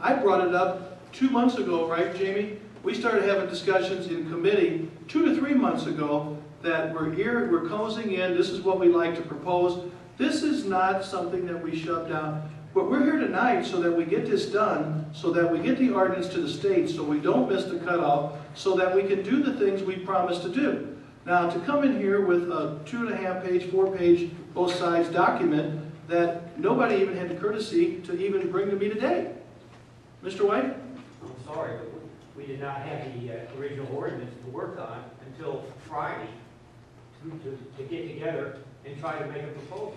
I brought it up 2 months ago, right, Jamie? We started having discussions in committee 2 to 3 months ago that we're here, we're closing in, this is what we like to propose. This is not something that we shove down. But we're here tonight so that we get this done, so that we get the ordinance to the state, so we don't miss the cutoff, so that we can do the things we promised to do. Now, to come in here with a 2.5-page, 4-page, both sides document that nobody even had the courtesy to even bring to me today. Mr. White? I'm sorry, but we did not have the original ordinance to work on until Friday to get together and try to make a proposal.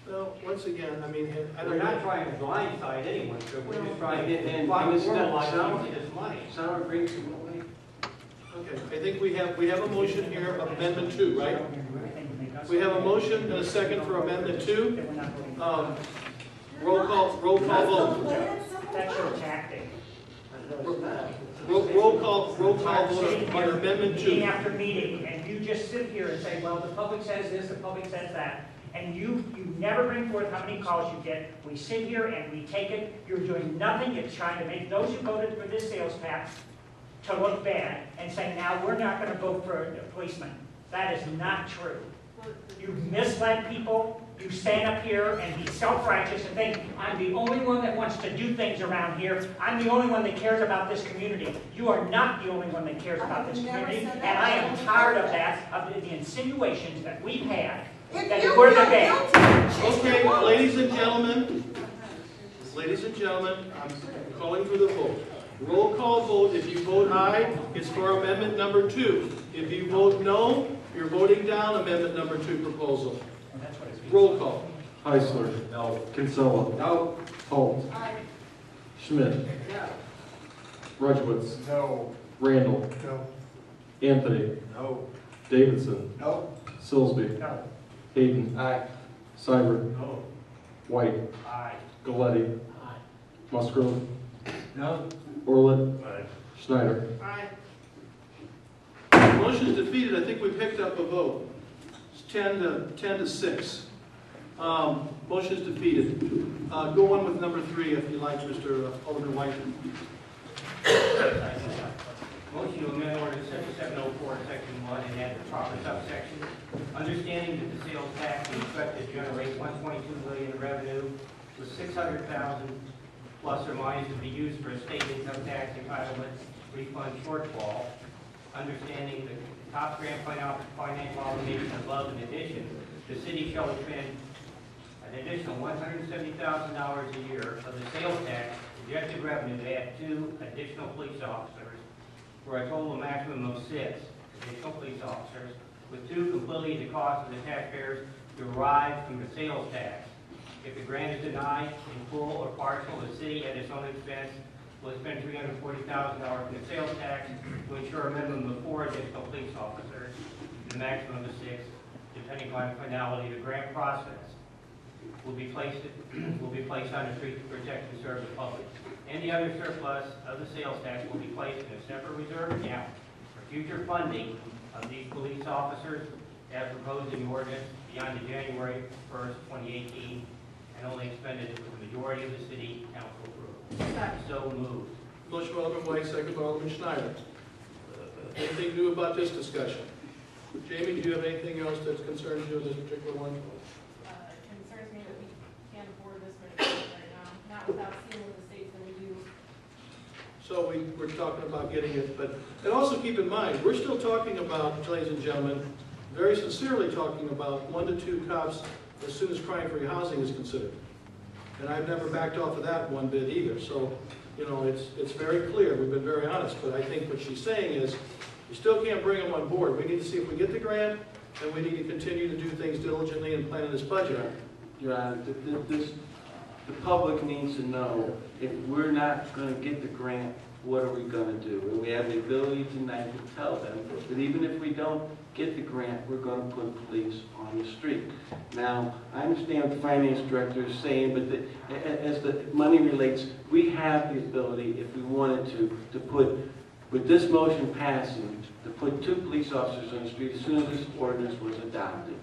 Well, once again, I mean, I don't We're not know. trying to blindside anyone, so we're just trying And to it's formalize not this money. sour grapes and nobody. Okay, I think we have a motion here of Amendment 2, right? We have a motion and a second for Amendment 2. Roll call vote. That's your tactic. Roll call vote on Amendment 2. Meeting after meeting, and you just sit here and say, well, the public says this, the public says that, and you never bring forth how many calls you get. We sit here and we take it. You're doing nothing. You're trying to make those who voted for this sales tax to look bad and say, now we're not going to vote for a policeman. That is not true. You misled people. You stand up here and be self-righteous and think, I'm the only one that wants to do things around here. I'm the only one that cares about this community. You are not the only one that cares about this community. And I am tired of that, of the insinuations that we've had, that we're the bad. Okay, ladies and gentlemen, I'm calling for the vote. Roll call vote. If you vote aye, it's for Amendment number 2. If you vote no, you're voting down Amendment number 2 proposal. Roll call. Heisler. No. Kinsella. No. Holt. Schmidt. Rudowitz. No. Randall. No. Anthony. No. Davidson. No. Silsby. No. Hayden. Aye. Seibert. No. White. Aye. Galletti. Musgrove. No. Orlett. Aye. Schneider. Motion's defeated. I think we picked up a vote. It's 10 to 6. Motion's defeated. Go on with number 3 if you like, Mr. Alderman White. Motion to amend ordinance 7704, section 1, and add the proper subsection. Understanding that the sales tax is expected to generate $1.2 million in revenue, with $600,000 plus or minus to be used for a state income tax entitlement refund shortfall. Understanding the top grant financial obligation above, in addition, the city shall expend an additional $170,000 a year of the sales tax projected revenue to add 2 additional police officers for a total of maximum of 6 additional police officers, with 2 completely at the cost of the taxpayers derived from the sales tax. If the grant is denied in full or partial, the city at its own expense will spend $340,000 from the sales tax to ensure a minimum of 4 additional police officers, and a maximum of 6, depending on the finality of the grant process, will be placed on the street to protect and serve the public. Any other surplus of the sales tax will be placed in a separate reserve account for future funding of these police officers as proposed in the ordinance beyond the January 1st, 2018, and only expended for the majority of the city council approval. So moved. Motion by Alderman White, second by Alderman Schneider. Anything new about this discussion? Jamie, do you have anything else that concerns you in this particular one? Concerns me that we can't afford this many people right now, not without seeing what the state's going to do. So we're talking about getting it, and also keep in mind, we're still talking about, ladies and gentlemen, very sincerely talking about 1 to 2 cops as soon as crime-free housing is considered. And I've never backed off of that one bit either. So, you know, it's very clear. We've been very honest. But I think what she's saying is, we still can't bring them on board. We need to see if we get the grant, and we need to continue to do things diligently and plan in this budget. Your Honor, the public needs to know, if we're not gonna get the grant, what are we gonna do? And we have the ability tonight to tell them that even if we don't get the grant, we're gonna put police on the street. Now, I understand what the finance director is saying, but as the money relates, we have the ability, if we wanted to put, with this motion passing, to put 2 police officers on the street as soon as this ordinance was adopted.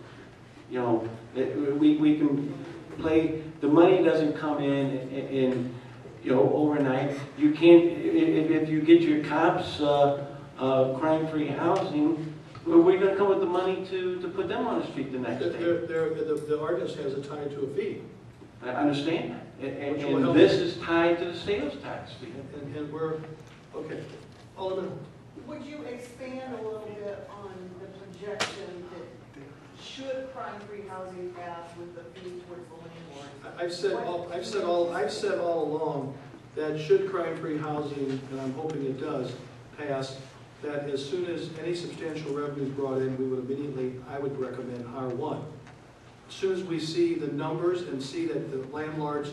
You know, we can play, the money doesn't come in you know, overnight. You can't, if you get your cops crime-free housing, we're going to come with the money to put them on the street the next day. The ordinance has it tied to a fee. I understand that. And this is tied to the sales tax fee. And we're, okay. Alderman. Would you expand a little bit on the projection that should crime-free housing pass with the fee towards the landlord? I've said all along that should crime-free housing, and I'm hoping it does, pass, that as soon as any substantial revenue is brought in, we would immediately, I would recommend R1. As soon as we see the numbers and see that the landlords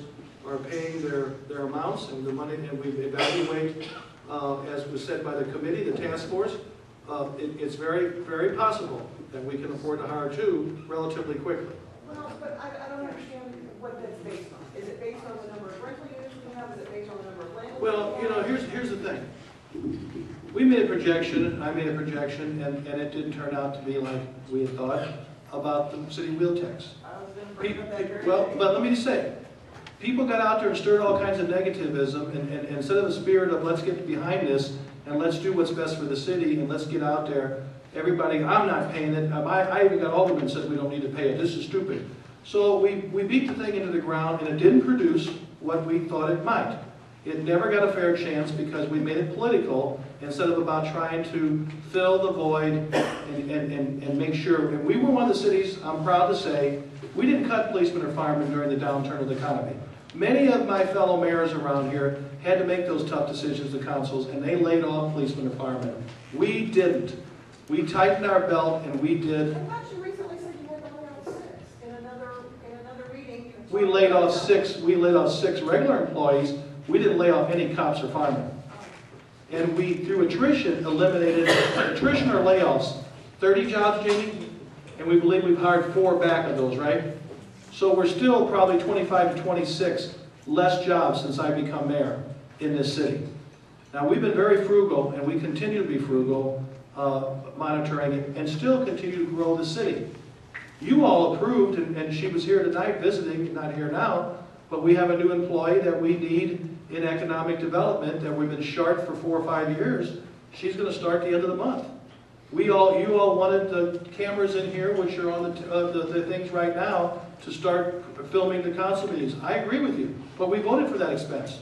are paying their amounts and the money, and we evaluate, as was said by the committee, the task force, it's very, very possible that we can afford to hire 2 relatively quickly. Well, but I don't understand what that's based on. Is it based on the number of rental units we have? Is it based on the number of landlords? Well, you know, here's the thing. We made a projection, I made a projection, and it didn't turn out to be like we had thought about the city wheel tax. I was going to bring up that very Well, thing. but let me just say, people got out there and stirred all kinds of negativism, and instead of the spirit of let's get behind this, and let's do what's best for the city, and let's get out there, everybody, I'm not paying it, I even got aldermen said we don't need to pay it, this is stupid. So we beat the thing into the ground, and it didn't produce what we thought it might. It never got a fair chance because we made it political instead of about trying to fill the void and make sure. And we were one of the cities, I'm proud to say, we didn't cut policemen or firemen during the downturn of the economy. Many of my fellow mayors around here had to make those tough decisions, the councils, and they laid off policemen or firemen. We didn't. We tightened our belt and we did. I thought you recently said you were going to lay off 6 in another meeting. We laid off 6. We laid off 6 regular employees. We didn't lay off any cops or firemen. And we, through attrition, eliminated attrition or layoffs. 30 jobs, Jamie, and we believe we've hired 4 back of those, right? So we're still probably 25 to 26 less jobs since I've become mayor in this city. Now, we've been very frugal, and we continue to be frugal, monitoring it, and still continue to grow the city. You all approved, and she was here tonight visiting, not here now, but we have a new employee that we need in economic development that we've been short for 4 or 5 years. She's going to start the end of the month. You all wanted the cameras in here, which are on the things right now, to start filming the council meetings. I agree with you, but we voted for that expense.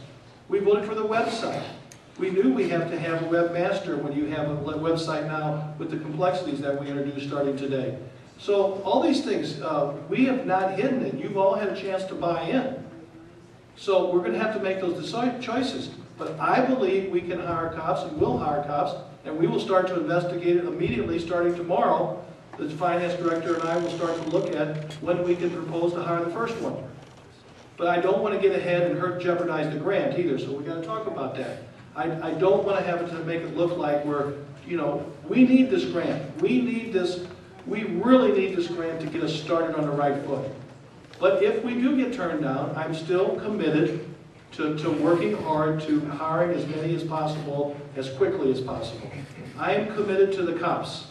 We voted for the website. We knew we have to have a webmaster when you have a website now with the complexities that we introduced starting today. So all these things, we have not hidden it. You've all had a chance to buy in. So we're going to have to make those choices. But I believe we can hire cops and will hire cops, and we will start to investigate it immediately starting tomorrow. The finance director and I will start to look at when we can propose to hire the first one. But I don't want to get ahead and jeopardize the grant either, so we got to talk about that. I don't want to have it to make it look like we're, you know, we need this grant. We need this, we really need this grant to get us started on the right foot. But if we do get turned down, I'm still committed to working hard to hiring as many as possible, as quickly as possible. I am committed to the cops.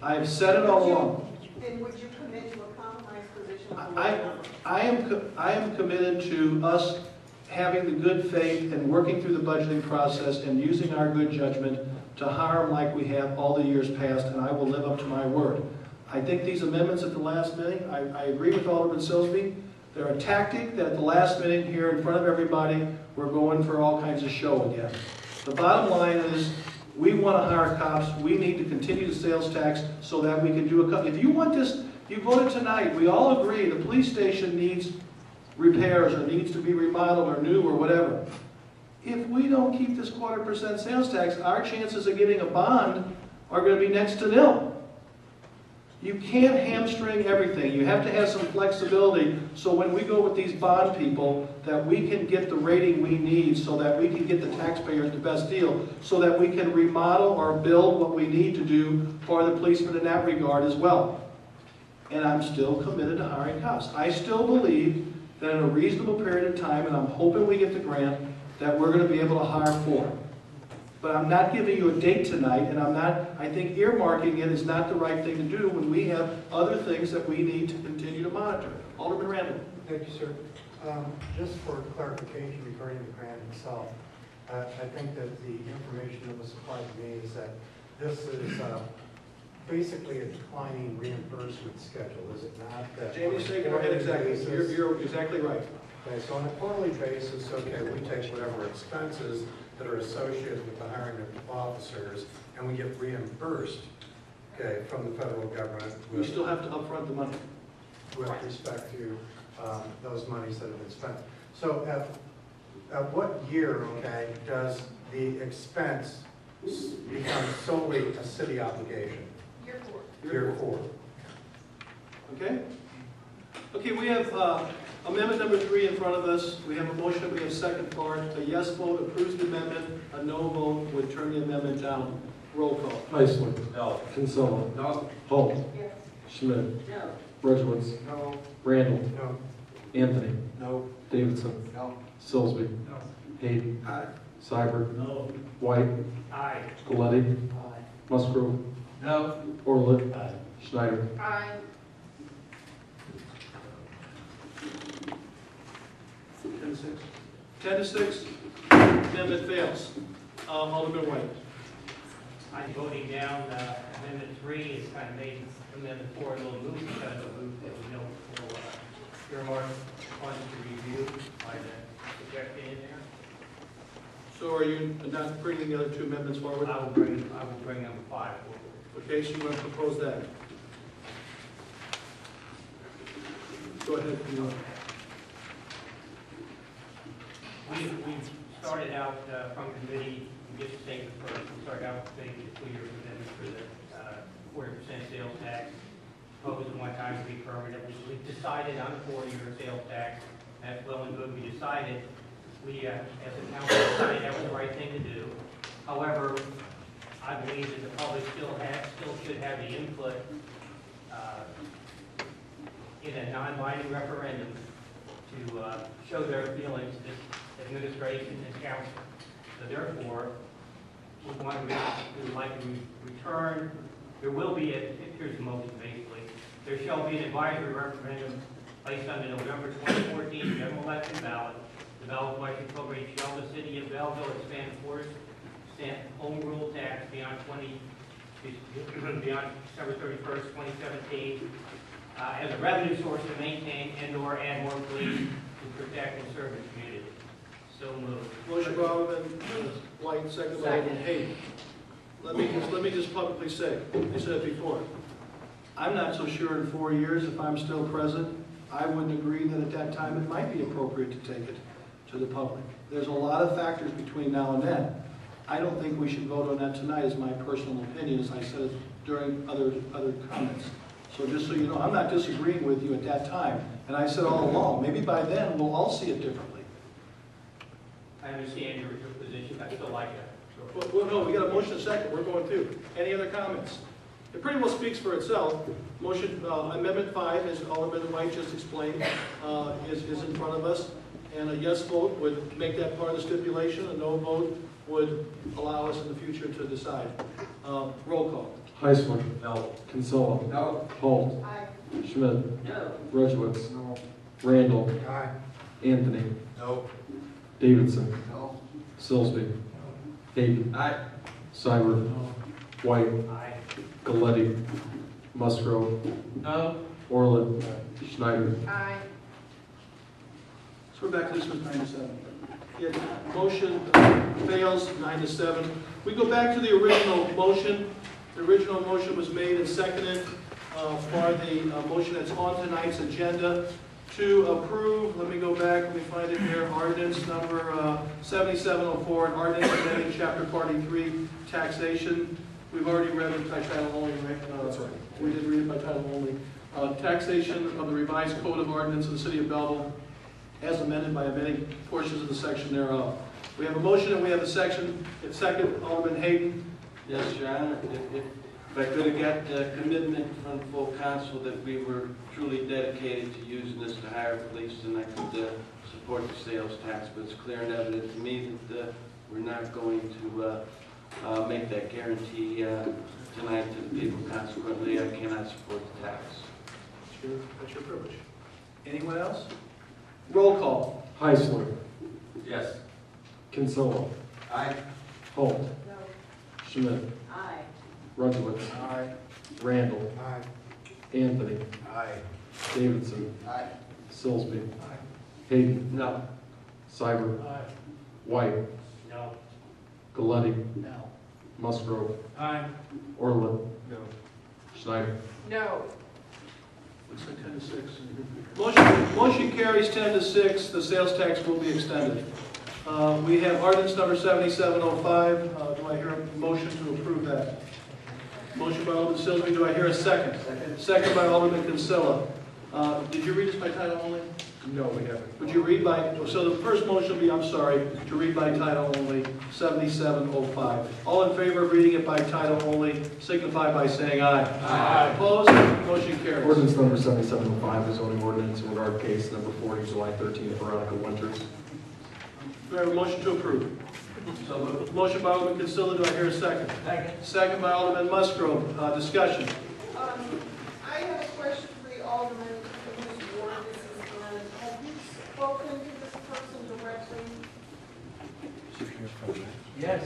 I have said it all along. Then would you commit to a compromise position? I am committed to us having the good faith and working through the budgeting process and using our good judgment to hire them like we have all the years past, and I will live up to my word. I think these amendments at the last minute, I agree with Alderman Silsby. They're a tactic that at the last minute here in front of everybody, we're going for all kinds of show again. The bottom line is, we want to hire cops. We need to continue the sales tax so that we can do a cut. If you want this, you voted tonight. We all agree the police station needs repairs or needs to be remodeled or new or whatever. If we don't keep this 0.25% sales tax, our chances of getting a bond are going to be next to nil. You can't hamstring everything. You have to have some flexibility so when we go with these bond people, that we can get the rating we need so that we can get the taxpayers the best deal, so that we can remodel or build what we need to do for the policemen in that regard as well. And I'm still committed to hiring cops. I still believe that in a reasonable period of time, and I'm hoping we get the grant, that we're going to be able to hire 4. But I'm not giving you a date tonight, and I think earmarking it is not the right thing to do when we have other things that we need to continue to monitor. Alderman Randall. Thank you, sir. Just for clarification regarding the grant itself, I think that the information that was supplied to me is that this is basically a declining reimbursement schedule, is it not? That Jamie, say go ahead exactly. You're exactly right. Okay, so on a quarterly basis, okay, we take whatever expenses that are associated with the hiring of officers, and we get reimbursed, okay, from the federal government. We still have to upfront the money. With respect to those monies that have been spent. So at what year, okay, does the expense become solely a city obligation? Year 4. Year 4. Okay? Okay, we have amendment number 3 in front of us. We have a motion, we have second part. A yes vote approves the amendment. A no vote would turn the amendment down. Roll call. Heisler. No. Kinsella. No. Holt. Yes. Schmidt. No. Ridgewitz. No. Randall. No. Anthony. No. Davidson. No. Silsby. No. Hayden. Aye. Seibert. No. White. Aye. Galletti. Musgrove. No. Orlett. Schneider. Aye. 10 to 6. Amendment fails. Alderman White. I'm voting down amendment 3. It's kind of made amendment 4 a little moot because of the move that we know will earmark funds to review by the projected in there. So are you not bringing the other 2 amendments forward? I will bring number 5 forward. Okay, so you want to propose that? Go ahead. We started out from committee, just to take it first, we started out with making a 2-year commitment for the 40% sales tax. Proposed at one time to be permanent. We decided on a 4-year sales tax. That's well and good. We decided, as a council, decided that was the right thing to do. However, I believe that the public still should have the input in a non-binding referendum to show their feelings to administration and council. So therefore, we would like to return. There will be here's the motion basically. There shall be an advisory referendum placed on the November 2014 general election ballot. The ballot question program shall the city of Belleville expand 4% home rule tax beyond December 31st, 2017, as a revenue source to maintain and/or add more police to protect and serve the community. So moved. Motion by Alderman White, second by Alderman Hayden. Let me just publicly say, I said it before, I'm not so sure in 4 years if I'm still president, I wouldn't agree that at that time it might be appropriate to take it to the public. There's a lot of factors between now and then. I don't think we should vote on that tonight, is my personal opinion, as I said during other comments. So just so you know, I'm not disagreeing with you at that time. And I said all along, maybe by then we'll all see it differently. I understand your position. I still like that. Well, no, we got a motion and a second. We're going through. Any other comments? It pretty well speaks for itself. Motion, Amendment 5, as Alderman White just explained, is in front of us. And a yes vote would make that part of the stipulation. A no vote would allow us in the future to decide. Roll call. Heisler. No. Kinsella. No. Holt. Aye. Schmidt. No. Ridgewitz. No. Randall. Aye. Anthony. No. Davidson. No. Silsby. Hayden. Aye. Seibert. White. Aye. Galletti. Musgrove. No. Orlett. Schneider. Aye. So we're back to this one, 9 to 7. Yeah, motion fails, 9 to 7. We go back to the original motion. The original motion was made and seconded for the motion that's on tonight's agenda to approve, let me go back, let me find it here, ordinance number 7704, an ordinance amending chapter 43, taxation. We've already read it by title only, right? That's right. We did read it by title only. Taxation of the revised code of ordinance of the city of Belleville as amended by amending portions of the section thereof. We have a motion and we have a section. It's second, Alderman Hayden. Yes, Your Honor, if I could have got commitment from full council that we were truly dedicated to using this to hire police, then I could support the sales tax, but it's clear and evident to me that we're not going to make that guarantee tonight to the people. Consequently, I cannot support the tax. That's your privilege. Anyone else? Roll call. Heisler. Yes. Kinsella. Aye. Holt. No. Schmidt. Aye. Rudowitz. Aye. Randall. Aye. Anthony. Aye. Davidson. Aye. Silsby. Hayden. No. Seibert. Aye. White. No. Galletti. No. Musgrove. Aye. Orland. No. Schneider. No. Looks like 10 to 6. Motion carries 10 to 6. The sales tax will be extended. We have ordinance number 7705. Do I hear a motion to approve that? Motion by Alderman Silsby. Do I hear a second? Second by Alderman Kinsella. Did you read this by title only? No, we haven't. Would you read by, so the first motion will be, I'm sorry, to read by title only, 7705. All in favor of reading it by title only, signify by saying aye. Aye. Opposed? Motion carries. Ordinance number 7705 is zoning ordinance in regard to case number 40, July 13th, Veronica Winters. Do I have a motion to approve? So moved. Motion by Alderman Kinsella, do I hear a second? Second. Second by Alderman Musgrove. Discussion. I have a question for the alderman whose ward this is in. Have you spoken to this person directly? Yes.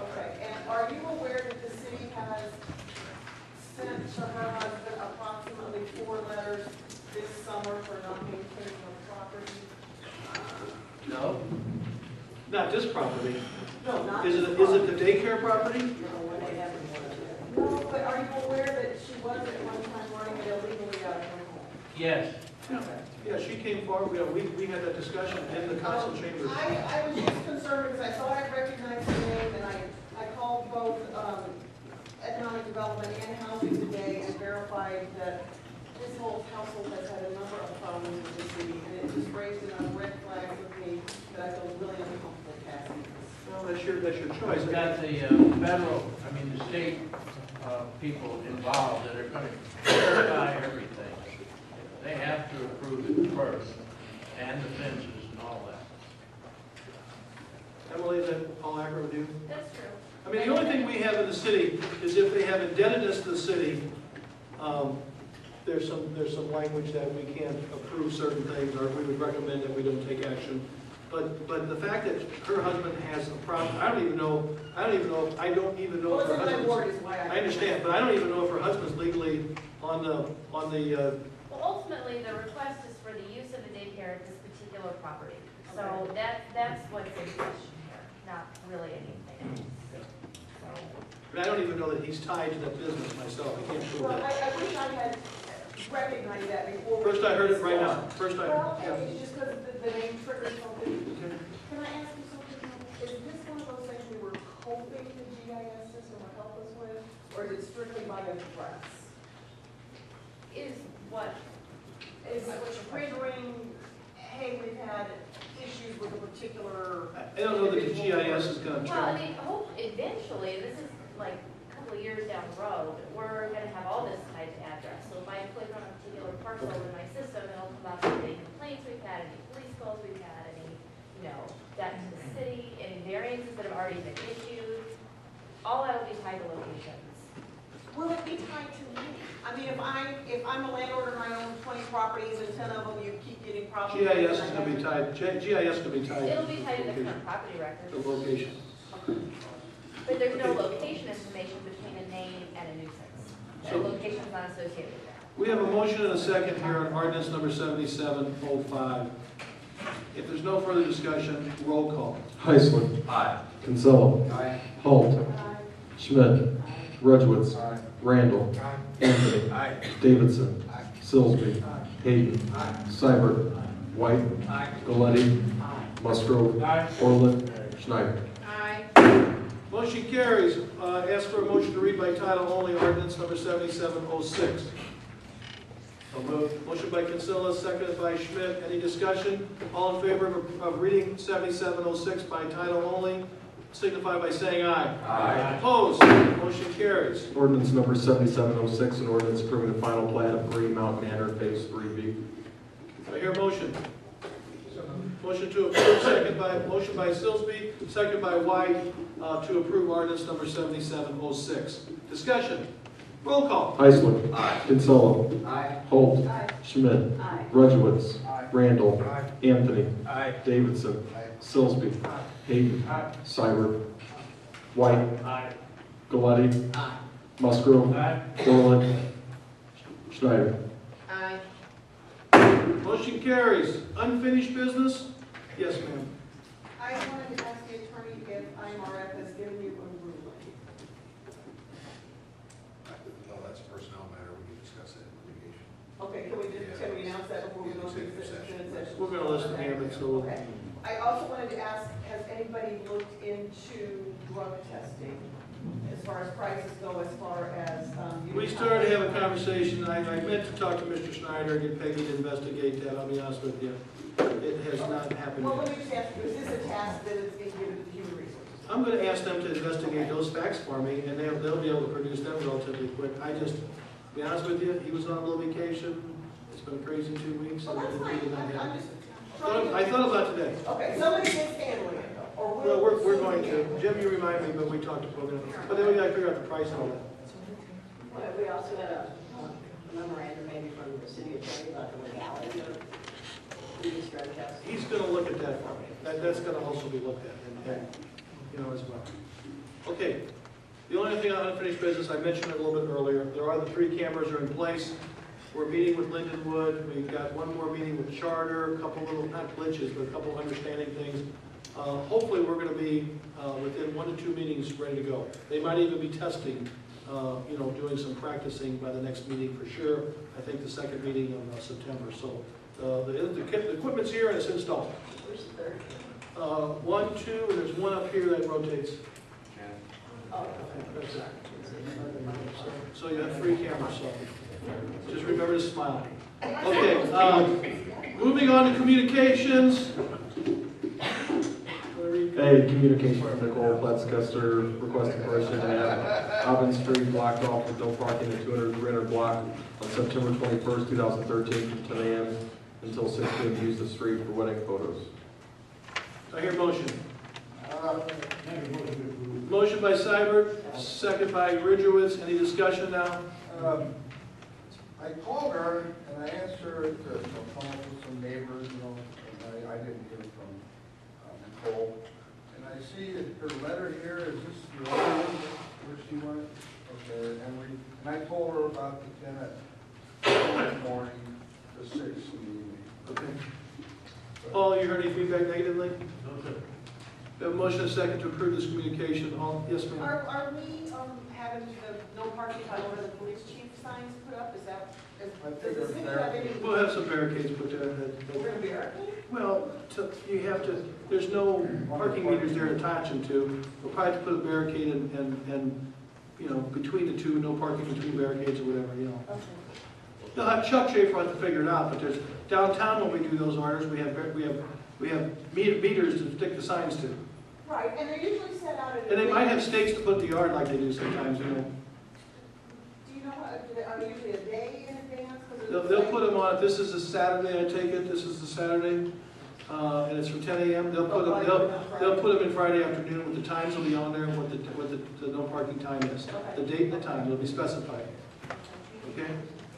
Okay, and are you aware that the city has sent to her husband approximately 4 letters this summer for not maintaining her property? No. Not this property. No, not Is this it property. the daycare property? No, but are you aware that she was at one time running it illegally out of her home? Yes. Yeah, she came forward, we had that discussion in the council chambers. I was just concerned because I thought I recognized the name, and I called both economic development and housing today and verified that this whole household has had a number of problems with the city, and it just raised enough red flags with me that I feel really uncomfortable passing this. Well, that's your choice. We've got the the state people involved that are going to verify everything. They have to approve it first, and the fences and all that. Emily, is that all accurate with you? That's true. I mean, the only thing we have in the city is if they have indebtedness to the city, there's some language that we can't approve certain things, or we would recommend that we don't take action. But the fact that her husband has a problem, I don't even know if her Well, it's in my husband's, ward is why I understand, but I don't even know if her husband's legally on the, Well, ultimately, the request is for the use of a daycare at this particular property. So that's what's in question here, not really anything else. but I don't even know that he's tied to that business myself, I can't prove Well, that. I wish I had recognized that before. First I heard it right now, first I, Well, yeah. it's just because the name triggers something. Can I ask you something? Is this one of those things we were hoping the GIS system would help us with, or is it strictly by address? Is what? Is triggering, hey, we've had issues with a particular. I don't know that the GIS is gonna Well, I turn. mean, hope eventually, this is like a couple of years down the road, we're gonna have all this tied to address. So if I click on a particular parcel in my system, it'll come up with any complaints we've had, any police calls we've had, any, debt to the city, any variances that have already been issued. All that will be tied to locations. Will it be tied to me? I mean, if I'm a landlord and I own 20 properties and 10 of them, you keep getting problems. GIS is gonna be tied, GIS can be tied. It'll be tied to the location. current property records. The location. But there's no location information between a name and a nuisance. The So- location's not associated with that. We have a motion and a second here on ordinance number 7705. If there's no further discussion, roll call. Heisler. Aye. Kinsella. Aye. Holt. Schmidt. Rudowitz. Randall. Anthony. Aye. Davidson. Silsby. Hayden. Seibert. White. Galletti. Musgrove. Orland. Schneider. Aye. Motion carries. Ask for a motion to read by title only, ordinance number 7706. So moved. Motion by Kinsella, seconded by Schmidt. Any discussion? All in favor of reading 7706 by title only, signify by saying aye. Aye. Opposed? Motion carries. Ordinance number 7706, an ordinance approving the final plat of Green Mountain Manor, Phase 3B. I hear a motion. Motion to approve, motion by Silsby, second by White, to approve ordinance number 7706. Discussion. Roll call. Heisler. Aye. Kinsella. Aye. Holt. Aye. Schmidt. Aye. Rudowitz. Randall. Aye. Anthony. Aye. Davidson. Silsby. Hayden. Aye. Seibert. White. Aye. Galletti. Aye. Musgrove. Aye. Orland. Schneider. Aye. Motion carries. Unfinished business? Yes, ma'am. I wanted to ask the attorney if IMRF has given you a ruling. No, that's a personnel matter, we can discuss that in litigation. Okay, can we announce that before we go into executive session? We're gonna list the name, so Okay. I also wanted to ask, has anybody looked into drug testing? As far as prices go, as far as, we started to have a conversation. I meant to talk to Mr. Schneider and get Peggy to investigate that, I'll be honest with you. It has not happened Well, yet. let me just ask you, is this a task that is being given to human resources? I'm gonna ask them to investigate those facts for me, and they'll be able to produce them relatively quick. I just, to be honest with you, he was on a little vacation. It's been a crazy 2 weeks. Well, and that's it fine, did not happen. I'm just trying to. I thought about today. Okay, somebody is handling it, though, or will. Well, we're going to. Jim, you remind me, but we talked to program. But then we gotta figure out the price and all that. Well, we also had a memorandum maybe from the city attorney about the legality of these drug tests. He's gonna look at that for me. That's gonna also be looked at, and, you know, as well. Okay, the only thing on unfinished business, I mentioned it a little bit earlier, there are the 3 cameras are in place. We're meeting with Lindenwood, we've got one more meeting with Charter, a couple little, not glitches, but a couple understanding things. Hopefully, we're gonna be, within 1 to 2 meetings, ready to go. They might even be testing, you know, doing some practicing by the next meeting for sure. I think the second meeting of September, so. The equipment's here and it's installed. Where's the third? 1, 2, and there's one up here that rotates. Oh, That's it. So you have 3 cameras, so just remember to smile. Okay, moving on to communications. A communication from Nicole Pletzkester requesting permission to have Auburn Street blocked off with no parking at 200 block on September 21st, 2013 from 10 a.m. until 6 p.m. to use the street for wedding photos. I hear motion. Motion by Seibert, second by Ridgewitz. Any discussion now? I called her and I asked her to phone up with some neighbors, you know, and I didn't hear from Nicole. And I see that her letter here, is this the letter where she wanted? Okay, and I told her about the 10 in the morning, the 6 in the evening. Okay. Paul, you heard any feedback negatively? No, sir. We have a motion and a second to approve this communication. All, yes, ma'am? Are we having the no parking by one of the police chief signs put up? Is that, does the city have any? We'll have some barricades put there. We're gonna be barricaded? Well, you have to, there's no parking meters there to attach them to. We'll probably have to put a barricade and, you know, between the two, no parking between barricades or whatever, you know. Okay. They'll have Chuck Schaefer have to figure it out, but there's, downtown when we do those orders, we have meters to stick the signs to. Right, and they're usually set out at. And they might have stakes to put in the yard like they do sometimes, you know. Do you know what, are they usually a day in advance? 'Cause They'll put them on, if this is a Saturday, I take it, this is the Saturday, and it's from 10 a.m., they'll put them in Friday afternoon, with the times will be on there, and what the no parking time is. The date and the time, it'll be specified. Okay?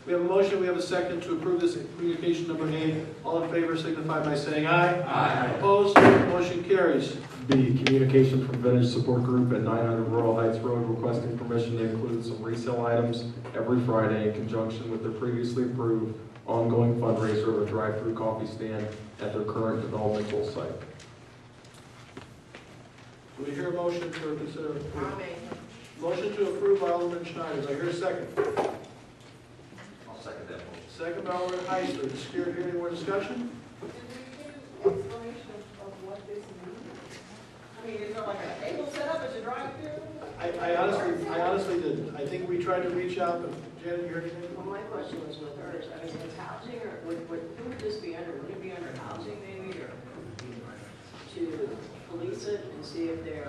We have a motion, we have a second to approve this communication number 8. All in favor signify by saying aye. Aye. Opposed? Motion carries. B, communication from Vintage Support Group at 900 Rural Heights Road requesting permission to include some resale items every Friday in conjunction with their previously approved ongoing fundraiser of a drive-through coffee stand at their current developmental site. Do we hear a motion to consider? I'll make it. Motion to approve by Alderman Schneider. Do I hear a second? I'll second that motion. Second by Alderman Heisler. Is here any more discussion? Did we get explanation of what this means? I mean, is there like a table set up as a drive-through tried to reach out, but Janet, you heard anything? Well, my question was with hers, I mean, it's housing, or who would this be under? Would it be under housing maybe, or to police it and see if they're,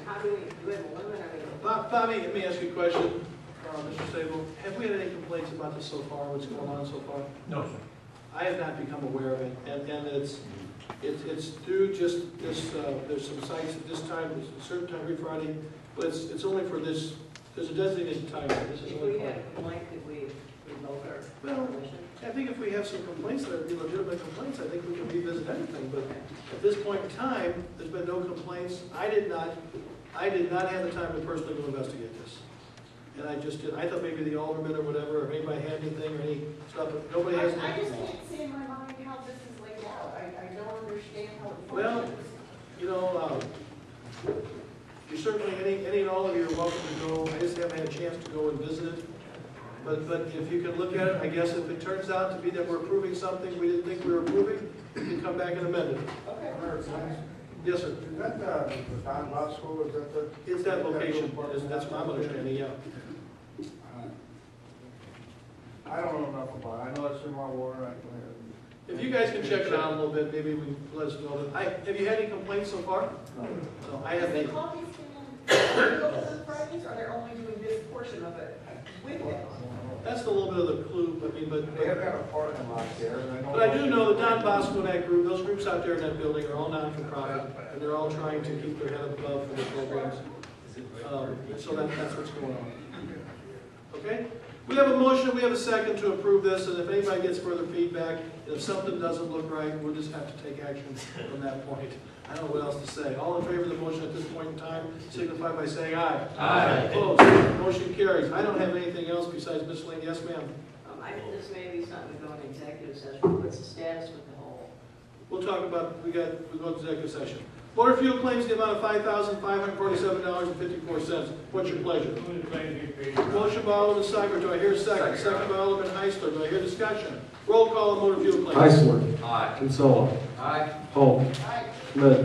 how do we have a limit? I mean, Bobby, let me ask you a question, Mr. Sable. Have we had any complaints about this so far, what's going on so far? No, sir. I have not become aware of it, and it's through just this, there's some sites at this time, there's a certain time every Friday, but it's only for this, there's a designated time. This is if only we for. had a complaint, could we revoke our Well, permission? I think if we have some complaints that are legitimate complaints, I think we can revisit anything, but at this point in time, there's been no complaints. I did not have the time to personally go investigate this. And I just did, I thought maybe the alderman or whatever, or anybody had anything or any stuff, but nobody has. I just can't see in my mind how this is laid out. I don't understand how it Well, functions. you know, you certainly, any and all of you are welcome to go. I just haven't had a chance to go and visit it. But if you can look at it, I guess if it turns out to be that we're approving something we didn't think we were approving, we can come back and amend it. Okay. Yes, sir. Is that the Don Bosco, is that the? It's that location. That's what I'm understanding, yeah. I don't know enough about it. I know it's in my ward. If you guys can check it out a little bit, maybe we can let us know. Have you had any complaints so far? No, I have The not. copies come in, on Fridays, or they're only doing this portion of it with it? That's a little bit of the clue, I mean, but. They have got a parking lot there, and I know. But I do know that Don Bosco and that group, those groups out there in that building are all non-for-profit, and they're all trying to keep their head above for the programs. So that's what's going on. Okay? We have a motion, we have a second to approve this, and if anybody gets further feedback, if something doesn't look right, we'll just have to take action from that point. I don't know what else to say. All in favor of the motion at this point in time, signify by saying aye. Aye. Opposed? Motion carries. I don't have anything else besides miscellaneous. Yes, ma'am. This may be something to go into executive session. What's the status with the whole? We'll talk about, we go to executive session. Motor fuel claims the amount of $5,547.54. What's your pleasure? Move the claim to be paid. Motion by Alderman Seibert. Do I hear a second? Second by Alderman Heisler. Do I hear discussion? Roll call on motor fuel claims. Heisler. Aye. Kinsella. Aye. Holt. Schmidt.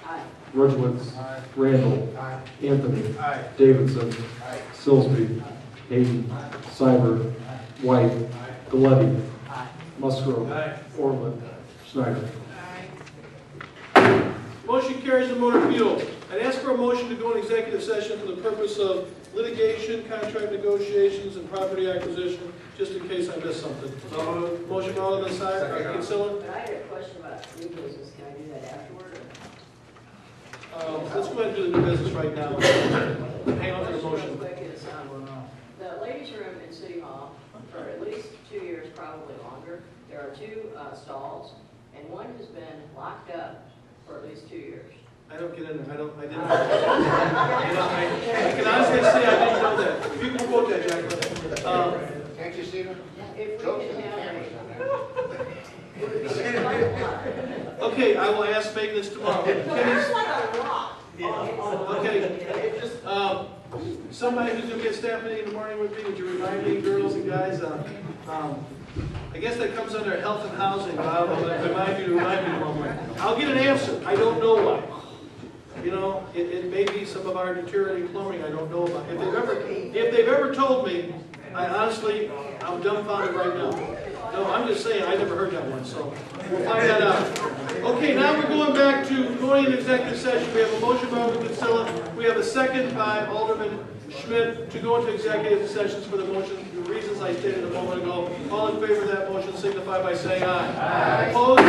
Aye. Ridgewitz. Randall. Aye. Anthony. Aye. Davidson. Aye. Sillsby. Hayden. Seibert. White. Galletti. Musgrove. Orland. Schneider. Motion carries the motor fuel. I'd ask for a motion to go in executive session for the purpose of litigation, contract negotiations, and property acquisition, just in case I missed something. Motion by Alderman Seibert. Kinsella. But I had a question about new business. Can I do that afterward? Let's go ahead and do the new business right now. Hang on to the Real motion. quick is, the ladies' room in City Hall, for at least 2 years, probably longer, there are 2 stalls, and one has been locked up for at least 2 years. I don't get in there. I didn't. I can honestly say I didn't know that. If you can quote that, Jacqueline. Can't you see them? If we can have Okay, I will ask maintenance tomorrow. There's like a rock. Okay. Somebody who's going to be at staff meeting in the morning with me, would you remind me, girls and guys? I guess that comes under health and housing. I'll remind you tomorrow. I'll get an answer. I don't know why. You know, it may be some of our deteriorating plumbing I don't know about. If they've ever told me, I'm dumbfounded right now. No, I'm just saying, I never heard that one, so we'll find that out. Okay, now we're going back to going into executive session. We have a motion by Alderman Kinsella. We have a second by Alderman Schmidt to go into executive sessions for the motion, the reasons I stated a moment ago. All in favor of that motion signify by saying aye. Aye. Opposed?